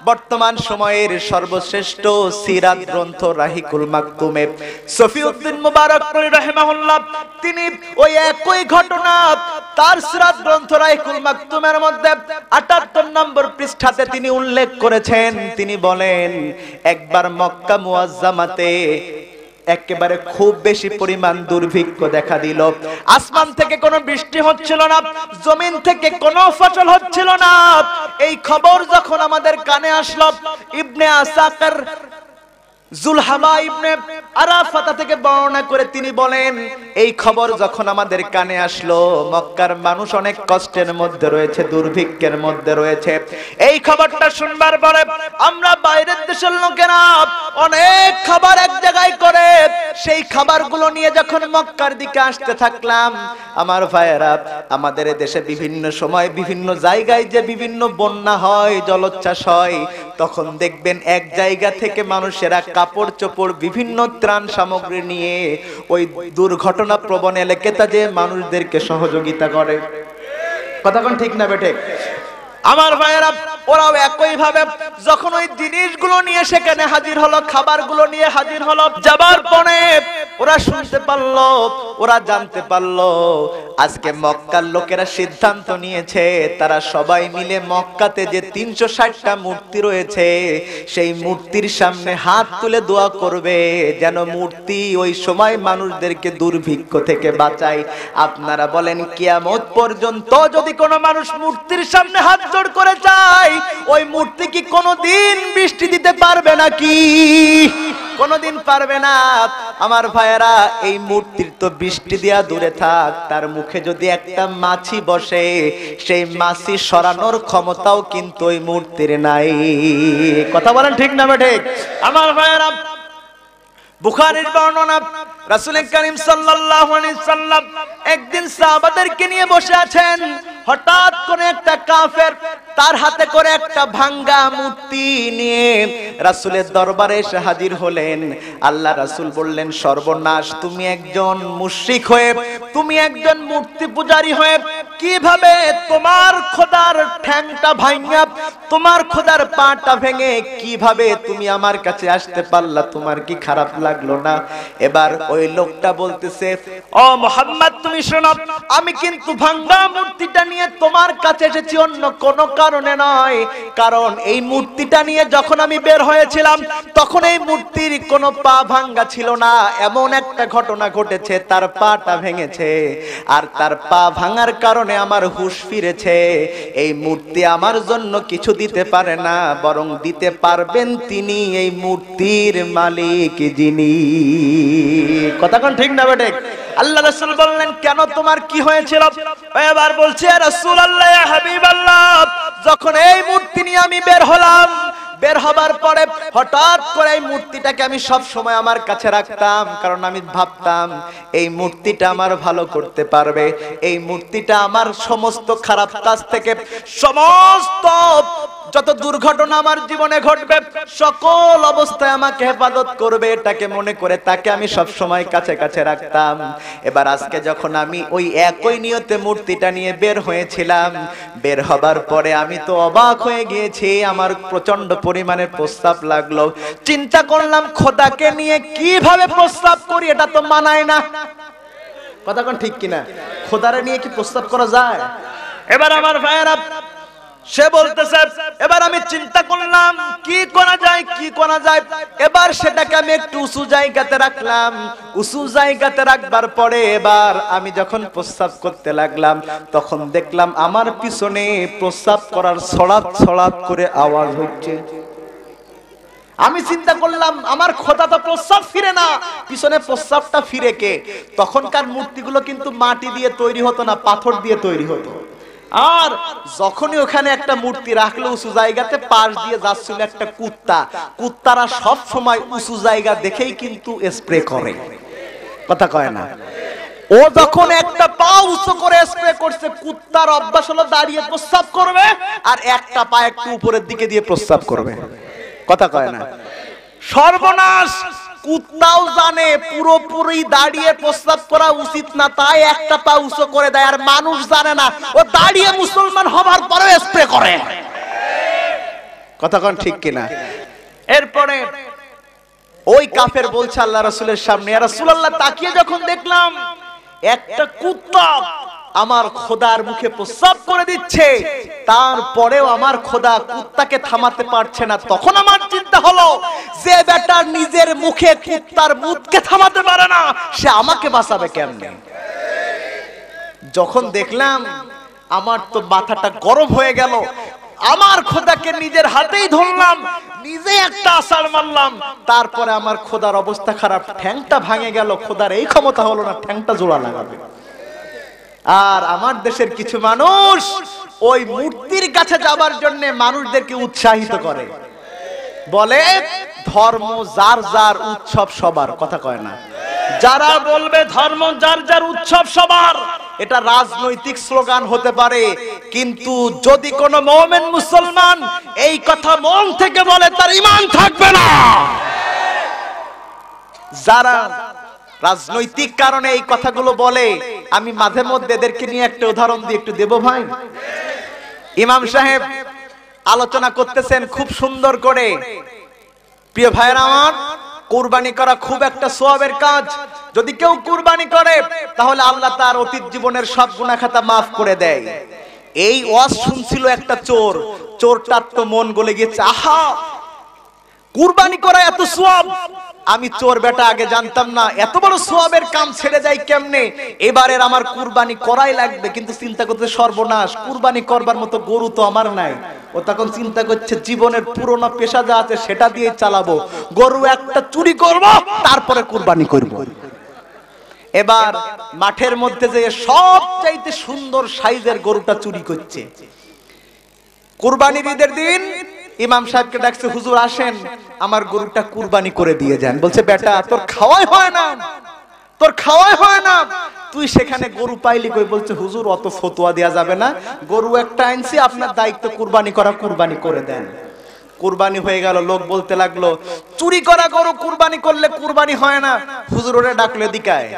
বর্তমান সময়ের সর্বশ্রেষ্ঠ সিরাত গ্রন্থ রাহিকুল মাকতুমে সফিউদ্দিন মুবারকপুরী রাহিমাহুল্লাহ তিনি ওই একই ঘটনা তার সিরাত গ্রন্থ রাহিকুল মাকতুমের মধ্যে 78 নম্বর পৃষ্ঠাতে তিনি উল্লেখ করেছেন। তিনি বলেন, একবার মক্কা মুআজ্জামাতে একেবারে খুব বেশি পরিমাণ দুর্ভিক্ষ দেখা দিল। আসমান থেকে কোনো বৃষ্টি হচ্ছিল না, জমিন থেকে কোনো ফসল হচ্ছিল না। এই খবর যখন আমাদের কানে আসলো, ইবনে আসাকির জুলহামা ইবনে আরাফাতা থেকে বর্ণনা করে তিনি বলেন, এই খবর যখন আমাদের কানে আসলো, মক্কার মানুষ অনেক কষ্টের মধ্যে রয়েছে, দুর্ভিক্ষের মধ্যে রয়েছে। এই খবরটা শুনবার পরে আমরা বাইরের দেশের লোকেরা অনেক খাবার এক জায়গায় করে সেই খাবারগুলো নিয়ে যখন মক্কার দিকে আসতে থাকলাম, আমার ভাইয়েরা, আমাদের দেশে বিভিন্ন সময় বিভিন্ন জায়গায় যে বিভিন্ন বন্যা হয়, জলোচ্ছ্বাস হয়, তখন দেখবেন এক জায়গা থেকে মানুষেরা কাপড় চোপড় বিভিন্ন ত্রাণ সামগ্রী নিয়ে ওই দুর্ঘটনা প্রবণ এলাকাতে যে মানুষদেরকে সহযোগিতা করে। কথা কোন ঠিক না বেঠে? আমার ভাইয়েরা, ওরাও একই ভাবে যখন ওই জিনিসগুলো নিয়ে সেখানে হাজির হলো, খাবারগুলো নিয়ে হাজির হলো, যাবার পরে ওরা শুনতে পারলো, ওরা জানতে পারলো আজকে মক্কার লোকেরা সিদ্ধান্ত নিয়েছে তারা সবাই মিলে মক্কাতে যে 360টা মূর্তি রয়েছে সেই মূর্তির সামনে হাত তুলে দোয়া করবে যেন মূর্তি ওই সময় মানুষদেরকে দুর্ভিক্ষ থেকে বাঁচায়। আপনারা বলেন, কিয়ামত পর্যন্ত যদি কোনো মানুষ মূর্তির সামনে হাত জোড় করে চায়, ওই মূর্তি কি কোনোদিন বৃষ্টি দিতে পারবে নাকি? কোনোদিন পারবে না। আমার ভাইয়েরা, এই মূর্তির তো বৃষ্টি দেয়া দূরে থাক, তার মুখে যদি একটা মাছি বসে, সেই মাছি সরানোর ক্ষমতাও কিন্তু ওই মূর্তির নাই। কথা বলেন ঠিক না ঠিক? আমার ভাইয়েরা, বুখারীর বর্ণনা, রাসূল করিম সাল্লাল্লাহু আলাইহি সাল্লাম একদিন সাহাবাদেরকে নিয়ে বসে আছেন। হঠাৎ করে একটা কাফের তার হাতে করে একটা ভাঙ্গা মূর্তি নিয়ে রাসূলের দরবারে এসে হাজির হলেন। আল্লাহ রাসূল বললেন, সর্বনাশ, তুমি একজন মুশরিক হয়ে, তুমি একজন মূর্তি পূজারী হয়ে কিভাবে তোমার খোদার ঠ্যাংটা ভাঙা, তোমার খোদার পাটা ভেঙে কিভাবে তুমি আমার কাছে আসতে পারলা? তোমার কি খারাপ লাগলো না? এবার ওই লোকটা বলতেছে, ও মুহাম্মদ, তুমি শোনো, আমি কিন্তু ভাঙ্গা মূর্তিটা নিয়ে তোমার কাছে এসেছি অন্য কোনো কারণে নয়। কারণ এই মূর্তিটা নিয়ে যখন আমি বের হয়েছিলাম তখন এই মূর্তির কোনো পা ভাঙ্গা ছিল না। এমন একটা ঘটনা ঘটেছে, তার পাটা ভেঙেছে, আর তার পা ভাঙার কারণে আমার হুঁশ ফিরেছে। এই মূর্তি আমার জন্য কিছু দিতে পারে না, বরং দিতে পারবেন তিনি, এই মূর্তির মালিক যিনি। কথা কোন ঠিক না বেটে? আল্লাহ রাসূল বললেন, কেন, তোমার কি হয়েছিল? এবার বলছে, রাসূলুল্লাহ, ইয়া হাবিবাল্লাহ, যখন এই মূর্তি নিয়ে আমি বের হলাম, বের হবার পরে হঠাৎ করে এই মূর্তিটাকে আমি সব সময় আমার কাছে রাখতাম, কারণ আমি ভাবতাম এই মূর্তিটা আমার ভালো করতে পারবে, এই মূর্তিটা আমার সমস্ত খারাপ কাজ থেকে, সমস্ত যত দুর্ঘটনা আমার জীবনে ঘটবে সকল অবস্থায় আমাকে হেফাজত করবে, এটাকে মনে করে তাকে আমি সব সময় কাছে কাছে রাখতাম। এবার আজকে যখন আমি ওই একই নিয়তে মূর্তিটা নিয়ে বের হয়েছিলাম, বের হবার পরে আমি তো অবাক হয়ে গিয়েছি, আমার প্রচন্ড পরিমাণে প্রস্রাব লাগলো। চিন্তা করলাম, খোদাকে নিয়ে কিভাবে প্রস্রাব করি, এটা তো মানায় না। কথা কোন ঠিক কিনা? খোদারে নিয়ে কি প্রস্তাব করা যায়? এবার আমার ভাইয়েরা, সে বলতেছে এবার আমি চিন্তা করলাম কি করা যায়, কি করা যায়। এবার সেটাকে আমি একটু উঁচু জায়গাতে রাখলাম। উঁচু জায়গাতে রাখবার পরে এবার আমি যখন প্রস্তাব করতে লাগলাম, তখন দেখলাম আমার পিছনে প্রস্তাব করার ছড়াত ছড়াত করে আওয়াজ হচ্ছে। আমি চিন্তা করলাম আমার খোদা তো প্রস্তাব ফিরে না, পিছনে প্রস্তাবটা ফিরে কে? তখনকার মূর্তিগুলো কিন্তু মাটি দিয়ে তৈরি হতো না, পাথর দিয়ে তৈরি হতো। আর যখনই ওখানে একটা মূর্তি রাখলো উঁচু জায়গাতে, পাশ দিয়ে যাচ্ছিল একটা কুত্তা। কুত্তারা সব সময় উঁচু জায়গা দেখেই কিন্তু স্প্রে করে, কথা কয় না? ও যখন একটা পা উঁচু করে স্প্রে করছে, কুত্তার অভ্যাস হলো দাঁড়িয়ে প্রস্রাব করবে আর একটা পা একটু উপরের দিকে দিয়ে প্রস্রাব করবে, কথা কয় না? সর্বনাশ! কুত্তাও জানে পুরোপুরি দাঁড়িয়ে প্রস্রাব করা উচিত না, তাই একটা পা উঁচু করে দেয়। আর মানুষ জানে না, ও দাঁড়িয়ে মুসলমান হবার পরেও স্প্রে করে, কথা কোন ঠিক কিনা? এরপরে ওই কাফের বলছে আল্লাহ রাসূলের সামনে, ইয়া রাসূলুল্লাহ, তাকিয়ে যখন দেখলাম একটা কুত্তা আমার খোদার মুখে প্রস্রাব করে দিচ্ছে, তারপরেও আমার খোদা কুত্তাকে থামাতে পারছে না। তখন আমার চিন্তা হলো, যে বেটা নিজের মুখে কুত্তার মুখকে থামাতে পারে না, সে আমাকে বাঁচাবে কেমনে? যখন দেখলাম আমার তো মাথাটা গরম হয়ে গেল। আমার খোদাকে নিজের হাতেই ধরলাম, নিজে একটা আছাড় মারলাম। তারপরে আমার খোদার অবস্থা খারাপ, ঠ্যাংটা ভাঙে গেল। খোদার এই ক্ষমতা হলো না ঠ্যাংটা জোড়া লাগাবে। আর আমার দেশের কিছু মানুষ ওই মূর্তির কাছে যাবার জন্য মানুষদেরকে উৎসাহিত করে, বলে ধর্ম যার যার, উৎসব সবার, কথা কয় না? যারা বলবে ধর্ম যার যার, উৎসব সবার, এটা রাজনৈতিক স্লোগান হতে পারে, কিন্তু যদি কোনো মুমিন মুসলমান এই কথা মন থেকে বলে, তার ঈমান থাকবে না। যারা রাজনৈতিক কারণে এই কথাগুলো বলে, আমি মাঝে মধ্যে এদেরকে নিয়ে একটা উদাহরণ দিয়ে একটু দেব ভাই। ইমাম সাহেব আলোচনা করতেছেন খুব সুন্দর করে। প্রিয় ভাইরা আমার, কুরবানি করা খুব একটা সওয়াবের কাজ। যদি কেউ কুরবানি করে তাহলে আল্লাহ তার অতীত জীবনের সব গুনাহ খাতা মাফ করে দেয়। এই ওয়াজ শুনছিল একটা চোর, চোরটার তো মন গলে গেছে, আহা কুরবানি করা এত সওয়াব, আমি চোর বেটা আগে জানতাম না, এত বড় সওয়াবের কাম ছেড়ে যায় কেমনে, এবারের আমার কুরবানি করাই লাগবে। কিন্তু চিন্তা করতে সর্বনাশ, কুরবানি করবার মতো গরু তো আমার নাই। ও তখন চিন্তা করছে জীবনের পুরনো পেশা যা আছে সেটা দিয়ে চালাবো, গরু একটা চুরি করব, তারপরে কুরবানি করব। এবার মাঠের মধ্যে যে সবচাইতে সুন্দর সাইজের গরুটা চুরি করছে। কুরবানির ঈদের দিন ইমাম সাহেবকে ডাকছে, হুজুর আসেন আমার গরুটা কুরবানি করে দিয়ে যান। বলছে বেটা তোর খাওয়াই হয় না, তোর খাওয়াই হয় না, তুই সেখানে গরু পাইলি কই? বলছে হুজুর অত ফতোয়া দেয়া যাবে না, গরু একটা আনছি, আপনার দায়িত্ব কুরবানি করা, কুরবানি করে দেন। কুরবানি হয়ে গেল। লোক বলতে লাগলো চুরি করা গরু কুরবানি করলে কুরবানি হয় না। হুজুর ওরে ডাকলে দিকায়,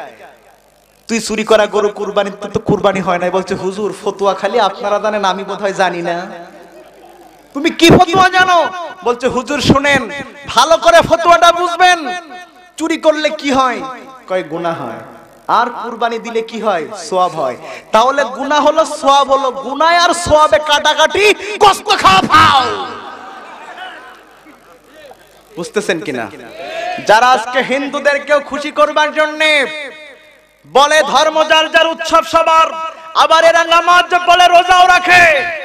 তুই চুরি করা গরু কুরবানি তো কুরবানি হয় না। বলছে হুজুর ফতোয়া খালি আপনারা জানেন, আমি বোধহয় জানি না। তুমি কি ফতোয়া জানো? বলছে হুজুর শুনেন, ভালো করে ফতোয়াটা বুঝবেন। চুরি করলে কি হয়? কয় গুনাহ হয়। আর কুরবানি দিলে কি হয়? সওয়াব হয়। তাহলে গুনাহ হলো, সওয়াব হলো। গুনাহ আর সওয়াবে কাটাকাটি, কষ্ট খাওয়া ফাও। বুঝতেছেন কিনা? যারা আজকে হিন্দুদেরকেও খুশি করবার জন্য বলে ধর্ম যার যার, উৎসব সবার, আবার এরা নামাজ পড়ে রোজাও রাখে,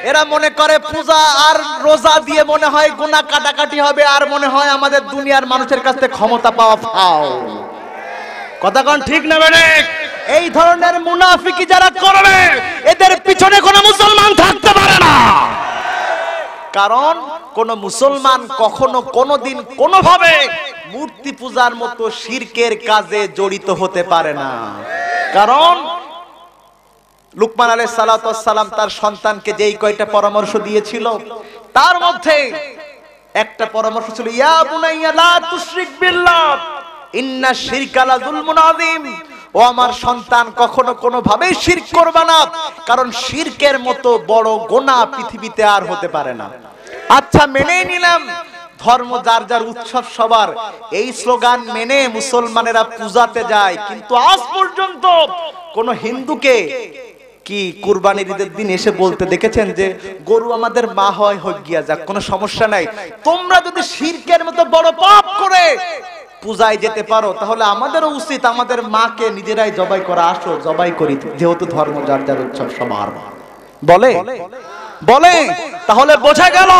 এরা মনে করে পূজা আর রোজা দিয়ে মনে হয় গুনাহ কাটাকাটি হবে, আর মনে হয় আমাদের দুনিয়ার মানুষের কাছে ক্ষমতা পাওয়া ফাও। কথা কোন ঠিক না বেড়ে? এই ধরনের মুনাফিকি যারা করবে, এদের পিছনে কোনো মুসলমান থাকতে পারে না। কারণ কোন মুসলমান কখনো কোনোদিন কোনোভাবে মূর্তি পূজার মতো শিরকের কাজে জড়িত হতে পারে না। কারণ লুকমান আলাইহিস সালাতু ওয়াস সালাম তার সন্তানকে যেই কয়টা পরামর্শ দিয়েছিল, তার মধ্যে একটা পরামর্শ ছিল ইয়া বুনাইয়া লা তুশরিক বিল্লাহ ইন্না শিরকা লা যুলমুন আযীম। ও আমার সন্তান, কখনো কোনো ভাবেই শিরক করবে না, কারণ শিরকের মতো বড় গুনাহ পৃথিবীতে আর হতে পারে না। আচ্ছা মেনেই নিলাম ধর্ম যার যার, উৎসব সবার, এই স্লোগান মেনে মুসলমানেরা পূজাতে যায়, কিন্তু আজ পর্যন্ত কোন হিন্দুকে কি কুরবানির ঈদের দিন এসে বলতে দেখেছেন যে গরু আমাদের মা হয় হোক গিয়া যাক, কোনো সমস্যা নাই, তোমরা যদি শিরকের মতো বড় পাপ করে পূজায় যেতে পারো তাহলে আমাদেরও উচিত আমাদের মাকে নিজেরাই জবাই করা, আসো জবাই করি, যেহেতু ধর্ম যার যার উৎসব সবার বলে বলে। তাহলে বোঝা গেল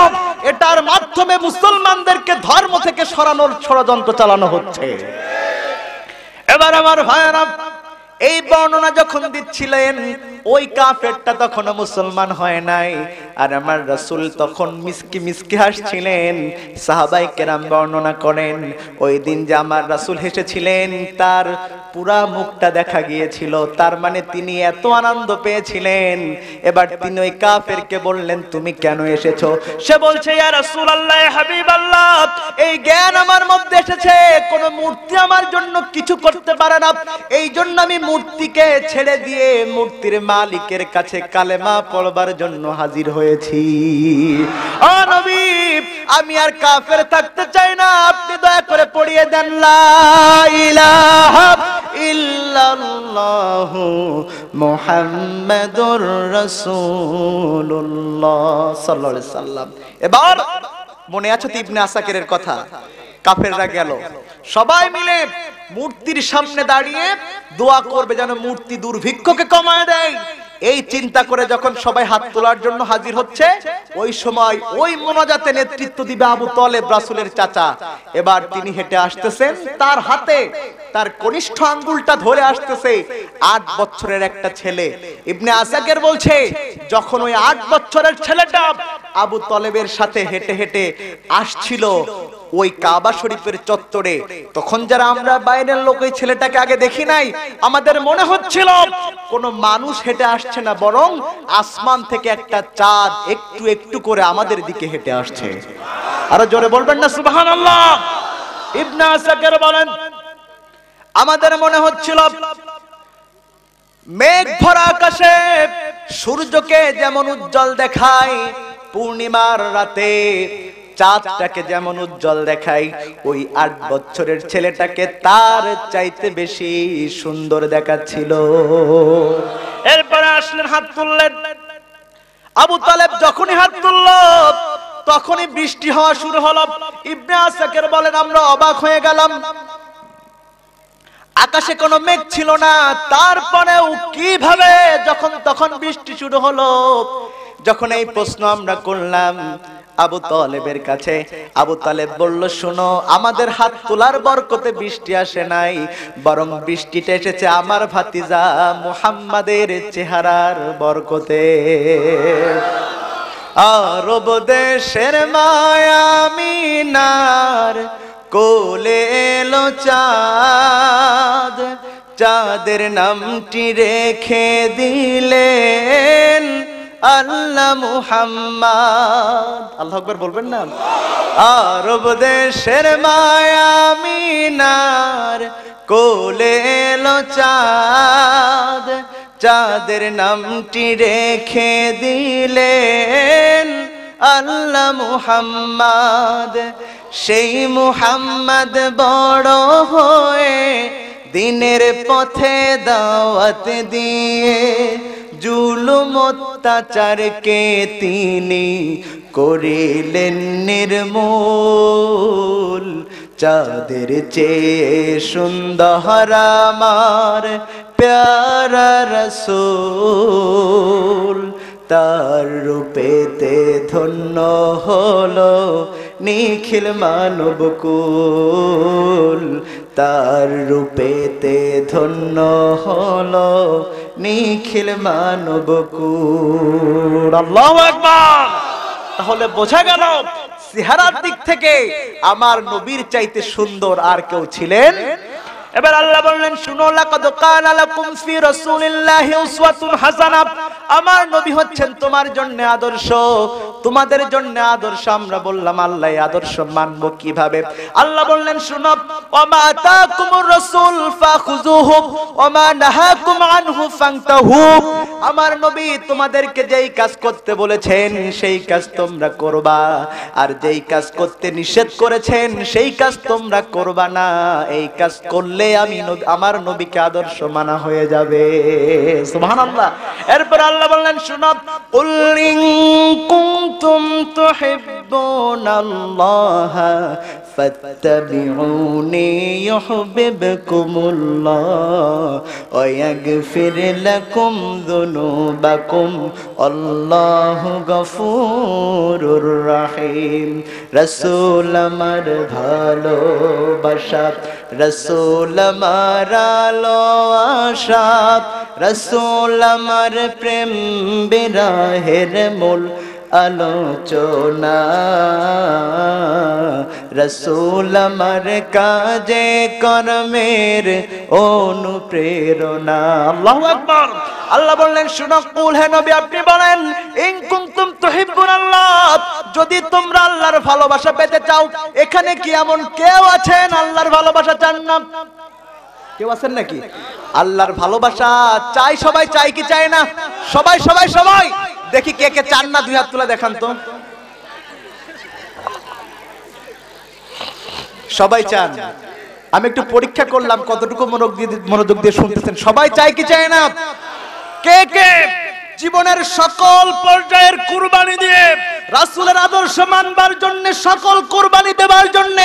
এটার মাধ্যমে মুসলমানদেরকে ধর্ম থেকে সরানোর ষড়যন্ত্র চালানো হচ্ছে। এবার আমার ভাইয়েরা, এই বর্ণনা যখন দিচ্ছিলেন ওই কাফেরটা তখনও মুসলমান হয় নাই, আর আমার রাসূল তখন মিসকি মিসকি হাসছিলেন। সাহাবায়ে কেরাম বর্ণনা করেন ওই দিন যে আমার রাসূল হেসেছিলেন তার পুরা মুখটা দেখা গিয়েছিল, তার মানে তিনি এত আনন্দ পেয়েছিলেন। এবার তিনি ওই কাফেরকে বললেন তুমি কেন এসেছো? সে বলছে ইয়া রাসূলুল্লাহ, ইয়া হাবিবাল্লাহ, এই জ্ঞান আমার মধ্যে এসেছে কোন মূর্তি আমার জন্য কিছু করতে পারে না, এই জন্য আমি মূর্তিকে ছেড়ে দিয়ে মূর্তির মালিকের কাছে কালেমা পড়বার জন্য হাজির হয়েছি। ও নবী, আমি আর কাফের থাকতে চাই না, আপনি দয়া করে পড়িয়ে দেন লা ইলাহা ইল্লাল্লাহু মুহাম্মাদুর রাসূলুল্লাহ সাল্লাল্লাহু আলাইহি সাল্লাম। এবার মনে আছে তো ইবনে আসাকিরের কথা? কাফেররা গেল, সবাই মিলে মূর্তির সামনে দাঁড়িয়ে দোয়া করবে যেন মূর্তি দুর্ভিক্ষকে কমায় দেয়। এই চিন্তা করে যখন সবাই হাত তোলার জন্য হাজির হচ্ছে, ওই সময় ওই মোনাজাতে নেতৃত্ব দিবে আবু তালেব, রাসূলের চাচা। এবার তিনি হেঁটে আসতেছেন, তার হাতে তার কনিষ্ঠ আঙ্গুলটা ধরে আসতেছে 8 বছরের একটা ছেলে। ইবনে আসাকির বলছে যখন ওই 8 বছরের ছেলেটা আবু তালেবের সাথে হেঁটে হেঁটে আসছিল ওই কাবা শরীফের চত্বরে, তখন যারা আমরা বাইরের লোক ওই ছেলেটাকে আগে দেখি নাই, আমাদের মনে হচ্ছিল কোন মানুষ হেঁটে আসছে না, বরং আসমান থেকে একটা চাঁদ একটু একটু করে আমাদের দিকে হেঁটে আসছে। আরো জোরে বলবেন না সুবহানাল্লাহ? ইবনে আসাকির বলেন আমাদের মনে হচ্ছিল মেঘ ভরা আকাশে সূর্যকে যেমন উজ্জ্বল দেখায়, পূর্ণিমার রাতে চাঁদটাকে যেমন উজ্জ্বল দেখায়, ওই 8 বছরের ছেলেটাকে তার চাইতে বেশি সুন্দর দেখাচ্ছিল। এরপর আসলেন, হাত তুললেন। আবু তালেব যখনই হাত তুলল তখনই বৃষ্টি হওয়া শুরু হলো। ইবনে আসাকির বলেন আমরা অবাক হয়ে গেলাম, আকাশে কোনো মেঘ ছিল না, তারপরেও কিভাবে যখন তখন বৃষ্টি শুরু হলো। যখন এই প্রশ্ন আমরা করলাম আবু তালেবের কাছে, আবু তালেব বলল শোনো, আমাদের হাত তোলার বরকতে বৃষ্টি আসে নাই, বরং বৃষ্টিটা এসেছে আমার ভাতিজা মুহাম্মাদের চেহারার বরকতে। আরব দেশের মায়া মিনার কোলে এলো চাঁদ, চাঁদের নামটি রেখে দিলেন আল্লাহ মুহাম্মদ। আল্লাহু আকবার বলবেন না? আরব দেশের মায়া মিনার কোলে এলো চাঁদ, চাঁদের নামটি রেখে দিলেন আল্লাহ মুহাম্মদ। সেই মুহাম্মদ বড় হয়ে দিনের পথে দাওয়াত দিয়ে জুলুম অত্যাচারকে তিনি করিলেন নির্মূল। চাঁদের চেয়ে সুন্দর আমার প্যারা রাসূল, তার রূপেতে ধন্য হলো নিখিল মানবকুল, তার রূপেতে ধন্য হলো নিখিল মানবকুল। আল্লাহু আকবার। তাহলে বোঝা গেল চেহারার দিক থেকে আমার নবীর চাইতে সুন্দর আর কেউ ছিলেন। এবার আল্লাহ বললেন শুনো, লাকাদ কানা লাকুম ফি রাসূলিল্লাহি উসওয়াতুন হাসানাহ, আমার নবী হচ্ছেন তোমার জন্য আদর্শ। তোমাদের জন্য আদর্শ। আমরা বললাম আল্লাহ এই আদর্শ মানবো কিভাবে? আল্লাহ বললেন শুনো, ওমা আতাকুমুর রাসূল ফাখুযুহু ওমা নাহাকুম আনহু ফান্তাহু। আমার নবী তোমাদেরকে যেই কাজ করতে বলেছেন সেই কাজ তোমরা করবা, আর যেই কাজ করতে নিষেধ করেছেন সেই কাজ তোমরা করবা না। এই কাজ করলে আমি আমার নবীকে আদর্শ মানা হয়ে যাবে। সুবহানাল্লাহ। এরপর আল্লাহ বললেন শুনো, কুল ইন কুনতুম তুহিব্বুনাল্লাহ ফাত্তাবিউনি ইউহিব্বুকুমুল্লাহ ওয়া ইয়াগফির লাকুম যুনুবাকুম আল্লাহু গফুরুর রহিম। রাসূল আমার ভালোবাসা, রাসূল আমার আলো আশা, রাসূল আমার প্রেম বিরহের মূল আলোচনা, রাসূল আমার কাজে কর্মের অনুপ্রেরণা। আল্লাহু আকবার। আল্লাহ বললেন শুনো, কুল হে নবী আপনি বলেন, ইন কুনতুম তুহিব্বুনাল্লাহ, যদি তোমরা আল্লাহর ভালোবাসা পেতে চাও। এখানে কি এমন কেউ আছেন আল্লাহর ভালোবাসা চান না? কেউ আছেন নাকি? আল্লাহর ভালোবাসা চাই সবাই, চাই কি চায় না? সবাই সবাই সবাই। দেখি কে কে চান না, দুই হাত তুলে দেখান তো। সবাই চান। আমি একটু পরীক্ষা করলাম কতটুকু মনোযোগ দিয়ে শুনতেছেন। সবাই চাই কি চায় না? কে কে জীবনের সকল পর্যায়ের কুরবানি দিয়ে রাসূলের আদর্শ মানবার জন্য, সকল কুরবানি দেবার জন্য,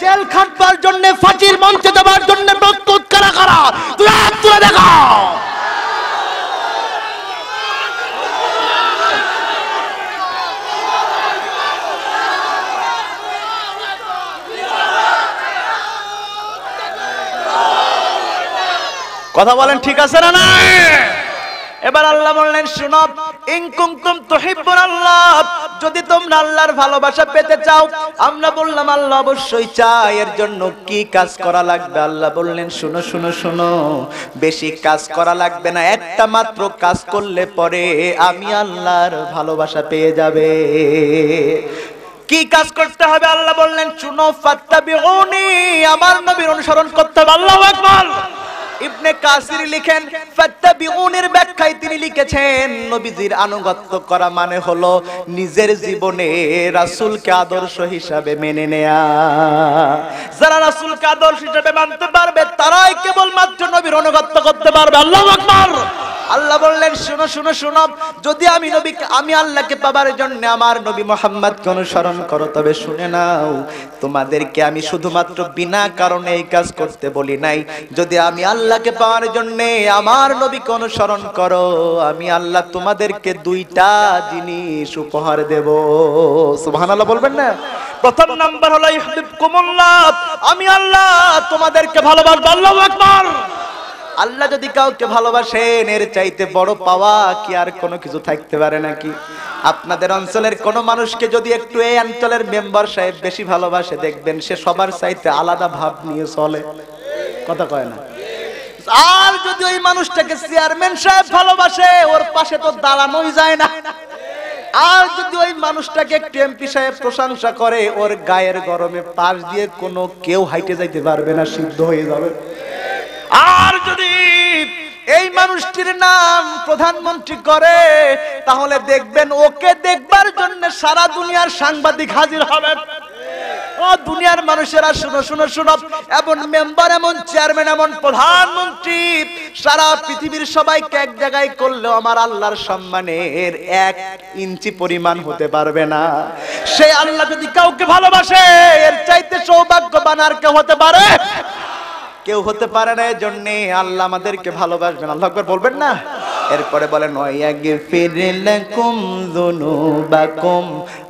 জেল খাটবার জন্য, ফাঁসির মঞ্চে দেবার জন্য প্রস্তুত কারা কারা? তুই হাত তুলে দেখাও। কথা বলেন ঠিক আছে না না? এবার আল্লাহ বললেন শুনো, ইন কুনতুম তুহিব্বুনাল্লাহ, যদি তোমরা আল্লাহর ভালোবাসা পেতে চাও। আমরা বললাম আল্লাহ অবশ্যই চাই, এর জন্য কি কাজ করা লাগবে? আল্লাহ বললেন শুনো শুনো শুনো, বেশি কাজ করা লাগবে না, একটা মাত্র কাজ করলে পরে আমি আল্লাহর ভালোবাসা পেয়ে যাবে। কি কাজ করতে হবে? আল্লাহ বললেন শুনো, ফাত্তাবিউনি, আমার নবীর অনুসরণ করতে হবে। আল্লাহু আকবার। ইবনে কাসির লিখেন, ফাত্তাবিউনির ব্যাখ্যায় তিনি লিখেছেন, নবীজির আনুগত্য করা মানে হলো নিজের জীবনে রাসূলকে আদর্শ হিসাবে মেনে নেয়া। যারা রাসূলকে আদর্শ হিসাবে মানতে পারবে তারাই কেবলমাত্র নবীর আনুগত্য করতে পারবে। আল্লাহু আকবার। আল্লাহ বললেন শুনো শুনো শুনো, যদি আমি আল্লাহকে পাবার জন্য আমার নবী মুহাম্মদকে অনুসরণ করো, তবে শুনে নাও, তোমাদেরকে আমি শুধুমাত্র বিনা কারণে এই কাজ করতে বলি নাই। যদি আমি আল্লাহকে পাওয়ার জন্য আমার নবীকে অনুসরণ করো, আমি আল্লাহ তোমাদেরকে দুইটা জিনিস উপহার দেব। সুবহানাল্লাহ বলবেন না? প্রথম নাম্বার হলো ইউহিব্বুকুমুল্লাহ, আমি আল্লাহ তোমাদেরকে ভালোবাসবো। আল্লাহু আকবার। আল্লাহ যদি কাউকে ভালোবাসেন, এর চাইতে বড় পাওয়া কি আর কোনো কিছু থাকতে পারে নাকি? আপনাদের অঞ্চলের কোন মানুষকে যদি একটু এই অঞ্চলের মেম্বার সাহেব বেশি ভালোবাসে, দেখবেন সে সবার চাইতে আলাদা ভাব নিয়ে চলে। কথা কয় না? আর যদি ওই মানুষটাকে চেয়ারম্যান সাহেব ভালোবাসে, ওর পাশে তো দাঁড়ানোই যায় না। আর যদি ওই মানুষটাকে একটু এমপি সাহেব প্রশংসা করে, ওর গায়ের গরমে পাশ দিয়ে কোনো কেউ হাইটে যাইতে পারবে না, সিদ্ধ হয়ে যাবে। আর যদি এই মানুষটির নাম প্রধানমন্ত্রী করে, তাহলে দেখবেন ওকে দেখবার জন্য সারা দুনিয়ার সাংবাদিক হাজির হবে। ও দুনিয়ার মানুষেরা শুনো শুনো শুনো, এমন মেম্বার, এমন চেয়ারম্যান, এমন প্রধানমন্ত্রী সারা পৃথিবীর সবাইকে এক জায়গায় করলেও আমার আল্লাহর সম্মানের 1 ইঞ্চি পরিমাণ হতে পারবে না। সেই আল্লাহ যদি কাউকে ভালোবাসে, এর চাইতে সৌভাগ্যবান আর কেউ হতে পারে? কেউ হতে পারে না। এজন্য আল্লাহ আমাদেরকে ভালোবাসবেন। আল্লাহু আকবার বলবেন না? এরপরে বলেন ওয়াগফির লাকুম যুনুবাকুম,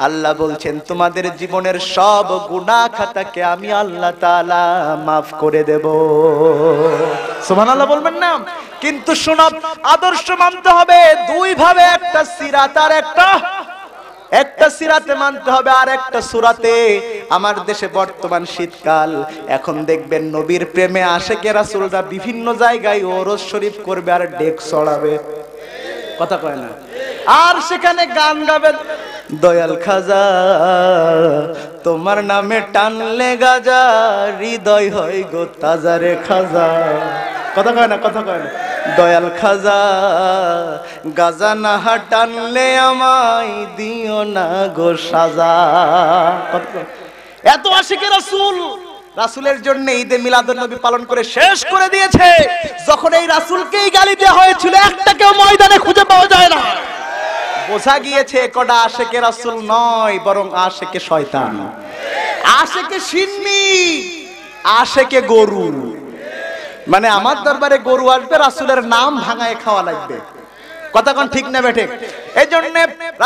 আল্লাহ বলছেন তোমাদের জীবনের সব গুনাহ খাতাকে আমি আল্লাহ তাআলা maaf করে দেব। সুবহানাল্লাহ বলবেন না? কিন্তু শোনো, আদর্শ মানতে হবে দুই ভাবে, একটা সিরাত আর একটা সিরাতে মানতে হবে, আর একটা সূরাতে। আমার দেশে বর্তমান শীতকাল, এখন দেখবেন নবীর প্রেমে আশিকে রাসূলরা বিভিন্ন জায়গায় ওরস শরীফ করবে আর ডেক ছড়াবে। কথা কয় না? আর সেখানে গান গাবে। দয়াল খাজা তোমার নামে টানলে গাজা হৃদয় হয় গো তাজা রে খাজা। কথা কয় না, কথা কয় না। দয়াল খাজা গাজা না টানলে আমায় দিও না গো সাজা। এত আশিকে রাসূল, রাসূলের জন্য ঈদে মিলাদুন নবী পালন করে শেষ করে দিয়েছে। যখন এই রাসূলকেই গালি দেওয়া হয়েছিল একটাকেও ময়দানে খুঁজে পাওয়া যায় না। বোঝা গিয়েছে কটা আশিকে রাসূল নয়, বরং আশিকে শয়তান, আশিকে সিন্নি, আশিকে গরু। মানে আমার দরবারে গরু আসবে, রাসূলের নাম ভাঙায় খাওয়া লাগবে। কথা কোন ঠিক না বেঠিক? এই জন্য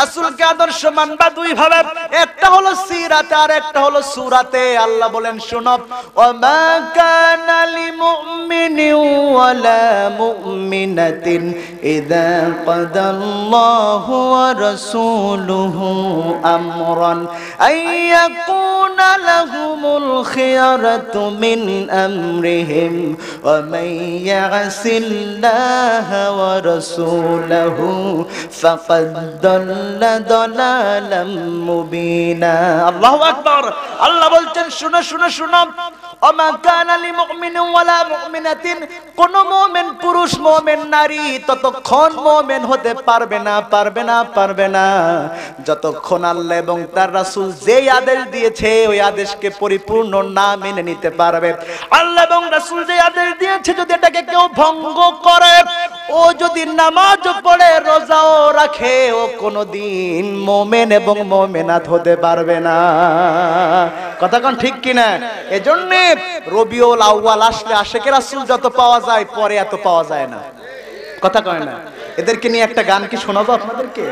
রাসূলকে আদর্শ মানবা দুই ভাবে, একটা হলো সিরাতে আর একটা হলো সূরাতে। আল্লাহ বলেন শুনো, ওয়া কানা লিমুমিনিন ওয়ালা মুমিনাতিন ইযা কাদাল্লাহু ওয়া রাসূলুহু আমরান আইয়াকুনা লাহুমুল খিয়ারাতু মিন আমরিহিম ওয়া মান ইয়াসিল্লাহা ওয়া রাসূলুহু ফাকাদ দাল্লা দালালাম মুবিনা। আল্লাহু আকবার। আল্লাহ বলছেন শুনো শুনো শুনো, ওমা কানা লিমুমিনিন ওয়ালা মুমিনাতিন, কোন মুমিন পুরুষ মুমিন নারী ততক্ষণ মুমিন হতে পারবে না, পারবে না, পারবে না যতক্ষণ আল্লাহ এবং তার রাসূল যেই আদেশ দিয়েছে ওই আদেশকে পরিপূর্ণ না মেনে নিতে পারবে। আল্লাহ এবং রাসূল যে আদেশ দিয়েছে যদি এটাকে কেউ ভঙ্গ করে, ও যদি নামাজ পড়ে রোজাও রাখে, ও কোনদিন মুমিন এবং মুমিনাত হতে পারবে না। কথা কোন ঠিক কিনা? এজন্য রবিউল আউয়াল আসলে আশিকে রাসূল যত পাওয়া যায় পরে এত পাওয়া যায় না। কথা কয় না? এদেরকে নিয়ে একটা গান কি শোনাবো আপনাদেরকে?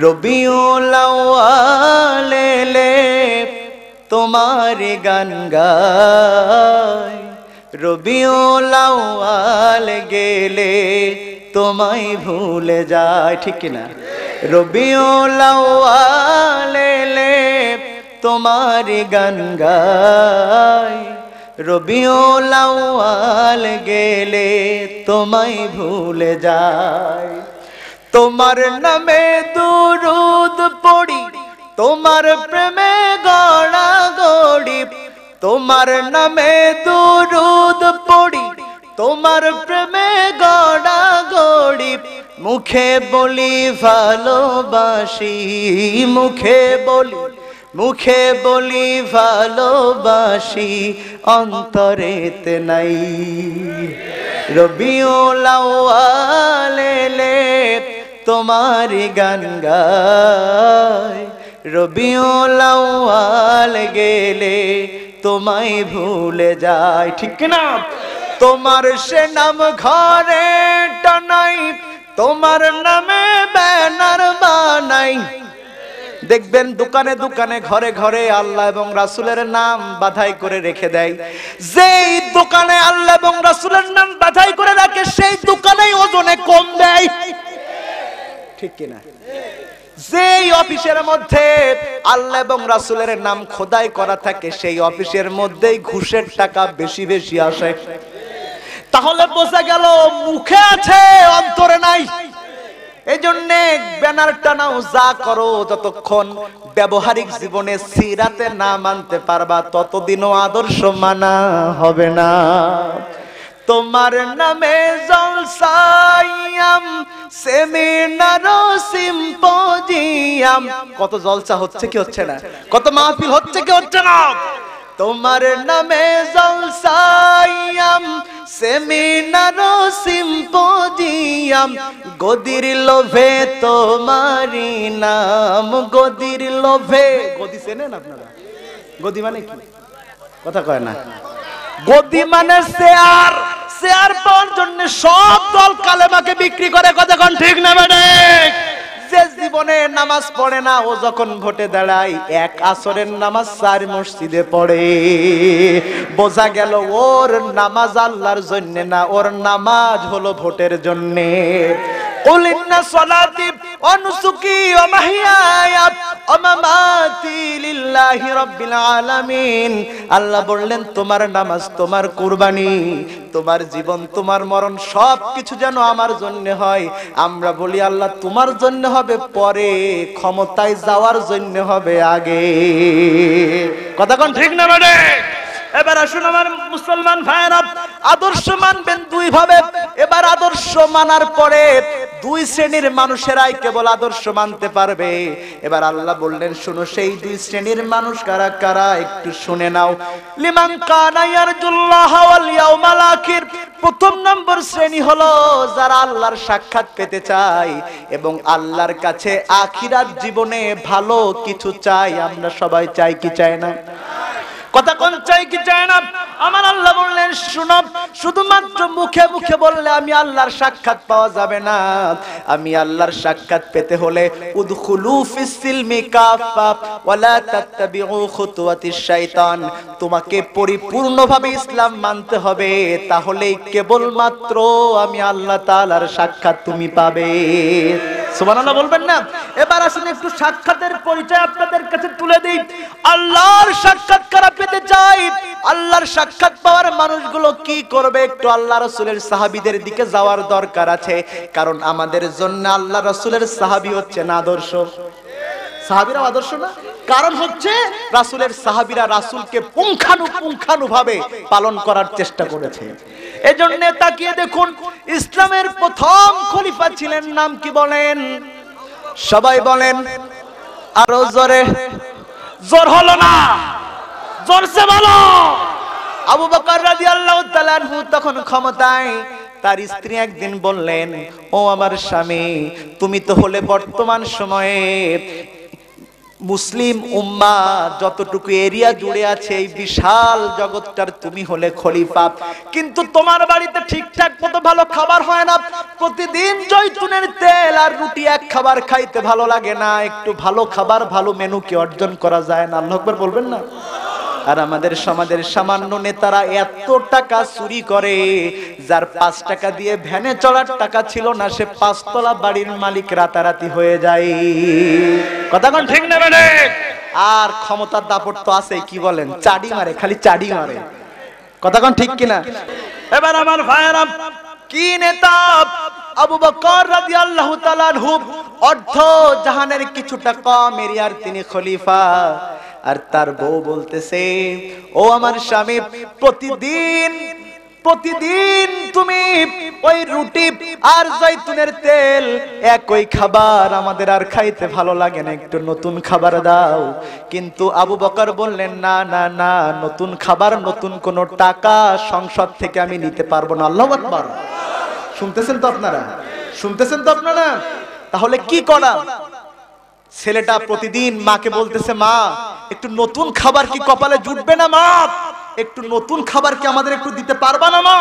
রবিউল আউয়াল এলে তোমার গান গায়, রবিউল আউয়াল গেলে তোমায় ভুলে যায়। ঠিক কিনা? রবিউল আউয়াল এলে তোমার গান গায়, রবিউল আউয়াল গেলে তোমায় ভুলে যায়। তোমার নামে দুরূদ পড়ি, তোমার প্রেমে গড়া গড়ি, তোমার নামে দুরূদ পড়ি, তোমার প্রেমে গড়া গড়ি, মুখে বলি ভালোবাসি, মুখে বলি, মুখে বলি ভালোবাসি, অন্তরেতে নাই। রবিউল আউয়াল এলে তোমার গান গায়, রবিউল আউয়াল গেলে তোমায় ভুলে যায়। ঠিক না? তোমার সে নাম ঘরে টানাই, তোমার নামে ব্যানার বানাই। দেখবেন দোকানে দোকানে ঘরে ঘরে আল্লাহ এবং রাসূলের নাম বাধাই করে রেখে দেয়। যেই দোকানে আল্লাহ এবং রাসূলের নাম বাধাই করে রাখে সেই দোকানেই ওজনে কম দেয়। ঠিক কিনা? যেই অফিসের মধ্যে আল্লাহ এবং রাসূলের নাম খোদাই করা থাকে সেই অফিসের মধ্যেই ঘুষের টাকা বেশি বেশি আসে। তাহলে বোঝা গেল মুখে আছে অন্তরে নাই। এই জন্য ব্যানার টানাও যা করো, যতক্ষণ ব্যবহারিক জীবনে সিরাতে না মানতে পারবা ততদিনও আদর্শ মানা হবে না। তোমার নামে জলসায়াম সেমিনার সিম্পোজিয়াম, কত জলসা হচ্ছে কি হচ্ছে না, কত মাহফিল হচ্ছে কি হচ্ছে না। তোমার নামে জলসায়াম সেমিনার সিম্পোজিয়াম, গদির লোভে তোমারি নাম, গদির লোভে। গদি চেনেন আপনারা? গদি মানে কি? কথা কয় না। গদি মানে শেয়ার, শেয়ার পাওয়ার জন্য সব দল কালেমাকে বিক্রি করে। কথা কোন ঠিক না মানে? যে জীবনে নামাজ পড়ে না ও যখন ভোটে দাঁড়ায় এক আসরের নামাজ 4 মসজিদে পড়ে। বোঝা গেল ওর নামাজ আল্লাহর জন্য না, ওর নামাজ হলো ভোটের জন্য। কুল ইন্না সলাতি ওয়া নুসুকি ওয়া মাহইয়ায়া আমামাতি লিল্লাহি রাব্বিল আলামিন। আল্লাহ বললেন তোমার নামাজ, তোমার কুরবানি, তোমার জীবন, তোমার মরণ সবকিছু যেন আমার জন্য হয়। আমরা বলি আল্লাহ তোমার জন্য হবে পরে, ক্ষমতায় যাওয়ার জন্য হবে আগে। কথা কোন ঠিক না মানে? এবার আসুন আমার মুসলমান ভাইরা, আদর্শ মানবেন দুই ভাবে। এবার আদর্শ মানার পরে দুই শ্রেণীর মানুষেরাই কেবল আদর্শ মানতে পারবে। এবার আল্লাহ বললেন শুনো, সেই দুই শ্রেণীর মানুষ কারা কারা একটু শুনে নাও। লিমান কানা ইয়ারজুল্লাহ ওয়াল ইয়াউমাল আখির, প্রথম নম্বর শ্রেণী হলো যারা আল্লাহর সাক্ষাৎ পেতে চায় এবং আল্লাহর কাছে আখিরাত জীবনে ভালো কিছু চাই। আমরা সবাই চাই কি চাই না? কথা কোন চাই কি চাই না? আমার আল্লাহ বললেন শুনো, শুধুমাত্র মুখে মুখে বললে আমি আল্লাহর সাক্ষাৎ পাওয়া যাবে না। আমি আল্লাহর সাক্ষাৎ পেতে হলে উদখুলু ফিস সিলমি কাফা ওয়ালা তাত্তাবিউ খুতুওয়াতিশ শাইতান, তোমাকে পরিপূর্ণভাবে ইসলাম মানতে হবে, তাহলেই কেবলমাত্র আমি আল্লাহ তাআলার সাক্ষাৎ তুমি পাবে। সুবহানাল্লাহ বলবেন না? এবার আসুন একটু সাক্ষাতের পরিচয় আপনাদের কাছে তুলে দিই। আল্লাহর সাক্ষাৎ কারা পেতে চাই? আল্লাহর সাক্ষাৎ পাওয়ার মানুষগুলো কি করবে? একটু আল্লাহ রাসূলের সাহাবীদের দিকে যাওয়ার দরকার আছে, কারণ আমাদের জন্য আল্লাহ রাসূলের সাহাবী হচ্ছেন আদর্শ। সাহাবীরা আদর্শ না? কারণ হচ্ছে রাসূলের সাহাবীরা রাসূলকে পুঙ্খানুপুঙ্খানুভাবে পালন করার চেষ্টা করেছে। এজন্য তাকিয়ে দেখুন, ইসলামের প্রথম খলিফা ছিলেন, নাম কি বলেন? সবাই বলেন আরো জোরে। জোর হলো না, জোরসে বলো। আবু বকর রাদিয়াল্লাহু তাআলা আনহু তখন ক্ষমতায়। তার স্ত্রী একদিন বললেন, ও আমার স্বামী, তুমি তো হলে বর্তমান সময়ে মুসলিম উম্মাহ যতটুকু এরিয়া জুড়ে আছে এই বিশাল জগৎটার তুমি হলে খলিফা, কিন্তু তোমার বাড়িতে ঠিকঠাক মতো ভালো খাবার হয় না। প্রতিদিন জয়তুনের তেল আর রুটি এক খাবার খাইতে ভালো লাগে না। একটু ভালো খাবার, ভালো মেনু কি অর্জন করা যায় না? আল্লাহু আকবার বলবেন না? আর আমাদের সমাজের সামান্য নেতারা এত টাকা চুরি করে, যার 5 টাকা দিয়ে ভ্যানে চড়ার টাকা ছিল না, সে 5 তলা বাড়ির মালিক রাতারাতি হয়ে যায়। কথা কোন ঠিক না মানে? আর ক্ষমতার দাপট তো আছে, কি বলেন? চাড়ি মারে, খালি চাড়ি মারে। কথা কোন ঠিক কিনা? এবার আমার ভাইয়েরা, কি নেতা? আবু বকর রাদিয়াল্লাহু তাআলা আনহু অর্ধ জাহানের কিছুটা কম এরিয়ার তিনি খলিফা। আর তার বউ বলতেছে, ও আমার স্বামী, প্রতিদিন তুমি ওই রুটি আর জয়তুনের তেল একই খাবার আমাদের আর খাইতে ভালো লাগে না, একটু নতুন খাবার দাও। কিন্তু আবু বকর বললেন, না না না, নতুন খাবার, নতুন কোন টাকা সংসদ থেকে আমি নিতে পারবো না। আল্লাহু আকবার। শুনতেছেন তো আপনারা? শুনতেছেন তো আপনারা? তাহলে কি করা? ছেলেটা প্রতিদিন মাকে বলতেছে, মা একটু নতুন খাবার কি কপালে জুটবে না? মা একটু নতুন খাবার কি আমাদের একটু দিতে পারবা না? মা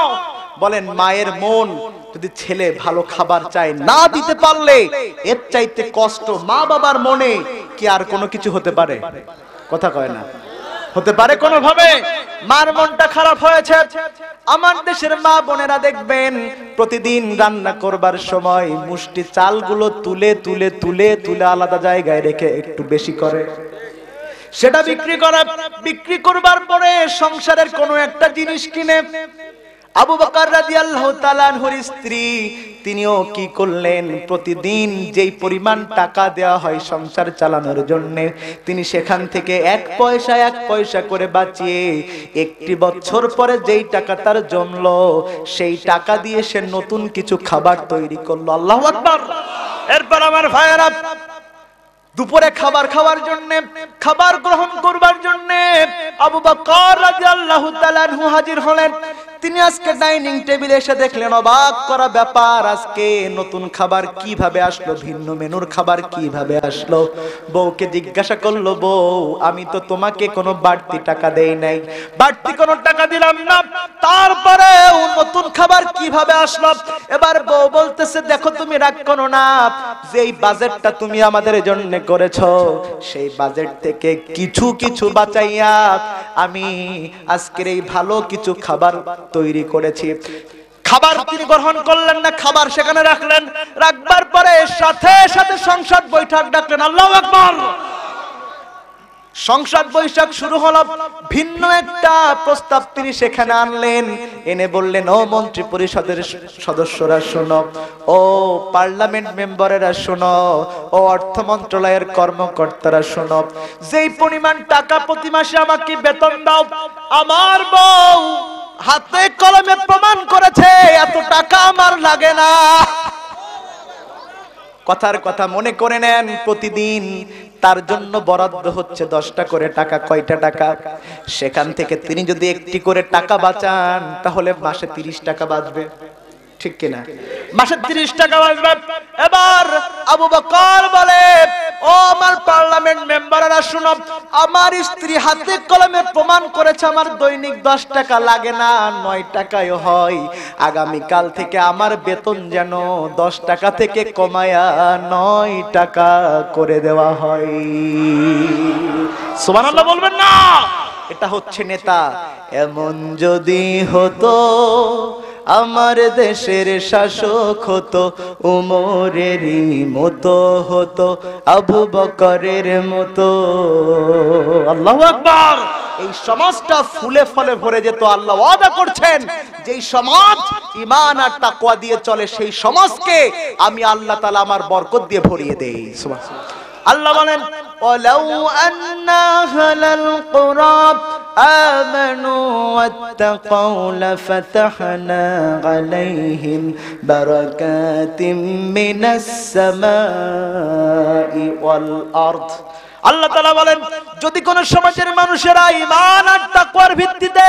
বলেন, মায়ের মন যদি ছেলে ভালো খাবার চায়, না দিতে পারলে এর চাইতে কষ্ট মা বাবার মনে কি আর কোনো কিছু হতে পারে? কথা কয় না? হতে পারে কোনোভাবে? মার মনটা খারাপ হয়েছে। আমার দেশের মা বোনেরা দেখবেন প্রতিদিন রান্না করবার সময় মুষ্টি চালগুলো তুলে তুলে তুলে তুলে আলাদা জায়গায় রেখে একটু বেশি করে সেটা বিক্রি করবার পরে সংসারের কোনো একটা জিনিস কিনে। আবু বকর রাদিয়াল্লাহু তাআলা আনহুর স্ত্রী তিনিও কি করলেন, প্রতিদিন যেই পরিমাণ টাকা দেওয়া হয় সংসার চালানোর জন্য, তিনি সেখান থেকে এক পয়সা করে বাঁচিয়ে 1 বছর পরে যেই টাকা তার জমলো, সেই টাকা দিয়ে সে নতুন কিছু খাবার তৈরি করলো। আল্লাহু আকবার। এরপর আমার ভাইয়েরা, দুপুরে খাবার খাওয়ার জন্য, খাবার গ্রহণ করবার জন্য আবু বকর রাদিয়াল্লাহু তাআলা আনহু হাজির হলেন। তিনি আজকে ডাইনিং টেবিলে এসে দেখলেন, অবাক করা ব্যাপার, আজকে নতুন খাবার কিভাবে আসলো, ভিন্ন মেনুর খাবার কিভাবে আসলো। বউকে জিজ্ঞাসা করলো, বউ আমি তো তোমাকে কোনো বাড়তি টাকা দেই নাই, বাড়তি কোনো টাকা দিলাম না, তারপরেও নতুন খাবার কিভাবে আসলো? এবার বউ বলতেছে, দেখো তুমি রাগ করো না, যেই বাজেটটা তুমি আমাদের জন্য করেছো সেই বাজেট থেকে কিছু কিছু বাঁচাইয়া আমি আজকের এই ভালো কিছু খাবার তৈরি করেছি। খাবার তিনি গ্রহণ করলেন না, খাবার সেখানে রাখলেন। রাখবার পরে সাথে সাথে সংসদ বৈঠক ডাকলেন। আল্লাহু আকবার। সংসদ বৈঠক শুরু হলো, ভিন্ন একটা প্রস্তাব তিনি সেখানে আনলেন, এনে বললেন, ও মন্ত্রী পরিষদের সদস্যরা শোনো, ও পার্লামেন্ট মেম্বারেরা শোনো, ও অর্থ মন্ত্রণালয়ের কর্মকর্তারা শোনো, যেই পরিমাণ টাকা প্রতি মাসে আমাকে বেতন দাও, আমার বউ হাতে কলমে প্রমাণ করেছে এত টাকা আমার লাগে না। কথার কথা মনে করে নেন, প্রতিদিন তার জন্য বরাদ্দ হচ্ছে 10টা করে টাকা। কয়টা টাকা? সেখান থেকে তিনি যদি একটি করে টাকা বাঁচান তাহলে মাসে 30 টাকা বাঁচবে, ঠিক কিনা? মাসে 30 টাকা বাঁচবে। এবার আবু বকর বলে, ও আমার পার্লামেন্ট মেম্বাররা শুনো, আমার স্ত্রী হাতে কলমে প্রমাণ করেছে আমার দৈনিক 10 টাকা লাগে না, 9 টাকায় হয়। আগামী কাল থেকে আমার বেতন যেন 10 টাকা থেকে কমায়া 9 টাকা করে দেওয়া হয়। সুবহানাল্লাহ বলবেন না? এটা হচ্ছে নেতা। এমন যদি হতো আমার দেশের শাসক হতো, উমরেরই মতো হতো, আবু বকরের মতো। আল্লাহু আকবার। এই সমাজটা ফুলে ফলে ভরে যেত। আল্লাহ ওয়াদা করছেন, যেই সমাজ ঈমান আর তাকওয়া দিয়ে চলে সেই সমাজকে আমি আল্লাহ তাআলা আমার বরকত দিয়ে ভরিয়ে দেই। সুবহানাল্লাহ। আল্লাহ বলেন, ওয়ালাউ আন্না আহলাল কুরা আমানু ওয়াত্তাকাউ লাফাতাহনা আলাইহিম বারাকাতিম মিনাস সামাই ওয়াল আরদ। আল্লাহ তাআলা বলেন, যদি কোন সমাজের মানুষেরা ঈমান আর তাকওয়ার ভিত্তিতে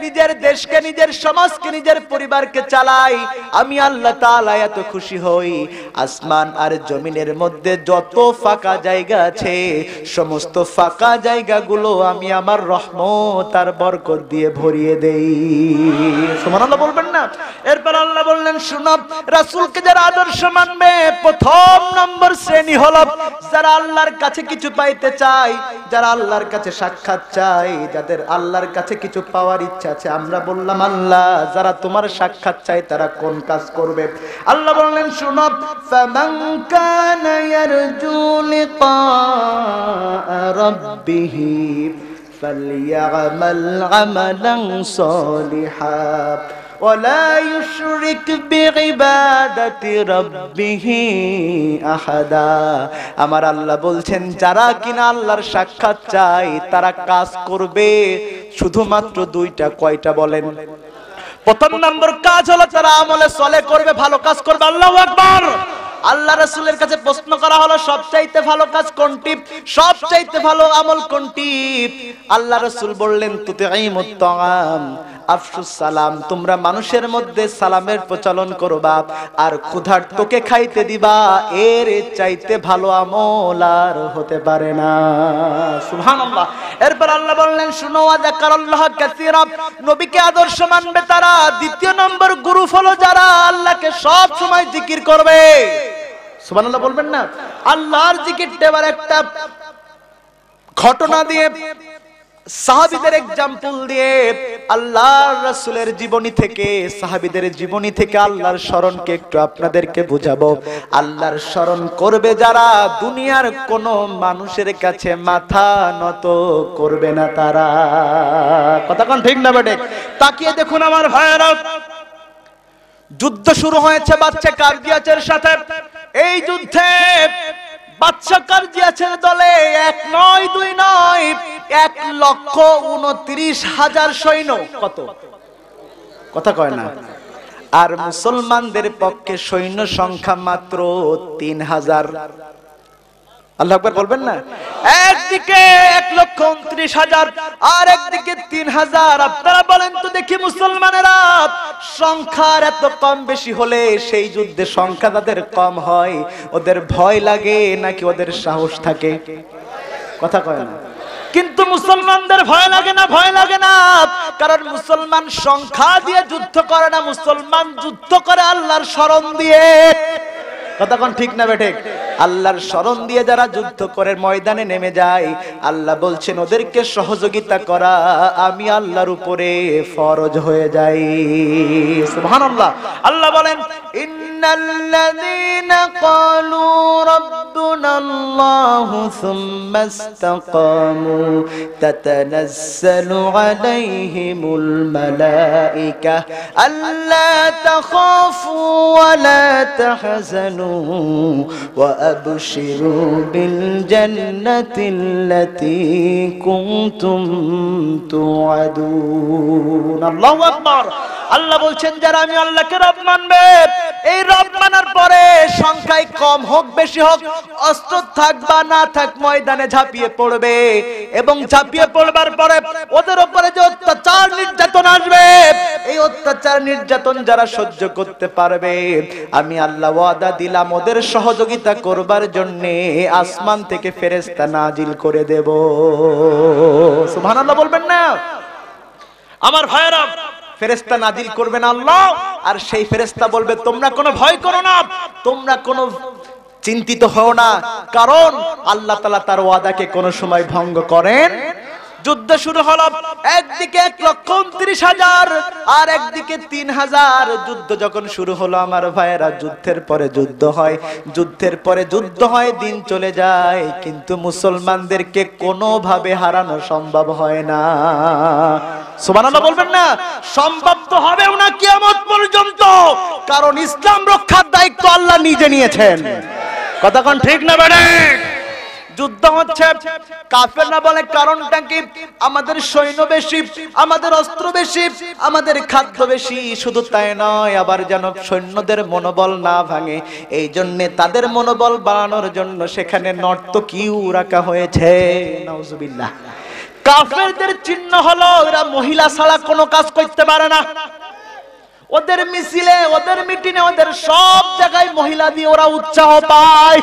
নিজের দেশকে, নিজের সমাজকে, নিজের পরিবারকে চালায়, আমি আল্লাহ তাআলা এত খুশি হই, আসমান আর জমিনের মধ্যে যত ফাঁকা জায়গা আছে সমস্ত ফাঁকা জায়গাগুলো আমি আমার রহমত আর বরকত দিয়ে ভরিয়ে দেই। সুবহানাল্লাহ বলবেন না? এরপর আল্লাহ বললেন, শুনো, রাসূলকে যারা আদর্শ মানবে, প্রথম নম্বর শ্রেণী হলো যারা আল্লাহর কাছে কিছু পাইতে চায়, যারা আল্লাহর কাছে সাক্ষাৎ চায়, যাদের আল্লাহর কাছে কিছু পাওয়ার ইচ্ছা আছে। আমরা বললাম, আল্লাহ, যারা তোমার সাক্ষাৎ চায় তারা কোন কাজ করবে? আল্লাহ বললেন, শুনো, ফামান কানা ইয়ারজু লিকা রাব্বিহি ফালইয়ামাল আমালান সালিহা ওয়ালা ইউশরিক বিইবাদাতি রাব্বিহি আহাদা। আমার আল্লাহ বলছেন, যারা কিনা আল্লাহর সাক্ষাৎ চায় তারা কাজ করবে শুধুমাত্র 2টা। কয়টা বলেন? প্রথম নম্বর কাজ হলো তারা আমলে সলে করবে, ভালো কাজ করবে। আল্লাহু আকবার। আল্লাহ রাসূলের কাছে প্রশ্ন করা হলো, সবচাইতে ভালো কাজ কোনটি, সবচাইতে ভালো আমল কোনটি? আল্লাহ রাসূল বললেন, তুতিঈমুত তাআম আফশুস সালাম, তোমরা মানুষের মধ্যে সালামের প্রচলন করবা আর ক্ষুধার্তকে খাইতে দিবা। এর চাইতে ভালো আমল আর হতে পারে না। সুবহানাল্লাহ। এরপর আল্লাহ বললেন, শুনো, যাকারাল্লাহ কাসীরা, নবীকে আদর্শ মানবে তারা। দ্বিতীয় নম্বর গ্রুপ হলো যারা আল্লাহকে সব সময় জিকির করবে। সুবহানাল্লাহ বলবেন না? আল্লাহর জিকিরটা এবার একটা ঘটনা দিয়ে, সাহাবীদের এক্সাম্পল দিয়ে, আল্লাহর রাসূলের জীবনী থেকে, সাহাবীদের জীবনী থেকে আল্লাহর স্মরণকে একটু আপনাদেরকে বুঝাবো। আল্লাহর স্মরণ করবে যারা, দুনিয়ার কোন মানুষের কাছে মাথা নত করবে না তারা। কথা কোন ঠিক না বেটে? তাকিয়ে দেখুন আমার ভাইয়েরা, যুদ্ধ শুরু হয়েছে বাচ্চা কার্জিয়াচের সাথে। এই যুদ্ধে বাদশা কার্জিয়াচের দলে 1 নয় 2 নয় 1,29,000 সৈন্য। কত? কথা কয় না। আর মুসলমানদের পক্ষে সৈন্য সংখ্যা মাত্র 3000। আল্লাহু আকবার বলবেন না? একদিকে 1,29,000 আর একদিকে 3000। আপনারা বলেন তো দেখি, মুসলমানেরা সংখ্যার এত কম বেশি হলে সেই যুদ্ধে সংখ্যা তাদের কম হয়, ওদের ভয় লাগে নাকি ওদের সাহস থাকে? কথা কয় না। কিন্তু মুসলমানদের ভয় লাগে না, ভয় লাগে না, কারণ মুসলমান সংখ্যা দিয়ে যুদ্ধ করে না, মুসলমান যুদ্ধ করে আল্লাহর স্মরণ দিয়ে। কথা কোন ঠিক না বেঠিক? আল্লাহর স্মরণ দিয়ে যারা যুদ্ধ করে ময়দানে নেমে যায়, আল্লাহ বলছেন ওদেরকে সহযোগিতা করা আমি আল্লাহর উপরে ফরজ হয়ে যাই। সুবহানাল্লাহ। আল্লাহ বলেন, ইন্নাল্লাযীনা ক্বালু রাব্বুনা রাব্বুনাল্লাহু সুম্মা ইসতাকামু তাতানাজ্জালু আলাইহিমুল মালাইকা আল্লা তাখাফু ওয়া লা তাহজানু ওয়া আবশিরু বিল জান্নাতিল্লাতী কুনতুম তুআদুন। আল্লাহু আকবার। আল্লাহ বলছেন যারা আমি আল্লাহকে রব মানবে, এই রব মানার পরে সংখ্যায় কম হোক বেশি হোক, অস্ত্র থাক বা না থাক ময়দানে ঝাঁপিয়ে পড়বে, এবং ঝাঁপিয়ে পড়বার পরে ওদের উপরে যে অত্যাচার নির্যাতন আসবে, এই অত্যাচার নির্যাতন যারা সহ্য করতে পারবে, আমি আল্লাহ ওয়াদা দিলাম ওদের সহযোগিতা করবার জন্য আসমান থেকে ফেরেশতা নাজিল করে দেব। সুবহানাল্লাহ বলবেন না? আমার ভাইরা, ফেরেশতা নাজিল করবেন আল্লাহ, আর সেই ফেরেশতা বলবে তোমরা কোনো ভয় করো না, তোমরা কোনো চিন্তিত হও না, কারণ আল্লাহ তাআলা তার ওয়াদাকে কোনো সময় ভঙ্গ করেন। যুদ্ধ শুরু হলো, একদিকে 1,29,000 আর একদিকে 3,000। যুদ্ধ যখন শুরু হলো আমার ভাইয়েরা, যুদ্ধের পরে যুদ্ধ হয়, যুদ্ধের পরে যুদ্ধ হয়, দিন চলে যায়, কিন্তু মুসলমানদেরকে কোনোভাবে হারানো সম্ভব হয় না। সুবহানাল্লাহ বলবেন না? সম্ভব তো হবেও না কিয়ামত পর্যন্ত, কারণ ইসলাম রক্ষার দায়িত্ব আল্লাহ নিজে নিয়েছেন। কথা কোন ঠিক না বেড়ে? যুদ্ধ হচ্ছে, কাফেররা বলে কারণটা কি? আমাদের সৈন্য বেশি, আমাদের অস্ত্র বেশি, আমাদের খাদ্য বেশি। শুধু তাই নয়, আবার যেন সৈন্যদের মনোবল না ভাঙে, এই জন্য তাদের মনোবল বাড়ানোর জন্য সেখানে নর্তকীও রাখা হয়েছে। নাউজুবিল্লাহ। কাফেরদের চিহ্ন হলো এরা মহিলা ছাড়া কোনো কাজ করতে পারে না। ওদের মিছিলে, ওদের মিটিংয়ে, ওদের সব জায়গায় মহিলা দিয়ে ওরা উৎসাহ পায়।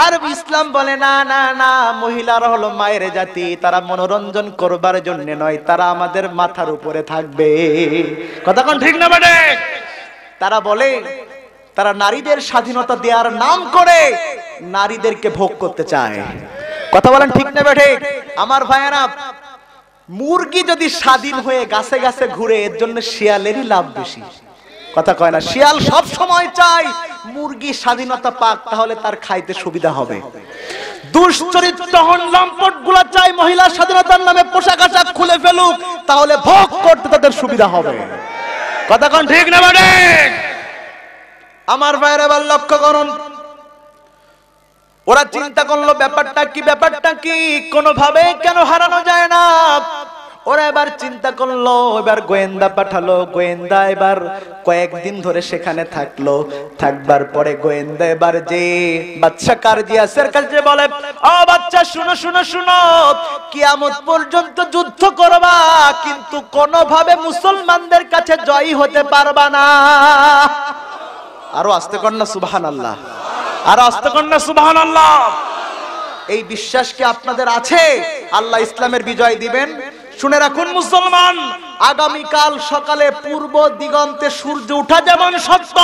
আর ইসলাম বলে না না না, মহিলারা হলো মায়ের জাতি, তারা মনোরঞ্জন করবার জন্য নয়, তারা আমাদের মাথার উপরে থাকবে। কথা কোন ঠিক না বেটে? তারা বলে তারা নারীদের স্বাধীনতা দেওয়ার নাম করে নারীদেরকে ভোগ করতে চায়। কথা বলেন ঠিক না বেটে? আমার ভাইয়েরা, মুরগি যদি স্বাধীন হয়ে গাছে গাছে ঘুরে, এর জন্য শিয়ালেরই লাভ বেশি। কথা কয় না? শিয়াল সব সময় চায় মুরগি স্বাধীনতা পাক, তাহলে তার খাইতে সুবিধা হবে। দুশ্চরিত্র লম্পট গুলা চাই মহিলা স্বাধীনতার নামে পোশাক আশাক খুলে ফেলুক, তাহলে ভোগ করতে তাদের সুবিধা হবে। কথা কোন ঠিক না মানে? আমার ভাইয়েরা এবার লক্ষ্য করুন, ওরা চিন্তা করলো ব্যাপারটা কি, ব্যাপারটা কি, কোনোভাবে কেন হারানো যায় না। ওরা এবার চিন্তা করলো, এবার গোয়েন্দা পাঠালো। গোয়েন্দা এবার কয়েকদিন ধরে সেখানে থাকলো। থাকবার পরে গোয়েন্দা এবার যে বাদশা কার্জিয়াসের কাছে বলে, ও বাচ্চা শুনো শুনো শুনো, কিয়ামত পর্যন্ত যুদ্ধ করবা, কিন্তু কোনোভাবে মুসলমানদের কাছে জয়ী হতে পারবা না। আরো আস্তে কর না সুবহানাল্লাহ, আর আস্তে কর না সুবহানাল্লাহ। এই বিশ্বাস কি আপনাদের আছে আল্লাহ ইসলামের বিজয় দিবেন? শুনে রাখুন মুসলমান, আগামীকাল সকালে পূর্ব দিগন্তে সূর্য ওঠা যেমন সত্য,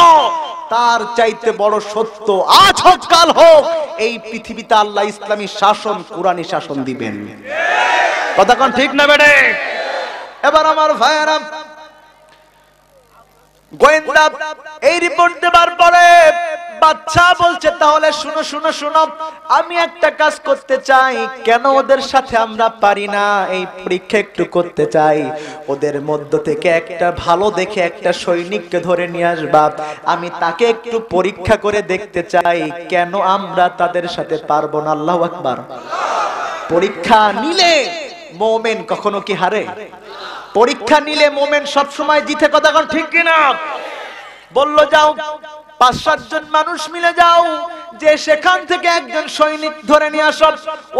তার চাইতে বড় সত্য আজ হোক কাল হোক, এই পৃথিবীতে আল্লাহ ইসলামী শাসন, কুরআনী শাসন দিবেন। কথা কোন ঠিক না বেড়ে? এবার আমার ভাইয়েরা, গোয়েন্দা এই রিপোর্ট দেবার পরে বাদশা বলছে, তাহলে শুনো শুনো শুনো, আমি একটা কাজ করতে চাই, কেন ওদের সাথে আমরা পারি না, এই পরীক্ষা একটু করতে চাই। ওদের মধ্য থেকে একটা ভালো দেখে একটা সৈনিককে ধরে নিয়ে আসবা, আমি তাকে একটু পরীক্ষা করে দেখতে চাই কেন আমরা তাদের সাথে পারবো না। আল্লাহু আকবার। পরীক্ষা নিলে মুমিন কখনো কি হারে? পরীক্ষা নিলে মুমিন সব সময় জিতে। কথা কোন ঠিক কিনা? বলল যাও ৫-৭ জন মানুষ মিলে যাও, যে সেখান থেকে একজন সৈনিক ধরে নিয়ে আসো।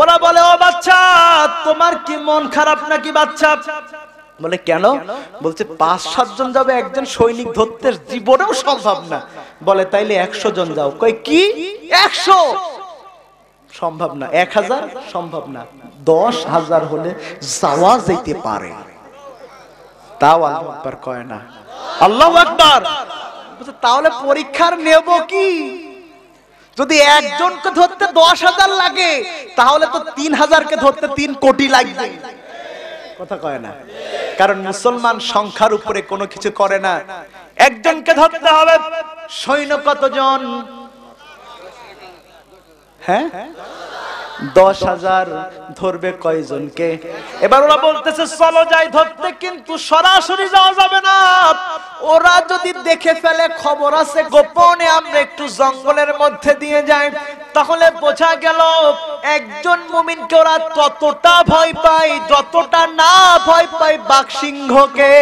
ওরা বলে, ও বাচ্চা, তোমার কি মন খারাপ নাকি বাচ্চা? বলে কেন? বলছে ৫-৭ জন যাবে, একজন সৈনিক ধরতে জীবনেও সম্ভব না। বলে তাইলে ১০০ জন যাও। কই কি ১০০? সম্ভব না। ১০০০? সম্ভব না। ১০,০০০ হলে যাওয়া যেতে পারে, তাও আল্লাহু আকবার কয় না। আল্লাহু আকবার। তাহলে পরীক্ষার নেব কি? যদি একজনকে ধরতে ১০,০০০ লাগে, তাহলে তো ৩,০০০কে ধরতে ৩ কোটি লাগবে। কথা কয় না? কারণ মুসলমান সংখ্যার উপরে কোনো কিছু করে না। একজনকে ধরতে হবে। সৈন্য কতজন? হ্যাঁ 10,000 ধরবে কয়জনকে? এবার ওরা বলতেছে চলো যাই ধরতে, কিন্তু সরাসরি যাওয়া যাবে না। ওরা যদি দেখে ফেলে, খবর আছে গোপনে আমরা একটু জঙ্গলের মধ্যে দিয়ে যাই, তাহলে বোঝা গেল একজন মুমিনকে ওরা ততটা ভয় পায় যতটা না ভয় পায় বাঘ সিংহকে।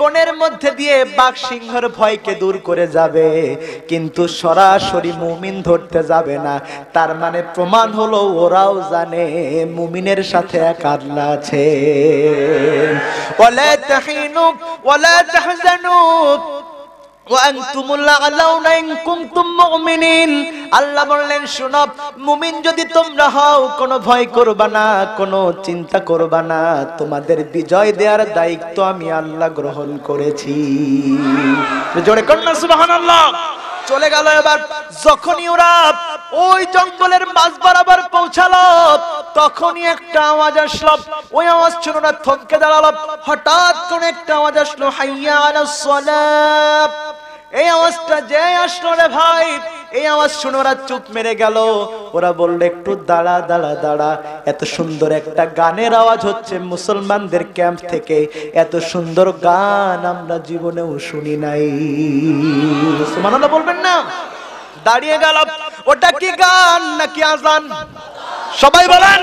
বনের মধ্যে দিয়ে বাঘ সিংহের ভয়কে দূর করে যাবে, কিন্তু সরাসরি মুমিন ধরতে যাবে না। তার মানে প্রমাণ হলো ওরাও জানে মুমিনের সাথে এক আল্লাহ আছে। ওয়ালা তাহিনু ওয়ালা তাহজানু ওয়া আনতুমুল আ'লাউনা ইন কুনতুম মুমিনিন। আল্লাহ বললেন শোনো, মুমিন যদি তোমরা হও, কোনো ভয় করবা না, কোনো চিন্তা করবা না, তোমাদের বিজয় দেওয়ার দায়িত্ব আমি আল্লাহ গ্রহণ করেছি। জোরে কন্যা সুবহানাল্লাহ। চলে গেল। এবার যখনই ওরা ওই জঙ্গলের মাঝ বরাবর পৌঁছালো, তখনই একটা আওয়াজ আসলো। ওই আওয়াজ শুনে ওরা থমকে দাঁড়ালো। হঠাৎ করে একটা আওয়াজ আসলো, হাইয়া আলাস সালাত। এই আওয়াজটা যে আসলো রে ভাই, এই আওয়াজ শুনে ওরা চুপ মেরে গেল। ওরা বলল একটু দাঁড়া দাঁড়া দাঁড়া, এত সুন্দর একটা গানের আওয়াজ হচ্ছে মুসলমানদের ক্যাম্প থেকে, এত সুন্দর গান আমরা জীবনেও শুনি নাই। সুবহানাল্লাহ বলবেন না? দাঁড়িয়ে গেল। ওটা কি গান নাকি আজান? সবাই বলেন।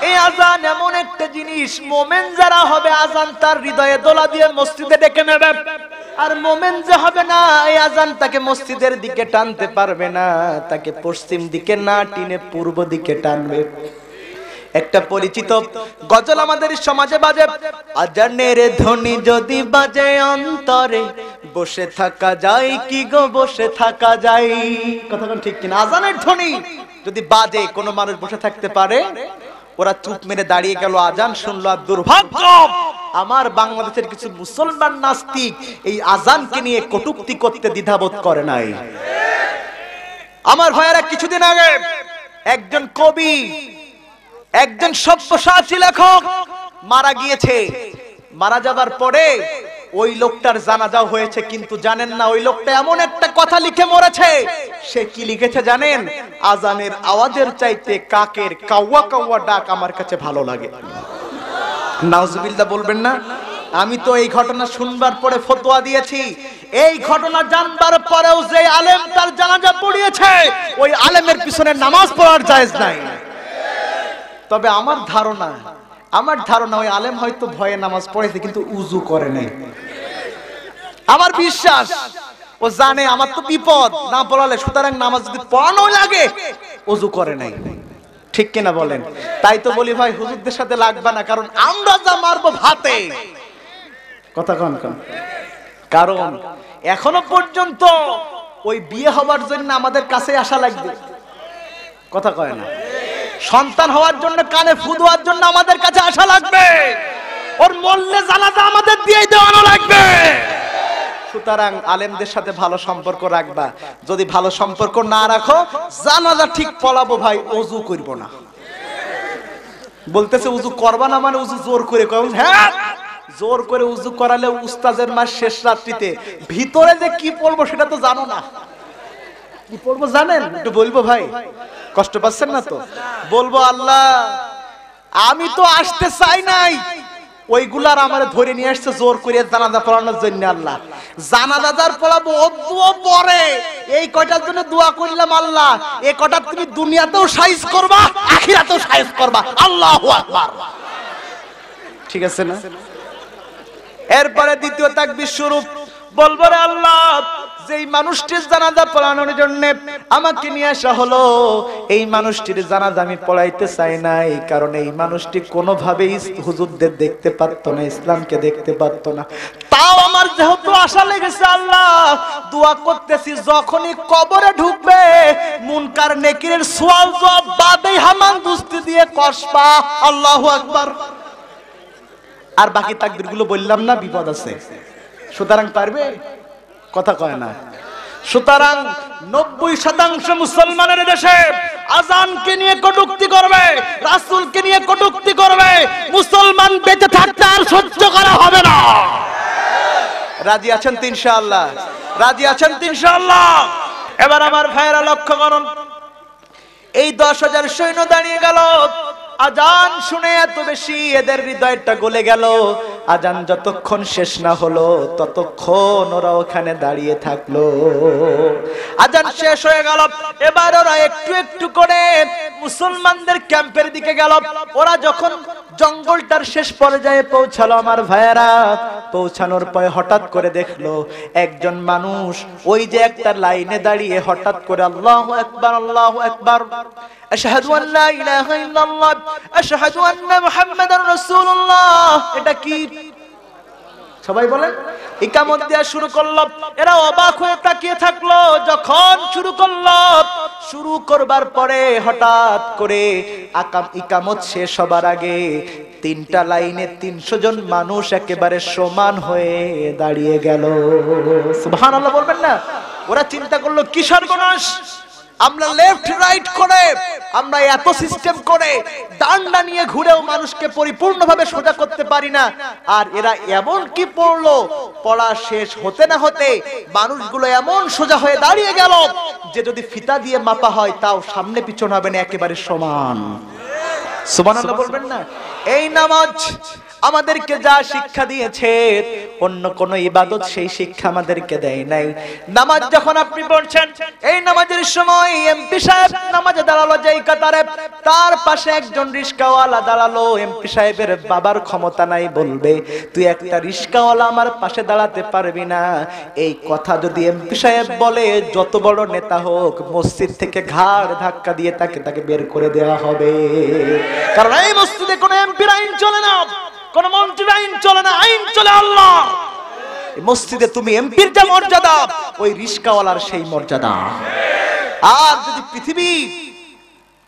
এই আজান এমন একটা জিনিস, মোমেন যারা হবে আজান তার হৃদয়ে দোলা দিয়ে মসজিদে ডেকে নেবে, আর মোমেন যে হবে না, এই আজান তাকে মসজিদের দিকে টানতে পারবে না, তাকে পশ্চিম দিকে না টেনে পূর্ব দিকে টানবে। একটা পরিচিত গজল আমাদের সমাজে বাজে, আজানের ধ্বনি যদি বাজে অন্তরে, বসে থাকা যায় কি গো বসে থাকা যায়। কথাটা ঠিক কিনা? আজানের ধ্বনি যদি বাজে, কোনো মানুষ বসে থাকতে পারে? ওরা চুপ মেরে দাঁড়িয়ে গেল। আজান শুনলো। আর দুর্ভাগ্য, আমার বাংলাদেশের কিছু মুসলমান নাস্তিক এই আজানকে নিয়ে কটূক্তি করতে দ্বিধাবোধ করে নাই। আমার ভাইয়েরা, কিছুদিন আগে একজন কবি, একজন সব্যসাচী লেখক মারা গিয়েছে। মারা যাবার পরে ওই লোকটার জানাজা হয়েছে, কিন্তু জানেন না ওই লোকটা এমন একটা কথা লিখে মরেছে। সে কি লিখেছে জানেন? আজানের আওয়াজের চাইতে কাকের কাওয়া কাওয়া ডাক আমার কাছে ভালো লাগে। নাউজুবিল্লাহ বলবেন না? আমি তো এই ঘটনা শুনবার পরে ফতোয়া দিয়েছি। এই ঘটনা জানবার পরেও যে আলেম তার জানাজা পড়িয়েছে, ওই আলেমের পিছনে নামাজ পড়ার জায়েজ নাই। তবে আমার ধারণা ওই আলেম হয়তো ভয়ে নামাজ পড়েছে, কিন্তু উযু করে নাই। আমার বিশ্বাস ও জানে আমার তো বিপদ না পড়ালে, সুতরাং নামাজ যদি পড়ানো লাগে উযু করে নাই। ঠিক কিনা বলেন? তাই তো বলি ভাই, হুজুরদের সাথে লাগবে না, কারণ আমরা যা মারবো ভাতে। কথা কন কন। কারণ এখনো পর্যন্ত ওই বিয়ে হওয়ার জন্য আমাদের কাছে আসা লাগবে। কথা কয় না? সন্তান হওয়ার জন্য কানে ফু দেওয়ার জন্য আমাদের কাছে আসা লাগবে। ওর মরলে জানাজা আমাদের দিয়েই দেওয়ানো লাগবে। সুতরাং আলেমদের সাথে ভালো সম্পর্ক রাখবা। যদি ভালো সম্পর্ক না রাখো, জানাজা ঠিক পড়াবো ভাই, ওযু করব না। বলতেছে উযু করবা না মানে উযু জোর করে করো। হ্যাঁ, জোর করে উযু করালে উস্তাদের মাস শেষ রাত্রিতে ভিতরে যে কি পড়বো সেটা তো জানো না। কি পড়বো জানেন? একটু বলবো ভাই, কষ্ট পাচ্ছেন না তো? বলবো আল্লাহ আমি তো আসতে চাই নাই, ওইগুলার আমারে ধরে নিয়ে আসছে জোর করে জানাজা পড়ানোর জন্য। আল্লাহ জানাজার পড়াবো, দোয়া পড়ে এই কয়টার জন্য দোয়া করলাম, আল্লাহ এই কয়টা তুমি দুনিয়াতেও সাইজ করবা, আখিরাতেও সাইজ করবা। আল্লাহু আকবার। ঠিক আছে না? এরপরে দ্বিতীয় তাকবীর শুরু। বলবো রে আল্লাহ, যেই মানুষটির জানাজা পড়ানোর জন্য আমাকে নিয়ে আসা হলো, এই মানুষটির জানাজা আমি পড়াইতে চাই নাই, কারণ এই মানুষটি কোনোভাবেই হুজুরদের দেখতে পারতো না, ইসলামকে দেখতে পারতো না। তাও আমার যেহেতু আশা লেগেছে, আল্লাহ দোয়া করতেছি যখনই কবরে ঢুকবে মুনকার নেকিরের সওয়াল জবাব বাদেই হামান দুস্তি দিয়ে কষবা। আল্লাহু আকবার। আর বাকি তাকবীরগুলো বললাম না, বিপদ আছে। সুতরাং পারবে? কথা কয় না। সুতরাং 90% মুসলমানের দেশে আজানকে নিয়ে কটূক্তি করবে, রাসূলকে নিয়ে কটূক্তি করবে। মুসলমান বেঁচে থাকতে আর সহ্য করা হবে না। রাজি আছেন তো ইনশাআল্লাহ? রাজি আছেন তো ইনশাআল্লাহ? এবার আমার ভাইয়েরা লক্ষ্য করুন, এই 10,000 সৈন্য দাঁড়িয়ে গেল। আজান শুনে এত বেশি এদের হৃদয়টা গলে গেল। আজান যতক্ষণ শেষ না হলো ততক্ষণ ওরা ওখানে দাঁড়িয়ে থাকলো। আজান শেষ হয়ে গেল, এবার ওরা একটু একটু করে মুসলমানদের ক্যাম্পের দিকে গেল। ওরা যখন জঙ্গলটার শেষ পর্যায়ে পৌঁছালো, আমার ভাইয়েরা, পৌঁছানোর পরে হঠাৎ করে দেখলো একজন মানুষ ওই যে একটা লাইনে দাঁড়িয়ে হঠাৎ করে আল্লাহু আকবার, আল্লাহু আকবার, আশহাদু আল্লা ইলাহা ইল্লাল্লাহ, আশহাদু আন্না মুহাম্মাদার রাসূলুল্লাহ। এটা কি? সবাই বলেন। ইকামত দেয়া শুরু করলো। এরা অবাক হয়ে তাকিয়ে থাকলো। যখন শুরু করলো, শুরু করবার পরে হঠাৎ করে ইকামত শেষ হবার আগে 3টা লাইনে 300 জন মানুষ একেবারে সমান হয়ে দাঁড়িয়ে গেল। সুবহানাল্লাহ বলবেন না? ওরা চিন্তা করলো কি সর্বনাশ, আমরা লেফট রাইট করে, আমরা এত সিস্টেম করে ডান্ডা নিয়ে ঘুরেও মানুষকে পরিপূর্ণভাবে সোজা করতে পারি না, আর এরা এমন কি পড়লো, পড়া শেষ হতে না হতে মানুষগুলো এমন সোজা হয়ে দাঁড়িয়ে গেল যে যদি ফিতা দিয়ে মাপা হয় তাও সামনে পিছন হবে না, একেবারে সমান। সুবহানাল্লাহ বলবেন না? এই নামাজ আমাদেরকে যা শিক্ষা দিয়েছে অন্য কোন ইবাদত সেই শিক্ষা আমাদেরকে দেয় নাই। নামাজ যখন আপনি পড়ছেন, এই নামাজের সময় এমপি সাহেব নামাজে দাঁড়ালো যেই কাতারে, তার পাশে একজন রিস্কাওয়ালা দাঁড়ালো। এমপি সাহেবের বাবার ক্ষমতা নাই, বলবে তুই একটা রিস্কাওয়ালা আমার পাশে দাঁড়াতে পারবি না। এই কথা যদি এমপি সাহেব বলে, যত বড় নেতা হোক, মসজিদ থেকে ঘাড় ধাক্কা দিয়ে তাকে বের করে দেওয়া হবে। কারণ এই মসজিদে কোনো এমপির আইন চলে না, কোন মন্ত্রীর আইন চলে না, আইন চলে আল্লাহ। মসজিদে তুমি এমপির যা মর্যাদা, ওই রিস্কাওয়ালার সেই মর্যাদা। আর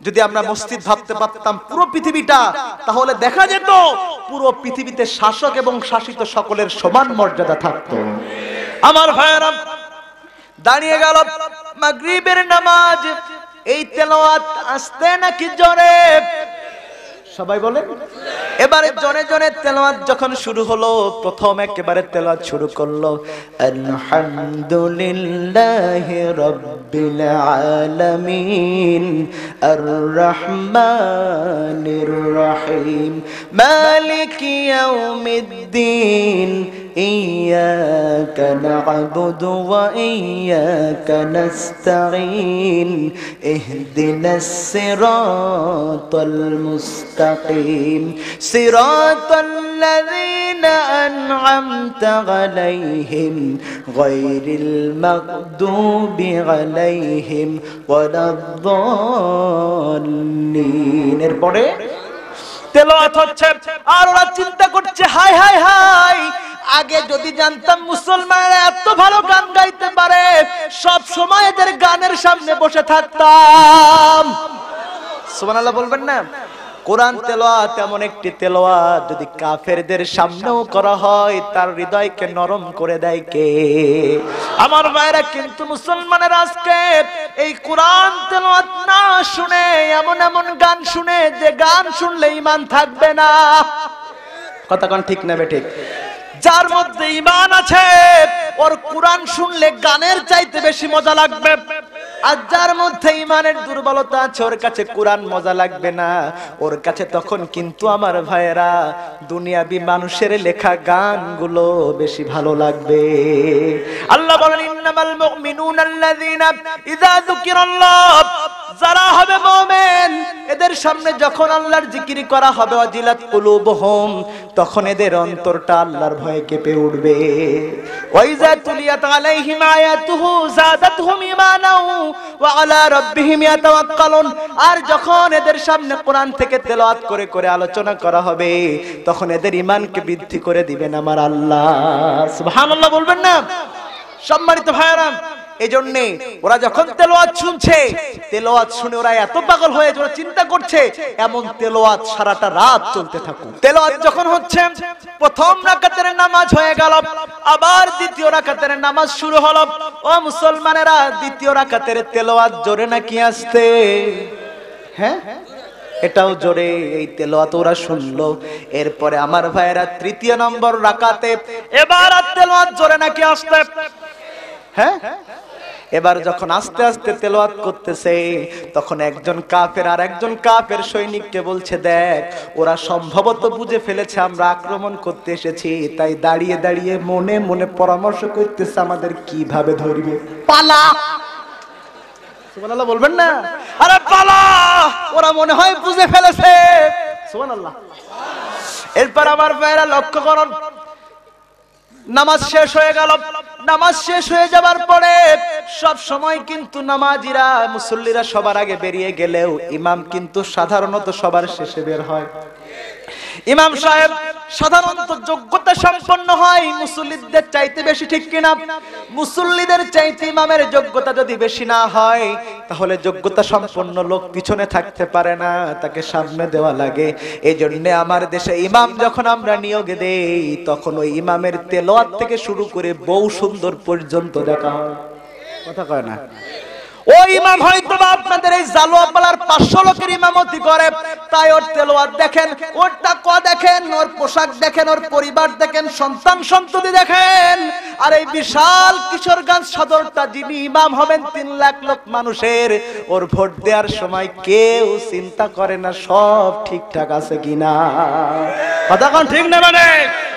যদি আমরা মসজিদ ভাবতে পারতাম পুরো পৃথিবীটা, তাহলে দেখা যেত পুরো পৃথিবীতে শাসক এবং শাসিত সকলের সমান মর্যাদা থাকতো। আমার ভাইয়েরা, দাঁড়িয়ে গেল মাগরিবের নামাজ। এই তেলাওয়াত আস্তে নাকি জোরে? সবাই বলে। এবারে জনে জনে তেলাওয়াত যখন শুরু হলো, প্রথম একেবারে তেলাওয়াত শুরু করলো আলহামদুলিল্লাহি রাব্বিল আলামিন আর রহমানির রহিম মালিকি ইয়াউমিদ্দিন ইয়্যাকা না'বুদু ওয়া ইয়্যাকা নাস্তাঈন ইহদিনাস সিরাতাল মুস্তাকিম সিরাতাল্লাযীনা আন'আমতা আলাইহিম গায়রিল মাগদুবি আলাইহিম ওয়ালাদ-দাল্লিন। এরপরে তেলাওয়াত হচ্ছে, আর ওরা চিন্তা করছে হায় হায় হায়, আগে যদি জানতাম মুসলমানরা এত ভালো গান গাইতে পারে, সব সময় এদের গানের সামনে বসে থাকতাম। সুবহানাল্লাহ বলবেন না? কোরআন তেলাওয়াত এমন একটি তেলাওয়াত যদি কাফেরদের সামনেও করা হয়, তার হৃদয়কে নরম করে দেয় কে? আমার ভাইরা, কিন্তু মুসলমানের আজকে এই কোরআন তেলাওয়াত না শুনে এমন এমন গান শুনে, যে গান শুনলে ঈমান থাকবে না। কথা কোন ঠিক না বেঠিক? যার মধ্যে ঈমান আছে ওর কোরআন শুনলে গানের চাইতে বেশি মজা লাগবে, আর যার মধ্যে ঈমানের দুর্বলতা আছে ওর কাছে কোরআন মজা লাগবে না। ওর কাছে তখন কিন্তু আমার ভাইয়েরা দুনিয়াবি মানুষের লেখা গানগুলো বেশি ভালো লাগবে। আল্লাহ বলেন ইন্নামাল মুমিনুনা আল্লাযীনা ইযা যুকিরাল্লাহ, যারা হবে মুমিন এদের সামনে যখন আল্লাহর জিকির করা হবে, ওয়াজিলাত কুলুবুহুম, তখন এদের অন্তরটা আল্লাহর ভয়ে কেঁপে উঠবে। ওয়াইজা তুলিয়াত আলাইহিম আয়াতুহু যাদাতহুম ঈমানাও ওয়া আলা রাব্বিহিম ইয়াতাওয়াক্কালুন, আর যখন এদের সামনে কোরআন থেকে তেলাওয়াত করে করে আলোচনা করা হবে, তখন এদের ঈমানকে বৃদ্ধি করে দিবেন আমার আল্লাহ। সুবহানাল্লাহ বলবেন না? সম্মানিত ভাইরা, এজন্য ওরা যখন তেলাওয়াত শুনছে, তেলাওয়াত শুনে ওরা এত পাগল হয়ে ওরা চিন্তা করছে এমন তেলাওয়াত সারাটা রাত চলতে থাকুক। তেলাওয়াত যখন হচ্ছে, প্রথম রাকাতের নামাজ হয়ে গেল, আবার দ্বিতীয় রাকাতের নামাজ শুরু হলো। ও মুসলমানেরা, দ্বিতীয় রাকাতের তেলাওয়াত জোরে নাকি আস্তে? হ্যাঁ, এটাও জোরে। এই তেলাওয়াত ওরা শুনলো। এরপরে আমার ভাইয়েরা তৃতীয় নম্বর রাকাতে এবার তেলাওয়াত জোরে নাকি আস্তে? হ্যাঁ, এবার যখন আস্তে আস্তে তেলাওয়াত করতেছে তখন একজন কাফের আর একজন কাফের সৈনিককে বলছে, দেখ ওরা সম্ভবত বুঝে ফেলেছে আমরা আক্রমণ করতে এসেছি, তাই দাঁড়িয়ে দাঁড়িয়ে মনে মনে পরামর্শ করতেছে আমাদের কিভাবে ধরবে, পালা। সুবহানাল্লাহ বলবেন না? আরে পালা, ওরা মনে হয় বুঝে ফেলেছে। সুবহানাল্লাহ। এরপর আমার ভাইরা লক্ষ্য করুন, নামাজ শেষ হয়ে গেল। নামাজ শেষ হয়ে যাবার পরে সব সময় কিন্তু নামাজিরা মুসল্লিরা সবার আগে বেরিয়ে গেলেও ইমাম কিন্তু সাধারণত সবার শেষে বের হয়। ইমাম সাহেব সাধারণত যোগ্যতা সম্পন্ন হয় মুসল্লিদের চাইতে বেশি, ঠিক কিনা? মুসল্লিদের চাইতে ইমামের যোগ্যতা যদি বেশি না হয় তাহলে যোগ্যতা সম্পন্ন লোক পিছনে থাকতে পারে না, তাকে সামনে দেওয়া লাগে। এই জন্য আমার দেশে ইমাম যখন আমরা নিয়োগে দেই তখন ওই ইমামের তেলাওয়াত থেকে শুরু করে বউ সুন্দর পর্যন্ত দেখা হয়। কথা কয় না? ওই ইমাম হয়তো আপনাদের এই জালোয়াপালার 500 লোকের ইমামতি করে, তাই ওর তেলাওয়াত দেখেন, ওর তাকওয়া দেখেন, ওর পোশাক দেখেন, ওর পরিবার দেখেন, সন্তান সন্ততি দেখেন। আর এই বিশাল কিশোরগঞ্জ সদরটা যিনি ইমাম হবেন 3 লাখ লোক মানুষের, ওর ভোট দেওয়ার সময় কেউ চিন্তা করে না সব ঠিকঠাক আছে কিনা। কথা কোন ঠিক না? মানে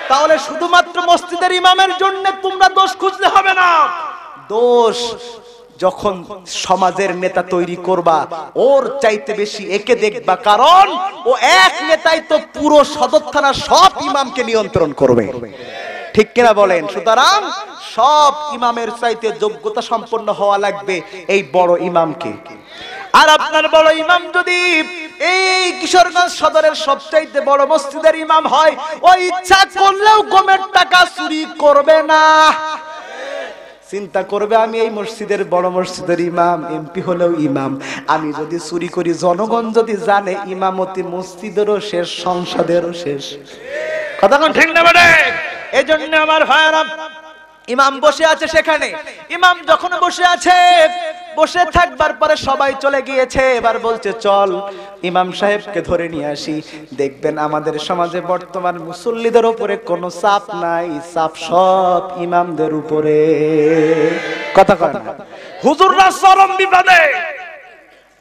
তাহলে শুধুমাত্র মসজিদের ইমামের জন্য তোমরা দোষ খুঁজতে হবে না। দোষ যখন সমাজের নেতা তৈরি করবা ওর চাইতে বেশি একে দেখবা, কারণ ও এক নেতাই তো পুরো সদর থানার সব ইমামকে নিয়ন্ত্রণ করবে, ঠিক কিনা বলেন? সুতরাং সব ইমামের চাইতে যোগ্যতা সম্পন্ন হওয়া লাগবে এই বড় ইমামকে। আর আপনার বড় ইমাম যদি এই কিশোরগঞ্জ সদরের সবচাইতে বড় মসজিদের ইমাম হয়, ও ইচ্ছা করলেও গমের টাকা চুরি করবে না। চিন্তা করবে আমি এই মসজিদের বড় মসজিদের ইমাম, এমপি হলেও ইমাম, আমি যদি চুরি করি জনগণ যদি জানে ইমামতি মসজিদেরও শেষ, সংসদেরও শেষ। কথা কোন ঠিক না? মানে এই জন্য আমার ভাইরা ইমাম বসে আছে সেখানে, ইমাম যখন বসে আছে, বসে থাকবার পরে সবাই চলে গিয়েছে, এবার বলছে চল ইমাম সাহেবকে ধরে নিয়ে আসি। দেখবেন আমাদের সমাজে বর্তমান মুসল্লিদের উপরে কোনো চাপ নাই, চাপ সব ইমামদের উপরে। কথা কথা হুজুররা চরম বিপদে।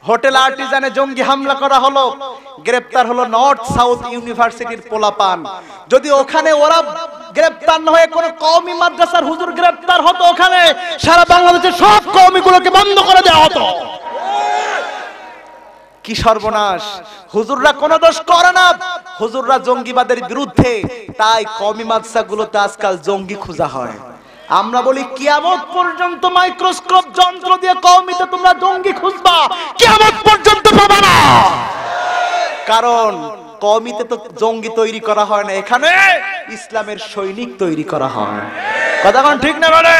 হোটেল আর্টিজানে জঙ্গি হামলা করা হলো, গ্রেফতার হলো নর্থ সাউথ ইউনিভার্সিটির পোলাপান। যদি ওখানে ওরা গ্রেফতার না হয়ে কোন কওমি মাদ্রাসার হুজুর গ্রেফতার হতো, ওখানে সারা বাংলাদেশের সব কওমিগুলোকে বন্ধ করে দেওয়া হতো। কি সর্বনাশ! হুজুররা কোনো দোষ করে না, হুজুররা জঙ্গিবাদের বিরুদ্ধে, তাই কওমি মাদ্রাসাগুলোতে আজকাল জঙ্গি খোঁজা হয়। আমরা বলি কিয়ামত পর্যন্ত মাইক্রোস্কোপ যন্ত্র দিয়ে কওমিতে তোমরা জঙ্গি খুঁজবা, কিয়ামত পর্যন্ত পাবে না। কারণ কওমিতে তো জঙ্গি তৈরি করা হয় না, এখানে ইসলামের সৈনিক তৈরি করা হয়। কথা কোন ঠিক না? বলে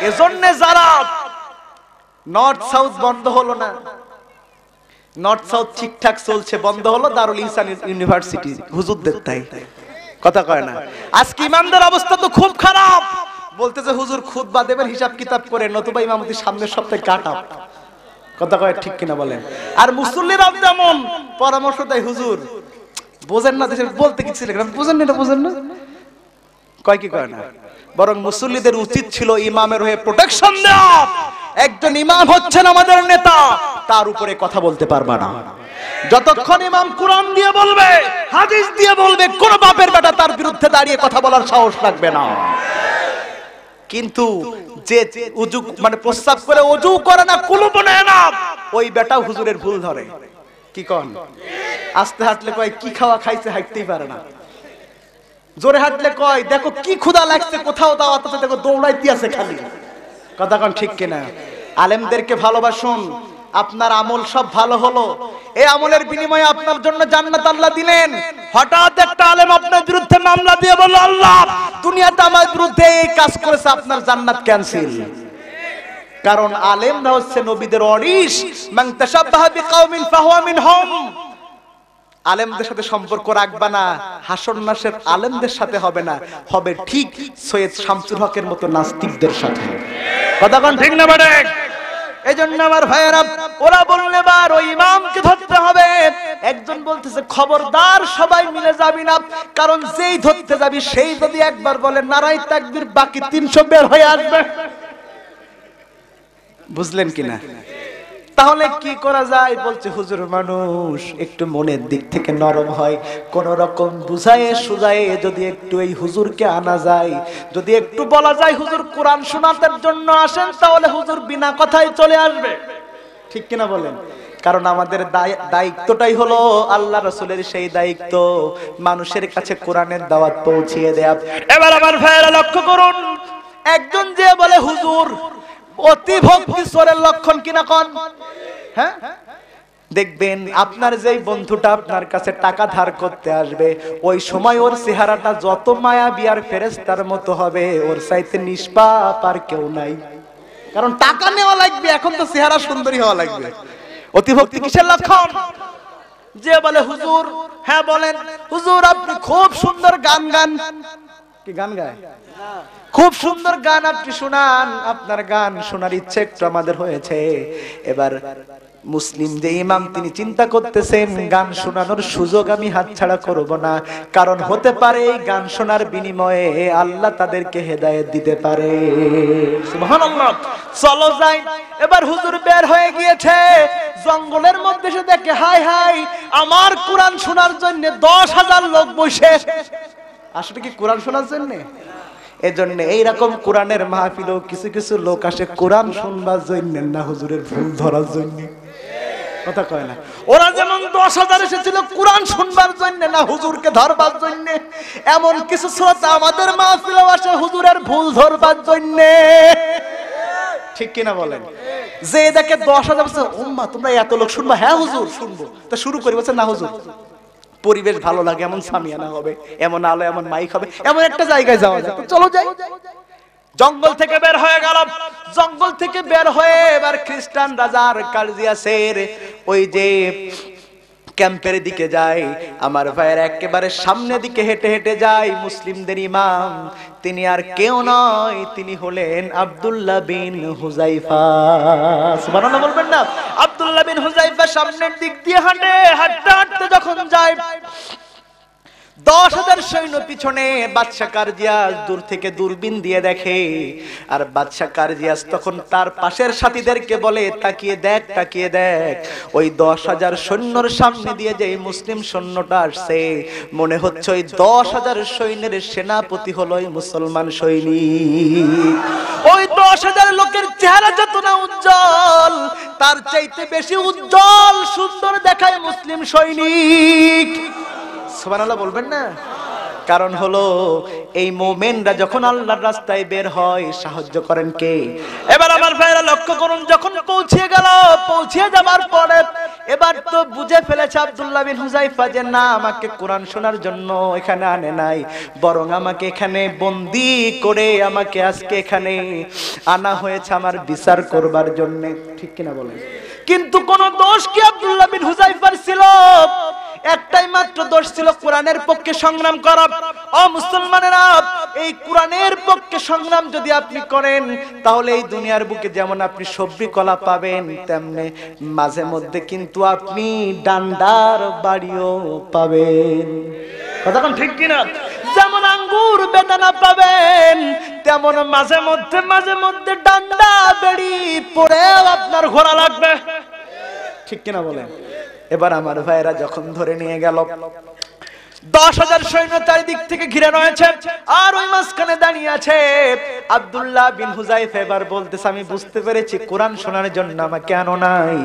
এজন্য যারা নর্থ সাউথ বন্ধ হলো না, নর্থ সাউথ ঠিকঠাক চলছে, বন্ধ হলো দারুল ইহসান ইউনিভার্সিটি হুজুরদের, তাই কথা কয় না। আজকে ইমামদের অবস্থা তো খুব খারাপ। বলতেছে হুজুর খুতবা দেবেন হিসাব কিতাব করে, নতুবা ইমামতি সামনের সপ্তাহে কাটা। কথা কয় ঠিক কিনা বলেন? আর মুসল্লিরা যেমন পরামর্শ দেয়, হুজুর বোঝেন না, দেশের বলতে কি ছিল, বোঝেন না, এটা বোঝেন না, কয় কি কয় না। বরং মুসল্লিদের উচিত ছিল ইমামের হয়ে প্রোটেকশন দেওয়া। একজন ইমাম হচ্ছেন আমাদের নেতা, তার উপরে কথা বলতে পারবা না। যতক্ষণ ইমাম কোরআন দিয়ে বলবে, হাদিস দিয়ে বলবে, কোন বাপের বেটা তার বিরুদ্ধে দাঁড়িয়ে কথা বলার সাহস রাখবে না। কিন্তু যে ওযু মানে প্রস্রাব করে ওযু করে না, কুলুপ নেয় না, ওই বেটা হুজুরের ভুল ধরে। কি কোন? আস্তে হাঁটলে কয় কি খাওয়া খাইছে, হাঁটতেই পারে না। জোরে হাঁটলে কয় দেখো কি ক্ষুধা লাগছে, কোথাও দাওয়াত আছে দেখো দৌড়াইতে আছে খালি। কথা কোন ঠিক কিনা? আলেমদেরকে ভালোবাসুন, আপনার আমল সব ভালো হলো, এই আমলের বিনিময়ে আপনার জন্য জান্নাত আল্লাহ দিলেন। হঠাৎ একটা আলেম আপনার বিরুদ্ধে মামলা দিয়ে বলল আল্লাহ দুনিয়াতে আমার বিরুদ্ধে এই কাজ করেছে, আপনার জান্নাত ক্যান্সেল। কারণ আলেমরা হচ্ছে নবীদের ওয়ারিস, মান তাশাব্বাহা বিকাওমিন ফাহুয়া মিনহুম। আলেমদের সাথে সম্পর্ক রাখবা না, হাসর নাসের আলেমদের সাথে হবে না, হবে ঠিক সৈয়দ শামসুল হকের মতো নাস্তিকদের সাথে। কথা কোন ঠিক না? বলে এই জন্য আমার ভাইয়েরা, ওরা বললে বার ওই ইমামকে ধরতে হবে। একজন বলতেছে খবরদার সবাই মিলে যাবি না, কারণ যেই ধরতে যাবি সেই যদি একবার বলে নারায়ে তাকবীর, বাকি 300 বের হয়ে আসবে। বুঝলেন কিনা? তাহলে কি করা যায়? বলছে হুজুর মানুষ একটু মনের দিক থেকে নরম হয়, কোন রকম বুঝায়ে সুজায়ে যদি একটু এই হুজুরকে আনা যায়, যদি একটু বলা যায় হুজুর কোরআন শোনানোর জন্য আসেন, তাহলে হুজুর বিনা কথায় চলে আসবে। ঠিক কিনা বলেন? কারণ আমাদের দায়িত্বটাই হলো আল্লাহ রাসূলের সেই দায়িত্ব, মানুষের কাছে কোরআনের দাওয়াত পৌঁছিয়ে দেয়া। এবার আমার ভাইয়েরা লক্ষ্য করুন, একজন যে বলে হুজুর, অতি ভক্তি চোরের লক্ষণ কিনা কোন? হ্যাঁ, দেখবেন আপনার যেই বন্ধুটা আপনার কাছে টাকা ধার করতে আসবে, ওই সময় ওর চেহারাটা যত মায়াবী আর ফেরেশতার মতো হবে, ওর চাইতে নিষ্পাপ আর কেউ নাই। কারণ টাকা নেওয়া লাগবে, এখন তো চেহারা সুন্দরী হওয়া লাগবে। অতিভক্তি কিসের লক্ষণ? যে বলে হুজুর, হ্যাঁ বলেন হুজুর, আপনি খুব সুন্দর গান গান। কি গান গায়? খুব সুন্দর গান আপনি শোনান, আপনার গান শোনার ইচ্ছে একটু আমাদের হয়েছে। এবার মুসলিম যে ইমাম, তিনি চিন্তা করতেছেন গান শোনানোর সুযোগ আমি হাতছাড়া করব না, কারণ হতে পারে এই গান শোনার বিনিময়ে আল্লাহ তাদেরকে হেদায়েত দিতে পারে। সুবহানাল্লাহ। চলো যাই। এবার হুজুর বের হয়ে গিয়েছে, জঙ্গলের মধ্যে সে দেখে হাই হাই, আমার কোরআন শোনার জন্য 10,000 লোক বসে। আসলে কি কোরআন শোনার জন্য? এজন্য এইরকম কোরআনের মাহফিলেও কিছু কিছু লোক আসে কোরআন শুনবার জন্য না, হুজুরের ভুল ধরার জন্য। কথা কয় না? ওরা যেমন 10,000 এসেছিল কোরআন শুনবার জন্য না, হুজুরকে ধরবার জন্য। এমন কিছু শ্রোতা আমাদের মাহফিলেও আসে হুজুরের ভুল ধরবার জন্য। ঠিক কিনা বলেন? যে দেখে 10,000 বলছে, উম্মা তোমরা এত লোক শুনবা? হ্যাঁ হুজুর শুনবো। তো শুরু করি, বলছে না হুজুর, পরিবেশ ভালো লাগে, এমন সামিয়ানা হবে, এমন আলো, এমন মাইক হবে, এমন একটা জায়গায় যাওয়া যায়, চলো যাই। জঙ্গল থেকে বের হয়ে গেল। জঙ্গল থেকে বের হয়ে এবার খ্রিস্টান রাজার কার্জিয়াসের ওই যে ক্যাম্পের দিকে যায়। আমার ভাইয়ের একেবারে সামনে দিকে হেঁটে হেঁটে যায় মুসলিমদের ইমাম, তিনি আর কেউ নয়, তিনি হলেন আব্দুল্লাহ বিন হুযায়ফা। সুবহানাল্লাহ বলবেন না? আব্দুল্লাহ বিন হুযায়ফা সামনের দিক দিয়ে হাঁটে, হাঁটতে হাঁটতে যখন যায়, 10,000 সৈন্য পিছনে। বাদশা কার্জিয়াস দূর থেকে দূরবীন দিয়ে দেখে, আর বাদশা কার্জিয়াস তখন তার পাশের সাথীদেরকে বলে, তাকিয়ে দেখ, তাকিয়ে দেখ, ওই 10,000 সৈন্যর সামনে দিয়ে যে মুসলিম সৈন্যটা আসছে, মনে হচ্ছে ওই 10,000 সৈন্যের সেনাপতি হলো ওই মুসলমান সৈনিক। ওই 10,000 লোকের চেহারা যত না উজ্জ্বল, তার চাইতে বেশি উজ্জ্বল সুন্দর দেখায় মুসলিম সৈনিক। সুবহানাল্লাহ বলবেন না? কারণ হলো এই মুমিনরা যখন আল্লাহর রাস্তায় বের হয়, সাহায্য করেন কে? এবার আমার ভাইরা লক্ষ্য করুন, যখন পৌঁছে গেল, পৌঁছে যাবার পরে এবার তো বুঝে ফেলেছে আব্দুল্লাহ বিন হুযায়ফা যে না, আমাকে কোরআন শোনার জন্য এখানে আনে নাই, বরং আমাকে এখানে বন্দী করে আমাকে আজকে এখানে আনা হয়েছে আমার বিচার করবার জন্য। ঠিক কিনা বলেন? কিন্তু কোন দোষ কি আব্দুল্লাহ বিন হুযায়ফার ছিল? একটাই মাত্র দোষ ছিল, কোরআনের পক্ষে সংগ্রাম করা। ও মুসলমানেরা, এই কোরআনের পক্ষে সংগ্রাম যদি আপনি করেন, তাহলে এই দুনিয়ার বুকে যেমন আপনি সবজি কলা পাবেন, তেমনি মাঝে মধ্যে কিন্তু আপনি ডান্ডার বাড়িও পাবেন। কথা কোন ঠিক কিনা? যেমন আঙ্গুর বেদানা পাবেন, তেমন মাঝে মধ্যে ডান্ডা বেড়ি পড়ে আপনার ঘোরা লাগবে। ঠিক কিনা বলেন? এবার আমার ভাইরা যখন ধরে নিয়ে গেল, 10,000 সৈন্য চারিদিক থেকে ঘিরে রয়েছে, আর ওই মাঝখানে দাঁড়িয়ে আছে আব্দুল্লাহ বিন হুযায়ফা। এবার বলতেছে, আমি বুঝতে পেরেছি কোরআন শোনার জন্য আমাকে আনো নাই,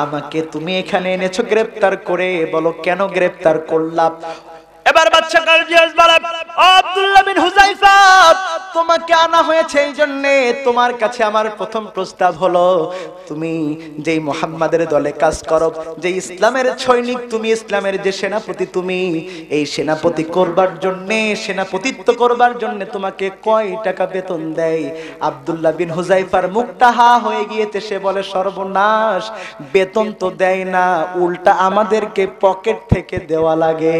আমাকে তুমি এখানে এনেছো গ্রেফতার করে, বলো কেন গ্রেফতার করলাম? এবার বাদশা কার্জিয়াস বলে, আব্দুল্লাহ বিন হুযায়ফা, তোমাকে আনা হয়েছে এই জন্য, তোমার কাছে আমার প্রথম প্রস্তাব হলো, তুমি যেই মুহাম্মাদের দলে কাজ করো, যে ইসলামের সৈনিক তুমি, ইসলামের যে সেনাপতি তুমি, এই সেনাপতি করবার জন্য, সেনাপতিত্ব করবার জন্য তোমাকে কয় টাকা বেতন দেয়? আব্দুল্লাহ বিন হুযায়ফার মুখটা হা হয়ে গিয়েছে, সে বলে, সর্বনাশ, বেতন তো দেয় না, উল্টা আমাদেরকে পকেট থেকে দেওয়া লাগে।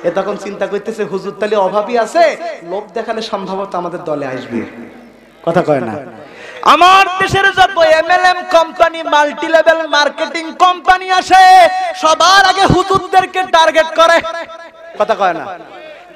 এ তখন চিন্তা করতেছে, হুজুর তাহলে অভাবী আছে, লোভ দেখালে সম্ভবত আমাদের দলে আসবে। কথা কয় না? আমার দেশের যত MLM company, multi level marketing company আসে, সবার আগে হুজুরদেরকে টার্গেট করে। কথা কয় না?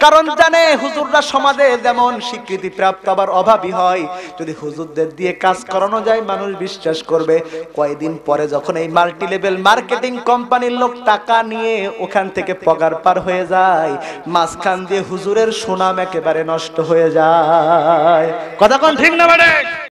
কারণ জানে হুজুররা সমাজে যেমন স্বীকৃতি প্রাপ্ত আবার অভাবী হয়, যদি হুজুরদের দিয়ে কাজ করানো যায় মানুষ বিশ্বাস করবে। কয়েকদিন পরে যখন এই মাল্টি লেভেল মার্কেটিং কোম্পানির লোক টাকা নিয়ে ওখান থেকে পগার পার হয়ে যায়, মাঝখান দিয়ে হুজুরের সুনাম একেবারে নষ্ট হয়ে যায়। কথা কোন ঠিক না?